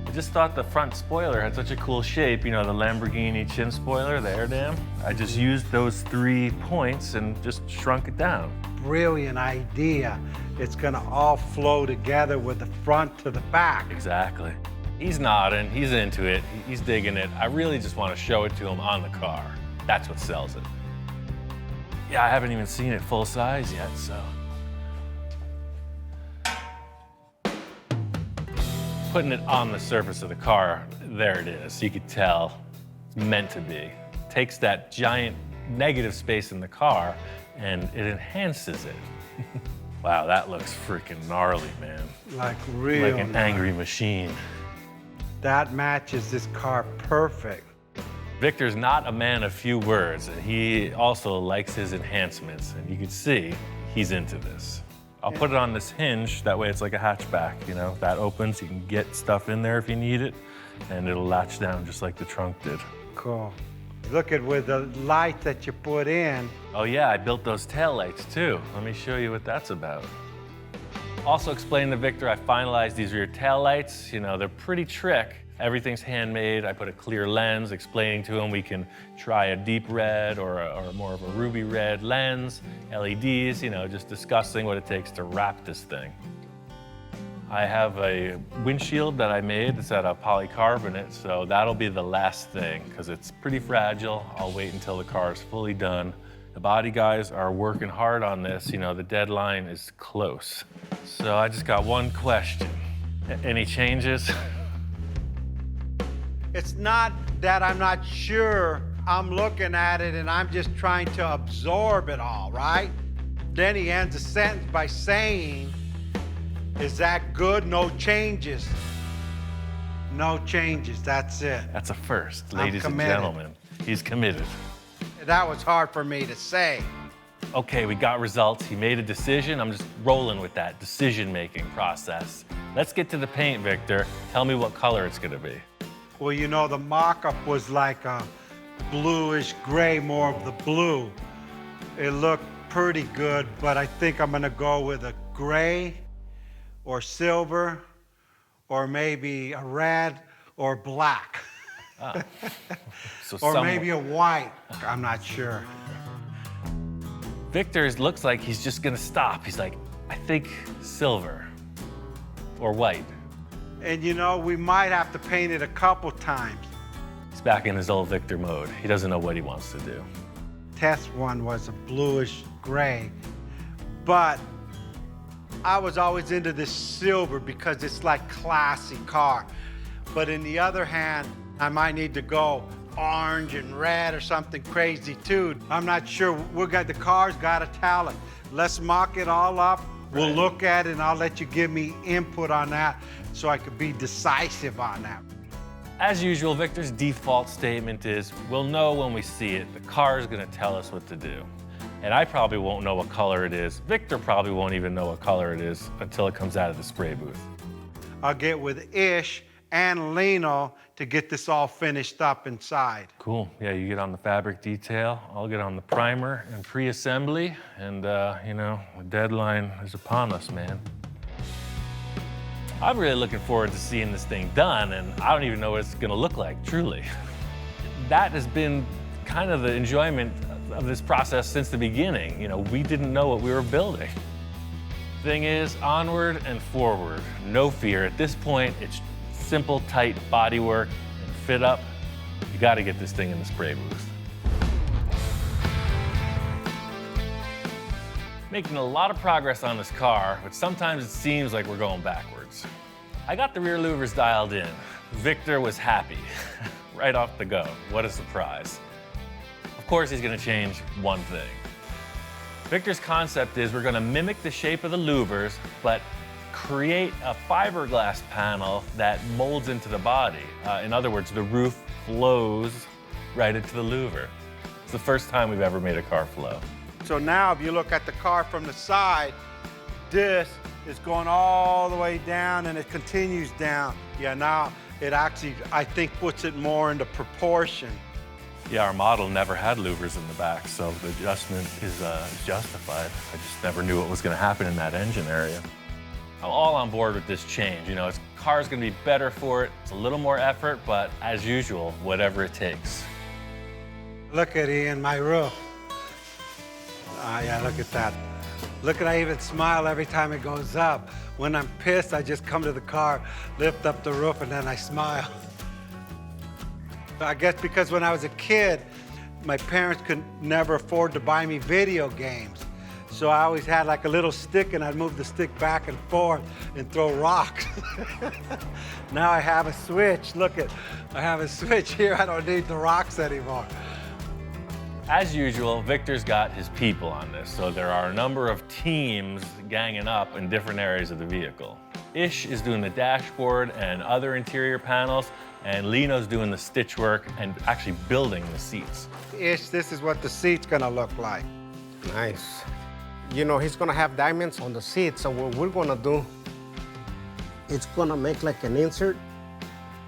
I just thought the front spoiler had such a cool shape, you know, the Lamborghini chin spoiler, the air dam. I just used those 3 points and just shrunk it down. Brilliant idea. It's gonna all flow together with the front to the back. Exactly. He's nodding, he's into it, he's digging it. I really just want to show it to him on the car. That's what sells it. Yeah, I haven't even seen it full size yet, so. Putting it on the surface of the car, there it is. You could tell it's meant to be. Takes that giant negative space in the car and it enhances it. Wow, that looks freaking gnarly, man. Like real. Like an angry machine. That matches this car perfect. Victor's not a man of few words, and he also likes his enhancements, and you can see he's into this. I'll put it on this hinge, that way it's like a hatchback, you know? That opens, you can get stuff in there if you need it, and it'll latch down just like the trunk did. Cool. Look at with the light that you put in. Oh yeah, I built those taillights too. Let me show you what that's about. Also explained to Victor I finalized these rear taillights. You know, they're pretty trick. Everything's handmade. I put a clear lens, explaining to him we can try a deep red or more of a ruby red lens, LEDs, you know, just discussing what it takes to wrap this thing. I have a windshield that I made that's out of polycarbonate, so that'll be the last thing because it's pretty fragile. I'll wait until the car is fully done. The body guys are working hard on this. You know, the deadline is close. So I just got one question. Any changes? It's not that I'm not sure. I'm looking at it and I'm just trying to absorb it all, right? Then he ends the sentence by saying, is that good? No changes. No changes, that's it. That's a first, I'm ladies and committed. gentlemen. He's committed. That was hard for me to say. Okay, we got results. He made a decision. I'm just rolling with that decision-making process. Let's get to the paint, Victor. Tell me what color it's gonna be. Well, you know, the mock-up was like a bluish gray, more of the blue. It looked pretty good, but I think I'm gonna go with a gray or silver or maybe a red or black. So or maybe a white, I'm not sure. Victor looks like he's just gonna stop. He's like, I think silver or white. And you know, we might have to paint it a couple times. He's back in his old Victor mode. He doesn't know what he wants to do. Test one was a bluish gray, but I was always into this silver because it's like classy car. But in the other hand, I might need to go orange and red or something crazy too. I'm not sure. The car's got a talent. Let's mock it all up. We'll look at it and I'll let you give me input on that so I could be decisive on that. As usual, Victor's default statement is, we'll know when we see it. The car is gonna tell us what to do. And I probably won't know what color it is. Victor probably won't even know what color it is until it comes out of the spray booth. I'll get with Ish and Lino to get this all finished up inside. Cool. Yeah, you get on the fabric detail. I'll get on the primer and pre-assembly. And, you know, the deadline is upon us, man. I'm really looking forward to seeing this thing done, and I don't even know what it's gonna look like, truly. That has been kind of the enjoyment of this process since the beginning. You know, we didn't know what we were building. Thing is, onward and forward. No fear. At this point, it's simple, tight bodywork and fit up. You gotta get this thing in the spray booth. Making a lot of progress on this car, but sometimes it seems like we're going backwards. I got the rear louvers dialed in. Victor was happy, right off the go. What a surprise. Of course, he's gonna change one thing. Victor's concept is we're gonna mimic the shape of the louvers, but create a fiberglass panel that molds into the body. In other words, the roof flows right into the louver. It's the first time we've ever made a car flow. So now if you look at the car from the side, this is going all the way down and it continues down. Yeah, now it actually, I think, puts it more into proportion. Yeah, our model never had louvers in the back, so the adjustment is justified. I just never knew what was gonna happen in that engine area. I'm all on board with this change. You know, this car's gonna be better for it. It's a little more effort, but as usual, whatever it takes. Look at Ian, my roof. Yeah, look at that. Look at, I even smile every time it goes up. When I'm pissed, I just come to the car, lift up the roof, and then I smile. I guess because when I was a kid, my parents could never afford to buy me video games. So I always had like a little stick and I'd move the stick back and forth and throw rocks. Now I have a switch. Look at, I have a switch here. I don't need the rocks anymore. As usual, Victor's got his people on this, so there are a number of teams ganging up in different areas of the vehicle. Ish is doing the dashboard and other interior panels, and Lino's doing the stitch work and actually building the seats. Ish, this is what the seat's gonna look like. Nice. You know, he's gonna have diamonds on the seat, so what we're gonna do, it's gonna make like an insert,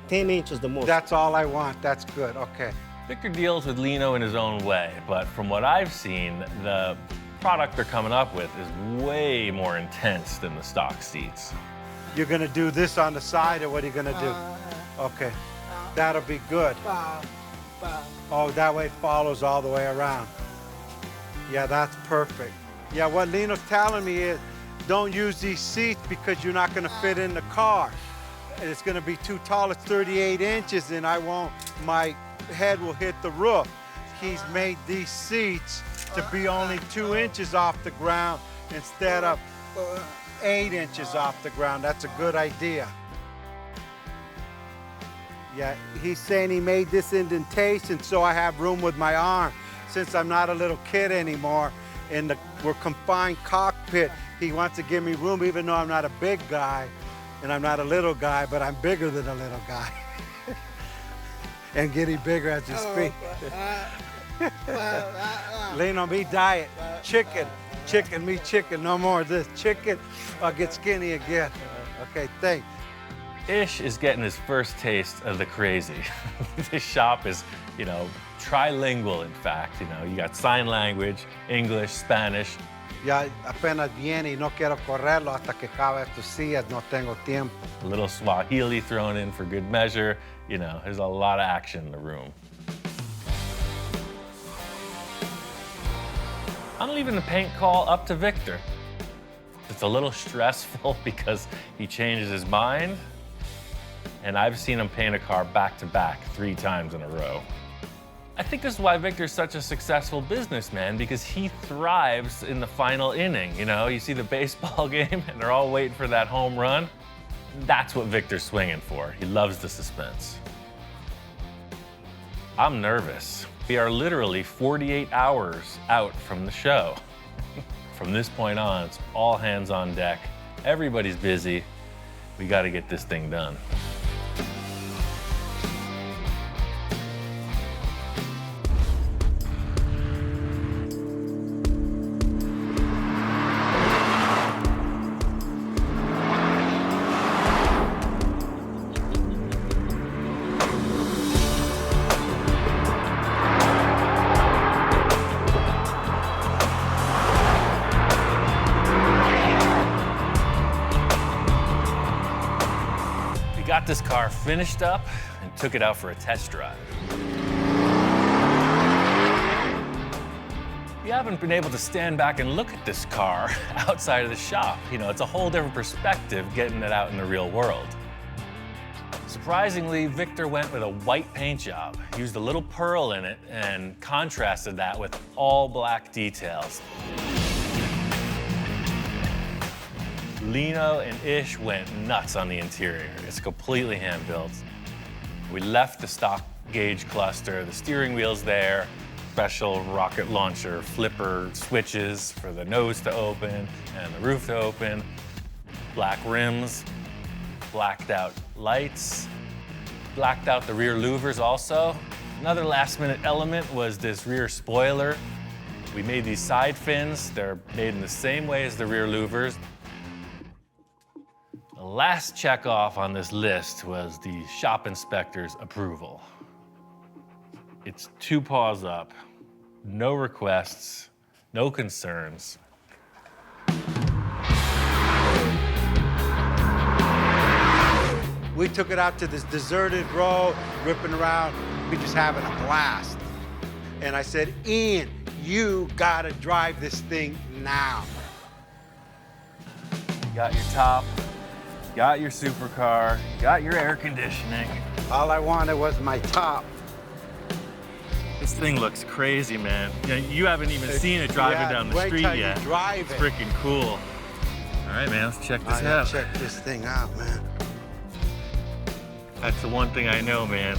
10 inches the most. That's all I want, that's good, okay. Victor deals with Lino in his own way, but from what I've seen, the product they're coming up with is way more intense than the stock seats. You're gonna do this on the side, or what are you gonna do? Okay, that'll be good. Oh, that way it follows all the way around. Yeah, that's perfect. Yeah, what Lino's telling me is, don't use these seats because you're not gonna fit in the car. And it's gonna be too tall, it's 38 inches, and my head will hit the roof. He's made these seats to be only 2 inches off the ground instead of 8 inches off the ground. That's a good idea. Yeah, he's saying he made this indentation so I have room with my arm. Since I'm not a little kid anymore, we're confined cockpit, he wants to give me room even though I'm not a big guy and I'm not a little guy, but I'm bigger than a little guy. And getting bigger as you speak. Lean on me diet. Chicken, chicken, me chicken. No more of this chicken. I'll get skinny again. Okay, thanks. Ish is getting his first taste of the crazy. This shop is, you know, trilingual, in fact. You know, you got sign language, English, Spanish. Ya apenas viene y no quiero correrlo hasta que acabe tus sillas. No tengo tiempo. A little Swahili thrown in for good measure. You know, there's a lot of action in the room. I'm leaving the paint call up to Victor. It's a little stressful because he changes his mind, and I've seen him paint a car back-to-back 3 times in a row. I think this is why Victor's such a successful businessman, because he thrives in the final inning. You know, you see the baseball game and they're all waiting for that home run. That's what Victor's swinging for. He loves the suspense. I'm nervous. We are literally 48 hours out from the show. From this point on, it's all hands on deck. Everybody's busy. We got to get this thing done. Got this car finished up and took it out for a test drive. You haven't been able to stand back and look at this car outside of the shop. You know, it's a whole different perspective getting it out in the real world. Surprisingly, Victor went with a white paint job, used a little pearl in it, and contrasted that with all black details. Lino and Ish went nuts on the interior. It's completely hand-built. We left the stock gauge cluster, the steering wheel's there, special rocket launcher flipper switches for the nose to open and the roof to open, black rims, blacked out lights, blacked out the rear louvers also. Another last-minute element was this rear spoiler. We made these side fins. They're made in the same way as the rear louvers. The last check off on this list was the shop inspector's approval. It's 2 paws up, no requests, no concerns. We took it out to this deserted road, ripping around. We just having a blast. And I said, Ian, you gotta drive this thing now. You got your top, got your supercar, got your air conditioning. All I wanted was my top. This thing looks crazy, man. You haven't even seen it driving down the street yet. Drive it's freaking cool. All right, man, let's check this out. Check this thing out, man. That's the one thing I know, man.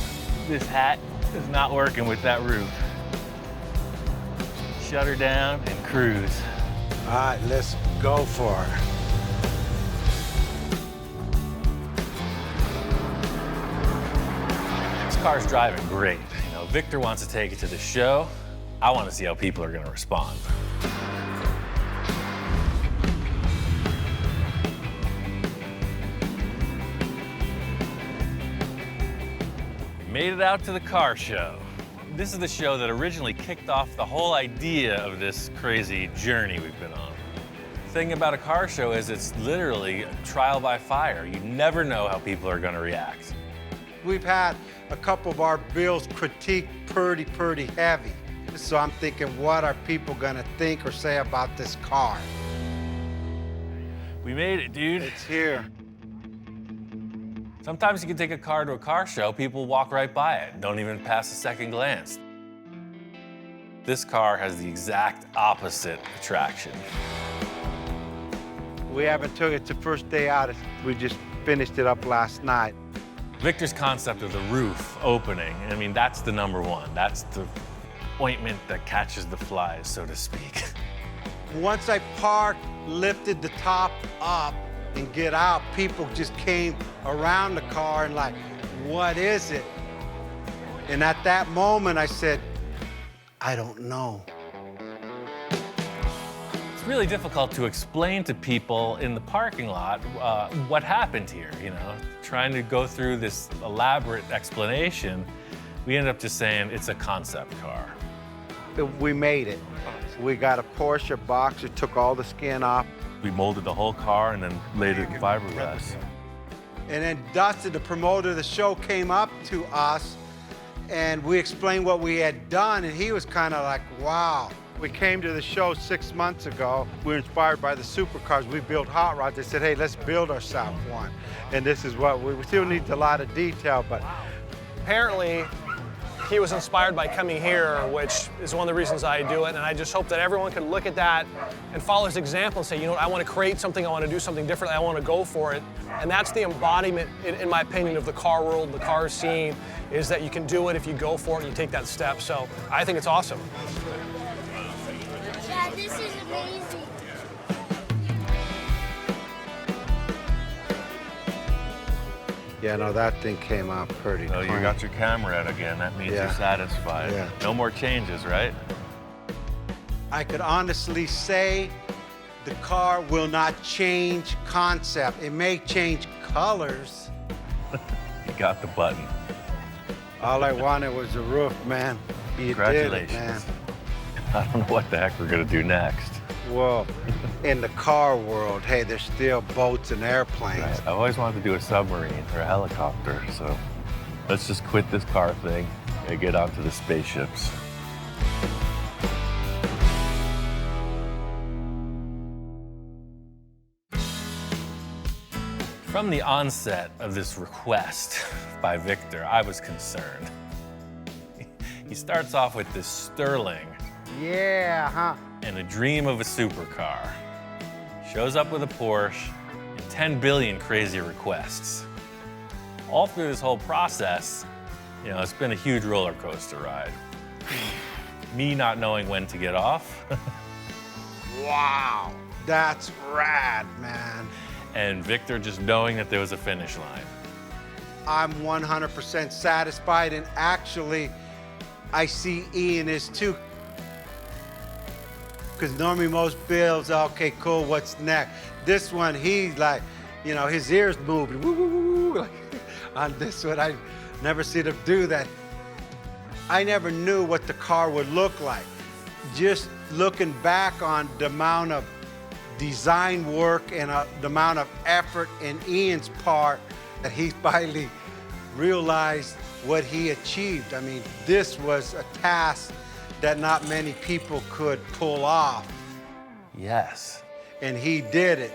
This hat is not working with that roof. Shut her down and cruise. All right, let's go for it. This car's driving great. You know, Victor wants to take it to the show. I want to see how people are going to respond. Made it out to the car show. This is the show that originally kicked off the whole idea of this crazy journey we've been on. The thing about a car show is it's literally a trial by fire. You never know how people are going to react. We've had a couple of our bills critiqued pretty heavy. So I'm thinking, what are people gonna think or say about this car? We made it, dude. It's here. Sometimes you can take a car to a car show, people walk right by it, don't even pass a second glance. This car has the exact opposite attraction. We haven't took it to first day out. We just finished it up last night. Victor's concept of the roof opening, I mean, that's the number one. That's the ointment that catches the flies, so to speak. Once I parked, lifted the top up and get out, people just came around the car and like, what is it? And at that moment I said, I don't know. It's really difficult to explain to people in the parking lot what happened here, you know? Trying to go through this elaborate explanation, we ended up just saying it's a concept car. We made it. We got a Porsche box. It took all the skin off. We molded the whole car and then laid it in fiberglass. And then Dustin, the promoter of the show, came up to us and we explained what we had done, and he was kind of like, wow. We came to the show 6 months ago. We were inspired by the supercars. We built hot rods. They said, hey, let's build ourselves one. And this is what we still need a lot of detail, but apparently he was inspired by coming here, which is one of the reasons I do it. And I just hope that everyone could look at that and follow his example and say, you know what, I want to create something, I want to do something different, I want to go for it. And that's the embodiment, in my opinion, of the car world, the car scene, is that you can do it if you go for it and you take that step. So I think it's awesome. Dad, this is amazing. yeah, no, that thing came out pretty Oh, you clean. got your camera out again. That means Yeah. you're satisfied. Yeah. No more changes, right? I could honestly say the car will not change concept. It may change colors. You got the button. All I wanted was a roof, man. You did it, Congratulations. man. I don't know what the heck we're gonna do next. Well, in the car world, hey, there's still boats and airplanes. Right. I've always wanted to do a submarine or a helicopter, so let's just quit this car thing and get onto the spaceships. From the onset of this request by Victor, I was concerned. He starts off with this Sterling Yeah, huh? and a dream of a supercar. Shows up with a Porsche and 10 billion crazy requests. All through this whole process, you know, it's been a huge roller coaster ride. Me not knowing when to get off, Wow, that's rad, man. and Victor just knowing that there was a finish line. I'm 100% satisfied, and actually, I see Ian is too. Because normally most builds, okay, cool, what's next? This one, he's like, you know, his ears moving, woo, woo, woo, woo. Like, on this one, I never seen him do that. I never knew what the car would look like. Just looking back on the amount of design work and the amount of effort in Ian's part that he finally realized what he achieved. I mean, this was a task that not many people could pull off. Yes. And he did it.